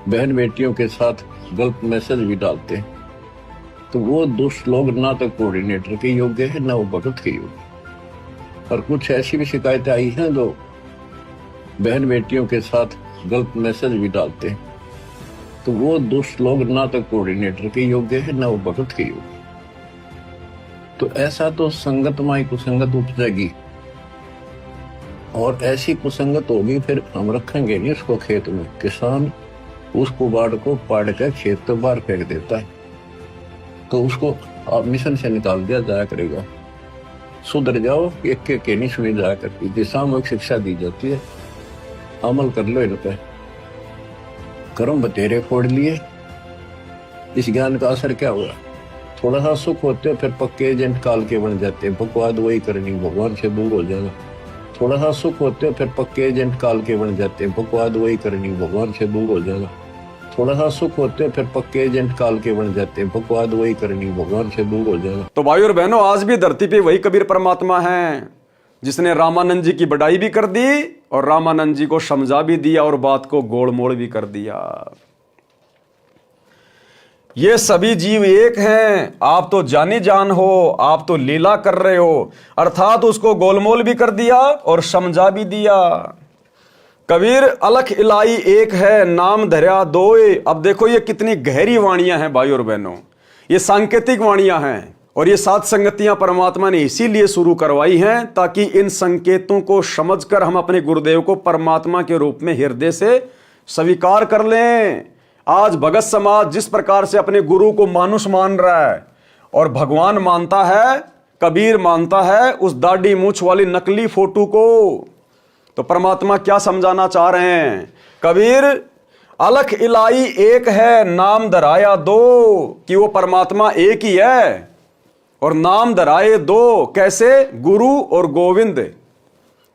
बहन बेटियों के साथ गलत मैसेज भी डालते हैं। तो वो दुष्ट लोग ना तो कोऑर्डिनेटर के योग्य है ना वो भगत के योग्य। और कुछ ऐसी भी शिकायतें आई हैं जो बहन बेटियों के साथ गलत मैसेज भी डालते हैं। तो वो दुष्ट लोग ना तो कोऑर्डिनेटर के योग्य है ना वो भगत के योग्य। तो ऐसा तो संगत माई कुसंगत उपजेगी, और ऐसी कुसंगत होगी फिर हम रखेंगे नहीं उसको खेत में। किसान उस कुबाड़ को पाड़ कर खेत तो बाहर फेंक देता है, तो उसको आप मिशन से निकाल दिया जाया करेगा। सुधर जाओ, एक के नहीं सुनी जाया करती थी। सामूहिक शिक्षा दी जाती है, अमल कर लो इन पे। कर्म बतेरे फोड़ लिए, इस ज्ञान का असर क्या हुआ? थोड़ा सा सुख होते फिर पक्के एजेंट काल के बन जाते। बकवाद वही करनी, भगवान से दूर हो जाना। थोड़ा सा सुख होते फिर पक्के एजेंट काल के बन जाते। बकवाद वही करनी, भगवान से दूर हो जाना। थोड़ा सा सुख होते फिर पक्के एजेंट काल के बन जाते। बकवाद वही करनी, भगवान से दूर हो जाना। तो भाई और बहनों, आज भी धरती पे वही कबीर परमात्मा है जिसने रामानंद जी की बड़ाई भी कर दी और रामानंद जी को समझा भी दिया और बात को गोड़ मोड़ भी कर दिया। ये सभी जीव एक हैं, आप तो जानी जान हो, आप तो लीला कर रहे हो। अर्थात उसको गोलमोल भी कर दिया और समझा भी दिया। कबीर अलख इलाई एक है, नाम धर्या दोए। अब देखो ये कितनी गहरी वाणियां हैं भाई और बहनों, ये सांकेतिक वाणियां हैं। और ये 7 संगतियां परमात्मा ने इसीलिए शुरू करवाई हैं ताकि इन संकेतों को समझकर हम अपने गुरुदेव को परमात्मा के रूप में हृदय से स्वीकार कर लें। आज भगत समाज जिस प्रकार से अपने गुरु को मानुष मान रहा है और भगवान मानता है, कबीर मानता है उस दाढ़ी मूछ वाली नकली फोटो को, तो परमात्मा क्या समझाना चाह रहे हैं? कबीर अलख इलाई एक है, नाम धराया दो, कि वो परमात्मा एक ही है और नाम धराए दो। कैसे? गुरु और गोविंद।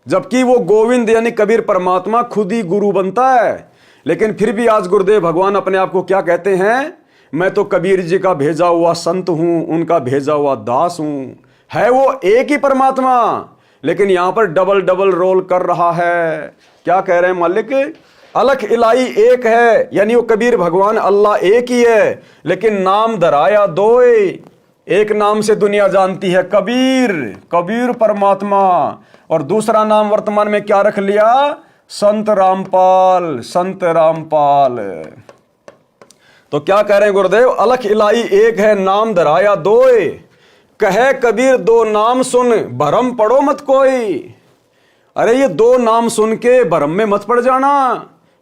जबकि वो गोविंद यानी कबीर परमात्मा खुद ही गुरु बनता है। लेकिन फिर भी आज गुरुदेव भगवान अपने आप को क्या कहते हैं? मैं तो कबीर जी का भेजा हुआ संत हूं, उनका भेजा हुआ दास हूं। है वो एक ही परमात्मा, लेकिन यहां पर डबल डबल रोल कर रहा है। क्या कह रहे हैं मालिक? अलख इलाई एक है, यानी वो कबीर भगवान अल्लाह एक ही है, लेकिन नाम धराया दोए। एक नाम से दुनिया जानती है कबीर, कबीर परमात्मा, और दूसरा नाम वर्तमान में क्या रख लिया? संत रामपाल, संत रामपाल। तो क्या कह रहे हैं गुरुदेव? अलख इलाई एक है, नाम धराया दोए। कहे कबीर दो नाम सुन, भरम पड़ो मत कोई। अरे ये 2 नाम सुन के भरम में मत पड़ जाना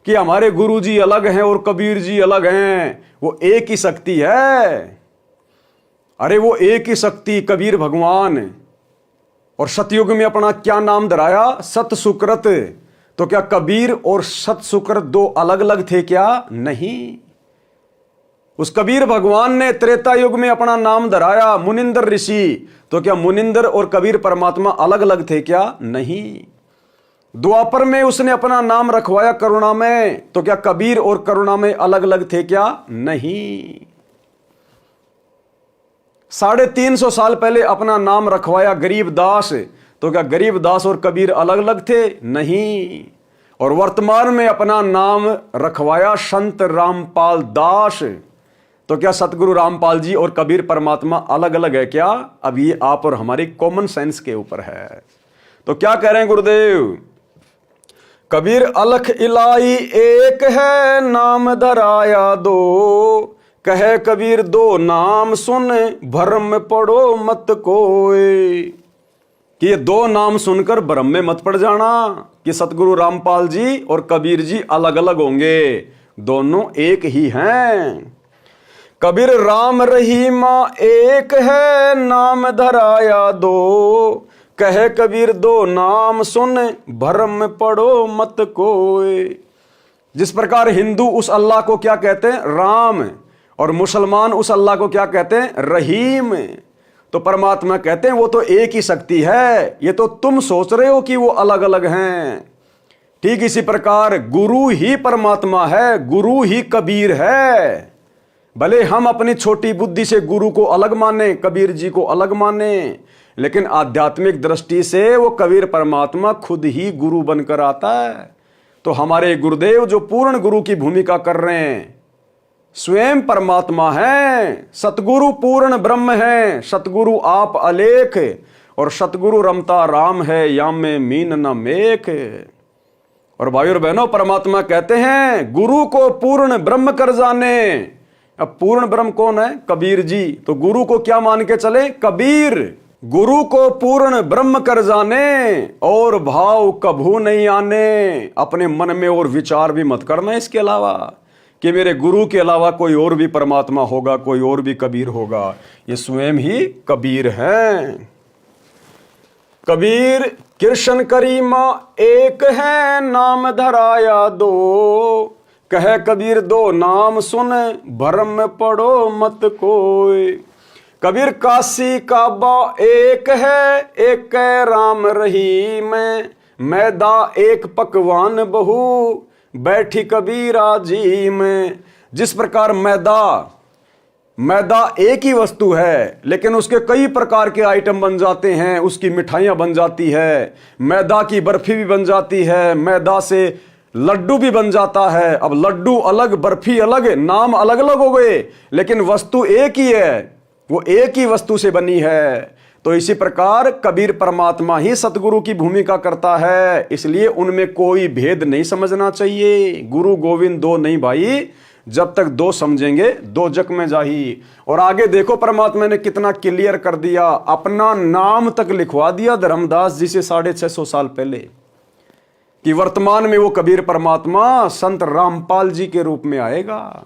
कि हमारे गुरु जी अलग हैं और कबीर जी अलग हैं। वो एक ही शक्ति है। अरे वो एक ही शक्ति कबीर भगवान, और सतयुग में अपना क्या नाम धराया, सत सुकृत। तो क्या कबीर और सत सुकृत दो अलग अलग थे क्या? नहीं। उस कबीर भगवान ने त्रेता युग में अपना नाम धराया मुनिंदर ऋषि। तो क्या मुनिंदर और कबीर परमात्मा अलग अलग थे क्या? नहीं। द्वापर में उसने अपना नाम रखवाया करुणामय। तो क्या कबीर और करुणामय अलग अलग थे क्या? नहीं। 350 साल पहले अपना नाम रखवाया गरीबदास। तो क्या गरीबदास और कबीर अलग अलग थे? नहीं। और वर्तमान में अपना नाम रखवाया संत रामपाल दास। तो क्या सतगुरु रामपाल जी और कबीर परमात्मा अलग अलग है क्या? अब ये आप और हमारी कॉमन सेंस के ऊपर है। तो क्या कह रहे हैं गुरुदेव? कबीर अलख इलाई एक है, नाम धराया दो। कहे कबीर दो नाम सुन, भरम में पड़ो मत कोई। कि ये दो नाम सुनकर भ्रम में मत पड़ जाना कि सतगुरु रामपाल जी और कबीर जी अलग अलग होंगे, दोनों एक ही हैं। कबीर राम रहीमा एक है, नाम धराया दो। कहे कबीर दो नाम सुन, भरम में पड़ो मत कोई। जिस प्रकार हिंदू उस अल्लाह को क्या कहते हैं? राम। और मुसलमान उस अल्लाह को क्या कहते हैं? रहीम। तो परमात्मा कहते हैं वो तो एक ही शक्ति है, ये तो तुम सोच रहे हो कि वो अलग अलग हैं। ठीक इसी प्रकार गुरु ही परमात्मा है, गुरु ही कबीर है। भले हम अपनी छोटी बुद्धि से गुरु को अलग माने, कबीर जी को अलग माने, लेकिन आध्यात्मिक दृष्टि से वो कबीर परमात्मा खुद ही गुरु बनकर आता है। तो हमारे गुरुदेव जो पूर्ण गुरु की भूमिका कर रहे हैं, स्वयं परमात्मा है। सतगुरु पूर्ण ब्रह्म है, सतगुरु आप अलेख, और सतगुरु रमता राम है, याम में मीन न मेख। और भाई और बहनों, परमात्मा कहते हैं गुरु को पूर्ण ब्रह्म कर जाने। अब पूर्ण ब्रह्म कौन है? कबीर जी। तो गुरु को क्या मान के चले? कबीर। गुरु को पूर्ण ब्रह्म कर जाने, और भाव कभू नहीं आने। अपने मन में और विचार भी मत करना इसके अलावा कि मेरे गुरु के अलावा कोई और भी परमात्मा होगा, कोई और भी कबीर होगा। ये स्वयं ही कबीर हैं। कबीर कृष्ण करीमा एक है, नाम धराया दो। कहे कबीर दो नाम सुन, भरम में पड़ो मत कोई। कबीर काशी काबा एक है, एक राम रहीम। मैदा एक पकवान बहु, बैठी कबीरा जी में। जिस प्रकार मैदा एक ही वस्तु है, लेकिन उसके कई प्रकार के आइटम बन जाते हैं, उसकी मिठाइयां बन जाती है, मैदा की बर्फी भी बन जाती है, मैदा से लड्डू भी बन जाता है। अब लड्डू अलग, बर्फी अलग, नाम अलग अलग हो गए, लेकिन वस्तु एक ही है, वो एक ही वस्तु से बनी है। तो इसी प्रकार कबीर परमात्मा ही सतगुरु की भूमिका करता है, इसलिए उनमें कोई भेद नहीं समझना चाहिए। गुरु गोविंद दो नहीं भाई, जब तक दो समझेंगे दो जग में जाही। और आगे देखो परमात्मा ने कितना क्लियर कर दिया, अपना नाम तक लिखवा दिया धर्मदास जी से 650 साल पहले, कि वर्तमान में वो कबीर परमात्मा संत रामपाल जी के रूप में आएगा।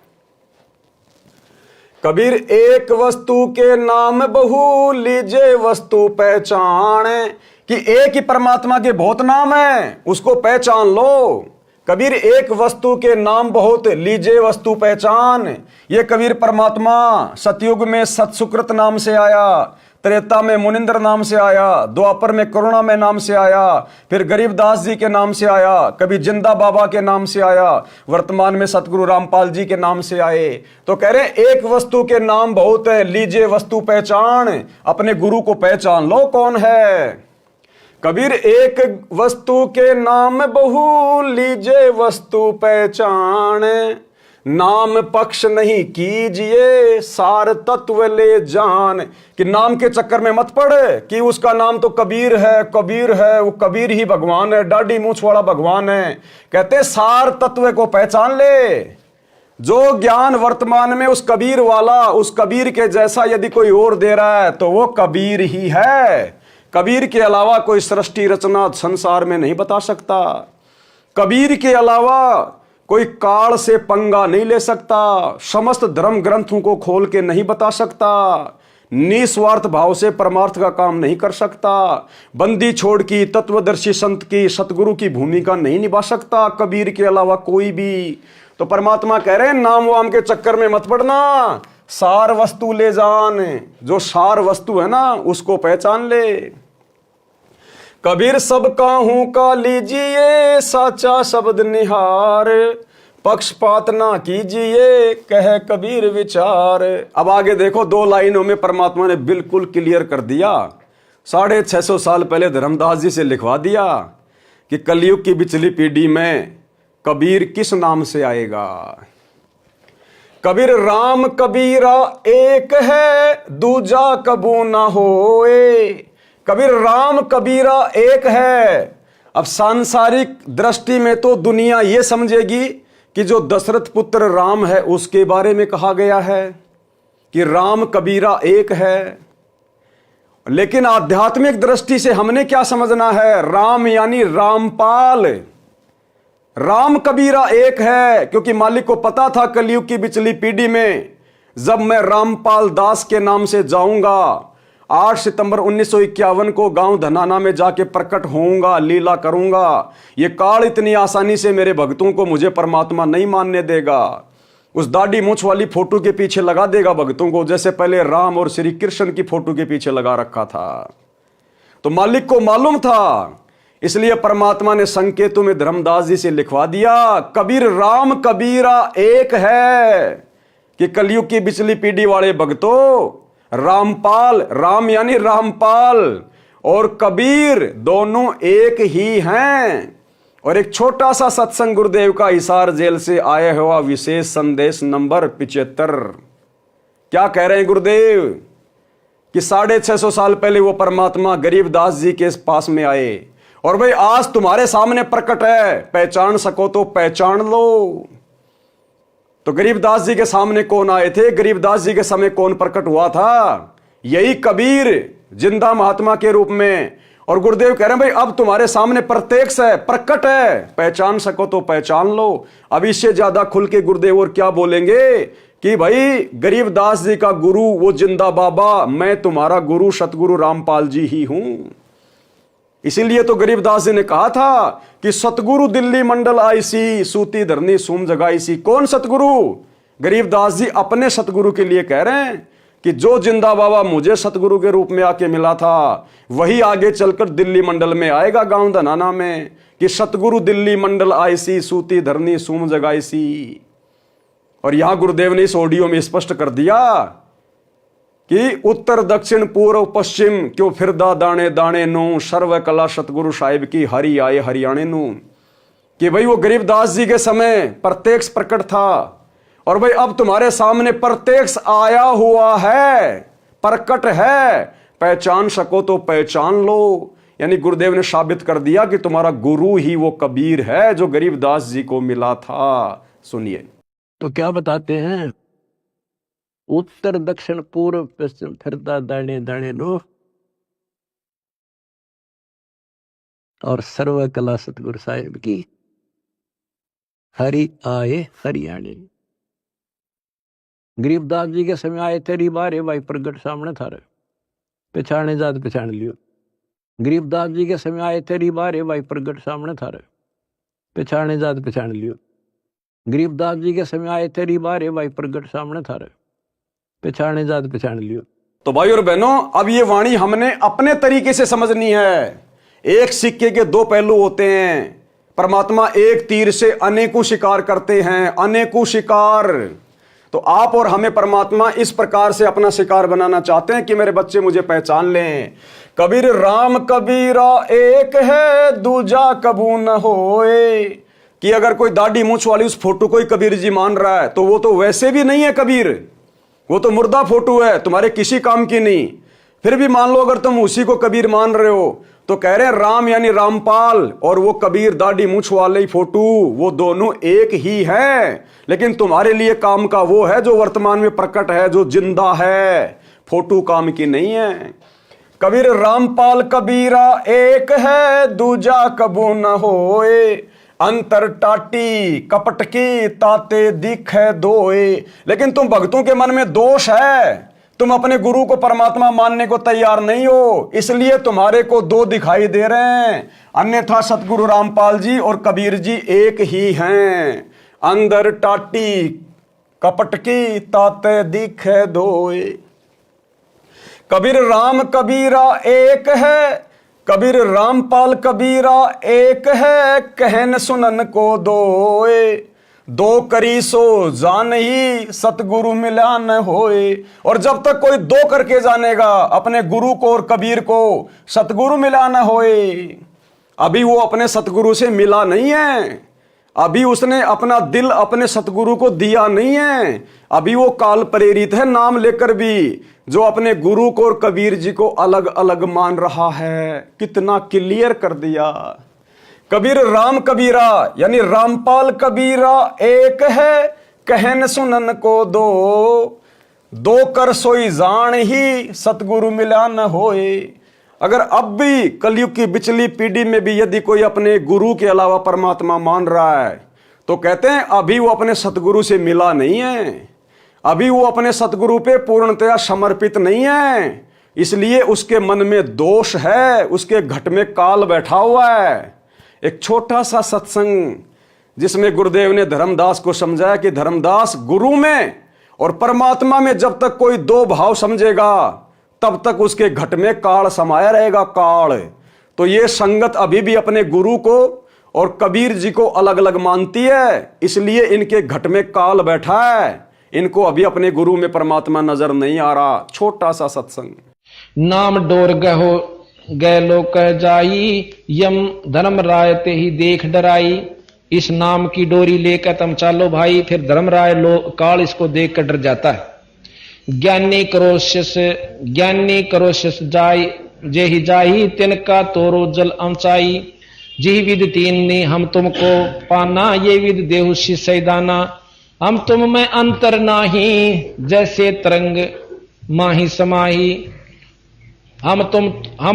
कबीर एक वस्तु के नाम बहु, लीजे वस्तु पहचान। कि एक ही परमात्मा के बहुत नाम है, उसको पहचान लो। कबीर एक वस्तु के नाम बहुत, लीजे वस्तु पहचान। ये कबीर परमात्मा सतयुग में सतसुकृत नाम से आया, त्रेता में मुनिंद्र नाम से आया, द्वापर में करुणा में नाम से आया, फिर गरीबदास जी के नाम से आया, कभी जिंदा बाबा के नाम से आया, वर्तमान में सतगुरु रामपाल जी के नाम से आए। तो कह रहे एक वस्तु के नाम बहुत है, लीजिए वस्तु पहचान। अपने गुरु को पहचान लो कौन है। कबीर एक वस्तु के नाम बहु, लीजिए वस्तु पहचान। नाम पक्ष नहीं कीजिए, सार तत्व ले जान। कि नाम के चक्कर में मत पड़े कि उसका नाम तो कबीर है, कबीर है, वो कबीर ही भगवान है, डाढ़ी मूछ वाला भगवान है। कहते सार तत्व को पहचान ले। जो ज्ञान वर्तमान में उस कबीर वाला, उस कबीर के जैसा यदि कोई और दे रहा है तो वो कबीर ही है। कबीर के अलावा कोई सृष्टि रचना संसार में नहीं बता सकता। कबीर के अलावा कोई काल से पंगा नहीं ले सकता, समस्त धर्म ग्रंथों को खोल के नहीं बता सकता। निस्वार्थ भाव से परमार्थ का काम नहीं कर सकता। बंदी छोड़ की तत्वदर्शी संत की सतगुरु की भूमिका नहीं निभा सकता कबीर के अलावा कोई भी। तो परमात्मा कह रहे हैं नाम वाम के चक्कर में मत पड़ना, सार वस्तु ले जान। जो सार वस्तु है ना उसको पहचान ले। कबीर सब काहू का लीजिए साचा शब्द निहार, पक्षपात ना कीजिए कह कबीर विचार। अब आगे देखो 2 लाइनों में परमात्मा ने बिल्कुल क्लियर कर दिया। 650 साल पहले धर्मदास जी से लिखवा दिया कि कलयुग की पिछली पीढ़ी में कबीर किस नाम से आएगा। कबीर राम कबीरा एक है दूजा कबू ना होए। कबीर राम कबीरा एक है। अब सांसारिक दृष्टि में तो दुनिया यह समझेगी कि जो दशरथ पुत्र राम है उसके बारे में कहा गया है कि राम कबीरा एक है। लेकिन आध्यात्मिक दृष्टि से हमने क्या समझना है, राम यानी रामपाल। राम कबीरा एक है क्योंकि मालिक को पता था कलयुग की पिछली पीढ़ी में जब मैं रामपाल दास के नाम से जाऊंगा, 8 सितंबर 1951 को गांव धनाना में जाके प्रकट होऊंगा, लीला करूंगा। ये काल इतनी आसानी से मेरे भक्तों को मुझे परमात्मा नहीं मानने देगा। उस दाढ़ी मूंछ वाली फोटो के पीछे लगा देगा भक्तों को, जैसे पहले राम और श्री कृष्ण की फोटो के पीछे लगा रखा था। तो मालिक को मालूम था, इसलिए परमात्मा ने संकेतों में धर्मदास जी से लिखवा दिया कबीर राम कबीरा एक है कि कलयुग की पिछली पीढ़ी वाले भक्तों रामपाल, राम यानी रामपाल और कबीर दोनों एक ही हैं। और एक छोटा सा सत्संग गुरुदेव का हिसार जेल से आया हुआ विशेष संदेश नंबर 75। क्या कह रहे हैं गुरुदेव कि 650 साल पहले वो परमात्मा गरीबदास जी के पास में आए और भाई आज तुम्हारे सामने प्रकट है, पहचान सको तो पहचान लो। तो गरीबदास जी के सामने कौन आए थे, गरीबदास जी के समय कौन प्रकट हुआ था, यही कबीर जिंदा महात्मा के रूप में। और गुरुदेव कह रहे हैं भाई अब तुम्हारे सामने प्रत्यक्ष है, प्रकट है, पहचान सको तो पहचान लो। अब इससे ज्यादा खुल के गुरुदेव और क्या बोलेंगे कि भाई गरीबदास जी का गुरु वो जिंदा बाबा, मैं तुम्हारा गुरु सतगुरु रामपाल जी ही हूं। इसीलिए तो गरीबदास जी ने कहा था कि सतगुरु दिल्ली मंडल आईसी सूती धरनी सूम जगाईसी। कौन सतगुरु? गरीबदास जी अपने सतगुरु के लिए कह रहे हैं कि जो जिंदा बाबा मुझे सतगुरु के रूप में आके मिला था वही आगे चलकर दिल्ली मंडल में आएगा गांव धनाना में कि सतगुरु दिल्ली मंडल आईसी सूती धरनी सूम जगाईसी। और यहां गुरुदेव ने इस ऑडियो में स्पष्ट कर दिया कि उत्तर दक्षिण पूर्व पश्चिम क्यों फिरदा दाने दाने नू, सर्व कला सतगुरु साहिब की हरि आए हरियाणे नू। कि भाई वो गरीबदास जी के समय प्रत्यक्ष प्रकट था और भाई अब तुम्हारे सामने प्रत्यक्ष आया हुआ है, प्रकट है, पहचान सको तो पहचान लो। यानी गुरुदेव ने साबित कर दिया कि तुम्हारा गुरु ही वो कबीर है जो गरीबदास जी को मिला था। सुनिए तो क्या बताते हैं, उत्तर दक्षिण पूर्व पश्चिम फिरता दाने दाने नो, और सर्व कला सतगुरु साहिब की हरि आए हरियाणे। गरीबदास जी के समय आए तेरी बारे भाई प्रगट सामने था रे, पहचाने जात पहचान लियो। गरीबदास जी के समय आए तेरी बारे भाई प्रगट सामने था रे, पहचाने जात पहचान लियो। गरीबदास जी के समय आए तेरी बारे भाई प्रगट सामने था रे, पहचाने जात पहचान लियो। तो भाई और बहनों अब ये वाणी हमने अपने तरीके से समझनी है। एक सिक्के के 2 पहलू होते हैं। परमात्मा एक तीर से अनेकों शिकार करते हैं, अनेकों शिकार। तो आप और हमें परमात्मा इस प्रकार से अपना शिकार बनाना चाहते हैं कि मेरे बच्चे मुझे पहचान लें। कबीर राम कबीरा एक है दूजा कबू न होए। कि अगर कोई दाढ़ी मूंछ वाली उस फोटो को ही कबीर जी मान रहा है तो वो तो वैसे भी नहीं है कबीर, वो तो मुर्दा फोटो है, तुम्हारे किसी काम की नहीं। फिर भी मान लो अगर तुम उसी को कबीर मान रहे हो तो कह रहे हैं राम यानी रामपाल और वो कबीर दाढ़ी मूंछ वाले फोटो, वो दोनों एक ही है। लेकिन तुम्हारे लिए काम का वो है जो वर्तमान में प्रकट है, जो जिंदा है, फोटो काम की नहीं है। कबीर रामपाल कबीरा एक है दूजा कबू न होए, अंतर टाटी कपट की ताते दिखे दोए। लेकिन तुम भक्तों के मन में दोष है, तुम अपने गुरु को परमात्मा मानने को तैयार नहीं हो, इसलिए तुम्हारे को दो दिखाई दे रहे हैं, अन्यथा सतगुरु रामपाल जी और कबीर जी एक ही हैं। अंदर टाटी कपट की ताते दिखे दोए। कबीर राम कबीरा एक है, कबीर रामपाल कबीरा एक है, कहन सुनन को दोए। दो करी सो जान ही सतगुरु मिला न होए। और जब तक कोई दो करके जानेगा अपने गुरु को और कबीर को, सतगुरु मिला न होए। अभी वो अपने सतगुरु से मिला नहीं है, अभी उसने अपना दिल अपने सतगुरु को दिया नहीं है, अभी वो काल प्रेरित है नाम लेकर भी, जो अपने गुरु को और कबीर जी को अलग अलग मान रहा है। कितना क्लियर कर दिया। कबीर राम कबीरा यानी रामपाल कबीरा एक है, कहन सुनन को दो। दो कर सोई जान ही सतगुरु मिला न होए। अगर अब भी कलयुग की बिचली पीढ़ी में भी यदि कोई अपने गुरु के अलावा परमात्मा मान रहा है, तो कहते हैं अभी वो अपने सतगुरु से मिला नहीं है, अभी वो अपने सतगुरु पे पूर्णतया समर्पित नहीं है, इसलिए उसके मन में दोष है, उसके घट में काल बैठा हुआ है। एक छोटा सा सत्संग जिसमें गुरुदेव ने धर्मदास को समझाया कि धर्मदास, गुरु में और परमात्मा में जब तक कोई दो भाव समझेगा तब तक उसके घट में काल समाया रहेगा, काल। तो ये संगत अभी भी अपने गुरु को और कबीर जी को अलग अलग मानती है, इसलिए इनके घट में काल बैठा है, इनको अभी अपने गुरु में परमात्मा नजर नहीं आ रहा। छोटा सा सत्संग। नाम डोर गहो गए लोग कह जाई, यम धर्म राय ते ही देख डराई। इस नाम की डोरी लेकर तुम चालो भाई, फिर धर्मराय काल इसको देख कर डर जाता है। ज्ञानी करोशस जाय जेहि जाही, तिनका तोरो जल अमचाई। जी विद तीन ने हम तुमको पाना, ये विद देहु सैदाना। हम तुम में अंतर नाही, जैसे तरंग माही समाही। हम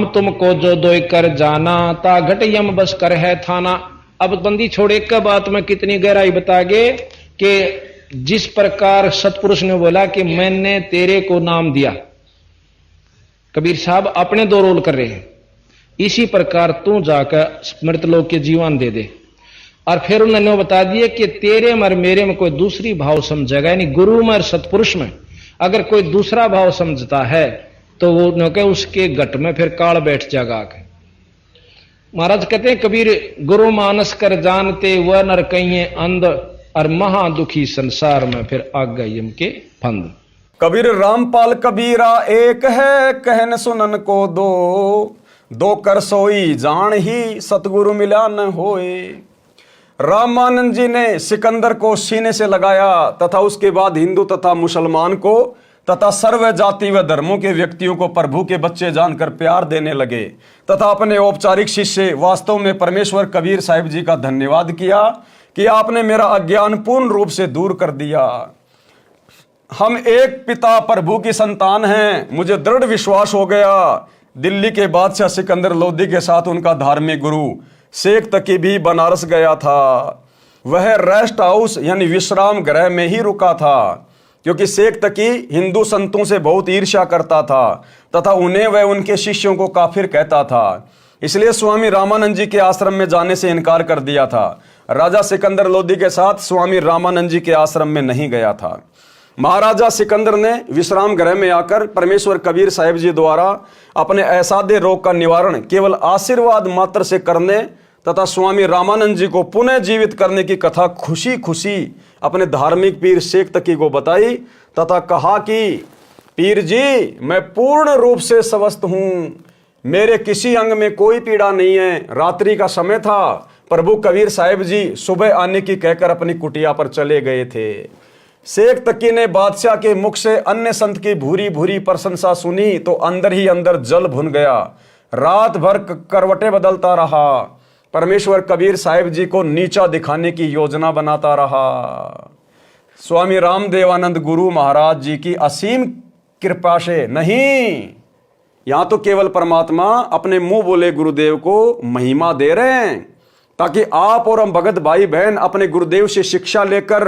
तुमको जो दोय कर जाना, ता घट यम बस कर है थाना। अब बंदी छोड़े का बात में कितनी गहराई बतागे कि जिस प्रकार सतपुरुष ने बोला कि मैंने तेरे को नाम दिया, कबीर साहब अपने दो रोल कर रहे हैं, इसी प्रकार तू जाकर मृतलोक के जीवन दे दे। और फिर उन्होंने बता दिया कि तेरे में और मेरे में कोई दूसरी भाव समझेगा, यानी गुरु में और सतपुरुष में अगर कोई दूसरा भाव समझता है तो वो के उसके घट में फिर काल बैठ जाएगा आके। महाराज कहते हैं कबीर गुरु मानस कर जानते, वह नर कहिए अंध, और महा दुखी संसार में फिर आ गए यम के फंद। कबीर रामपाल कबीरा एक है, कहन सुनन को दो। दो कर सोई जान ही सतगुरु मिला न होए। रामानंद जी ने सिकंदर को सीने से लगाया तथा उसके बाद हिंदू तथा मुसलमान को तथा सर्व जाति व धर्मों के व्यक्तियों को प्रभु के बच्चे जानकर प्यार देने लगे तथा अपने औपचारिक शिष्य वास्तव में परमेश्वर कबीर साहिब जी का धन्यवाद किया कि आपने मेरा अज्ञान पूर्ण रूप से दूर कर दिया। हम एक पिता प्रभु की संतान हैं, मुझे दृढ़ विश्वास हो गया। दिल्ली के बादशाह सिकंदर लोदी के साथ उनका धार्मिक गुरु शेख तकी भी बनारस गया था। वह रेस्ट हाउस यानी विश्राम गृह में ही रुका था, क्योंकि शेख तकी हिंदू संतों से बहुत ईर्ष्या करता था तथा उन्हें वह उनके शिष्यों को काफिर कहता था, इसलिए स्वामी रामानंद जी के आश्रम में जाने से इनकार कर दिया था। राजा सिकंदर लोदी के साथ स्वामी रामानंद जी के आश्रम में नहीं गया था। महाराजा सिकंदर ने विश्राम गृह में आकर परमेश्वर कबीर साहिब जी द्वारा अपने असाध्य रोग का निवारण केवल आशीर्वाद मात्र से करने तथा स्वामी रामानंद जी को पुनः जीवित करने की कथा खुशी खुशी अपने धार्मिक पीर शेख तकी को बताई तथा कहा कि पीर जी, मैं पूर्ण रूप से स्वस्थ हूं, मेरे किसी अंग में कोई पीड़ा नहीं है। रात्रि का समय था, प्रभु कबीर साहिब जी सुबह आने की कहकर अपनी कुटिया पर चले गए थे। शेख तकी ने बादशाह के मुख से अन्य संत की भूरी भूरी प्रशंसा सुनी तो अंदर ही अंदर जल भुन गया। रात भर करवटें बदलता रहा, परमेश्वर कबीर साहिब जी को नीचा दिखाने की योजना बनाता रहा। स्वामी रामदेवानंद गुरु महाराज जी की असीम कृपा से नहीं, यहां तो केवल परमात्मा अपने मुंह बोले गुरुदेव को महिमा दे रहे हैं, ताकि आप और हम भगत भाई बहन अपने गुरुदेव से शिक्षा लेकर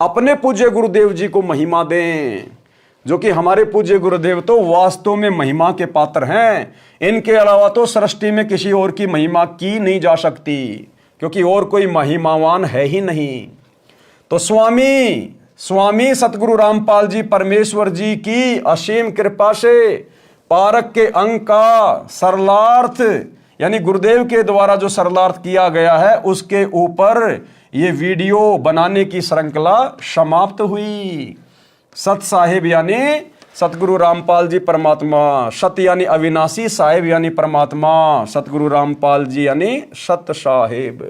अपने पूज्य गुरुदेव जी को महिमा दें। जो कि हमारे पूज्य गुरुदेव तो वास्तव में महिमा के पात्र हैं। इनके अलावा तो सृष्टि में किसी और की महिमा की नहीं जा सकती, क्योंकि और कोई महिमावान है ही नहीं। तो स्वामी सतगुरु रामपाल जी परमेश्वर जी की असीम कृपा से पारक के अंक का सरलार्थ, यानी गुरुदेव के द्वारा जो सरलार्थ किया गया है, उसके ऊपर ये वीडियो बनाने की श्रृंखला समाप्त हुई। सत साहिब यानी सतगुरु रामपाल जी परमात्मा, सत यानी अविनाशी, साहिब यानी परमात्मा, सतगुरु रामपाल जी यानी सत साहिब।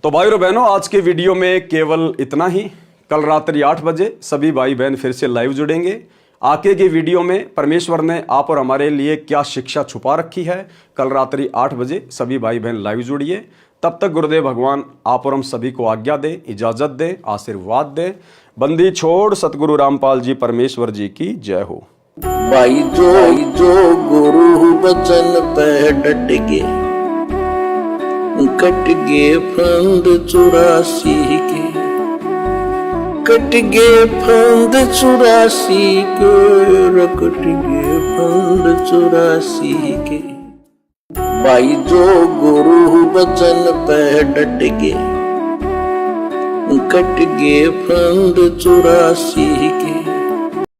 तो भाई और बहनों, आज के वीडियो में केवल इतना ही। कल रात्रि 8 बजे सभी भाई बहन फिर से लाइव जुड़ेंगे। आगे के वीडियो में परमेश्वर ने आप और हमारे लिए क्या शिक्षा छुपा रखी है, कल रात्रि 8 बजे सभी भाई बहन लाइव जुड़िए। तब तक गुरुदेव भगवान आप और हम सभी को आज्ञा दे, इजाजत दे, आशीर्वाद दे। बंदी छोड़ सतगुरु रामपाल जी परमेश्वर जी की जय हो। भाई जो गुरु बचन पे डट गे, कट गे फंद 84 के, कट गे फंद 84 के, कट गे फंद 84 के। भाई जो गुरु बचन पे डट गे, कट गे फंद 84 के।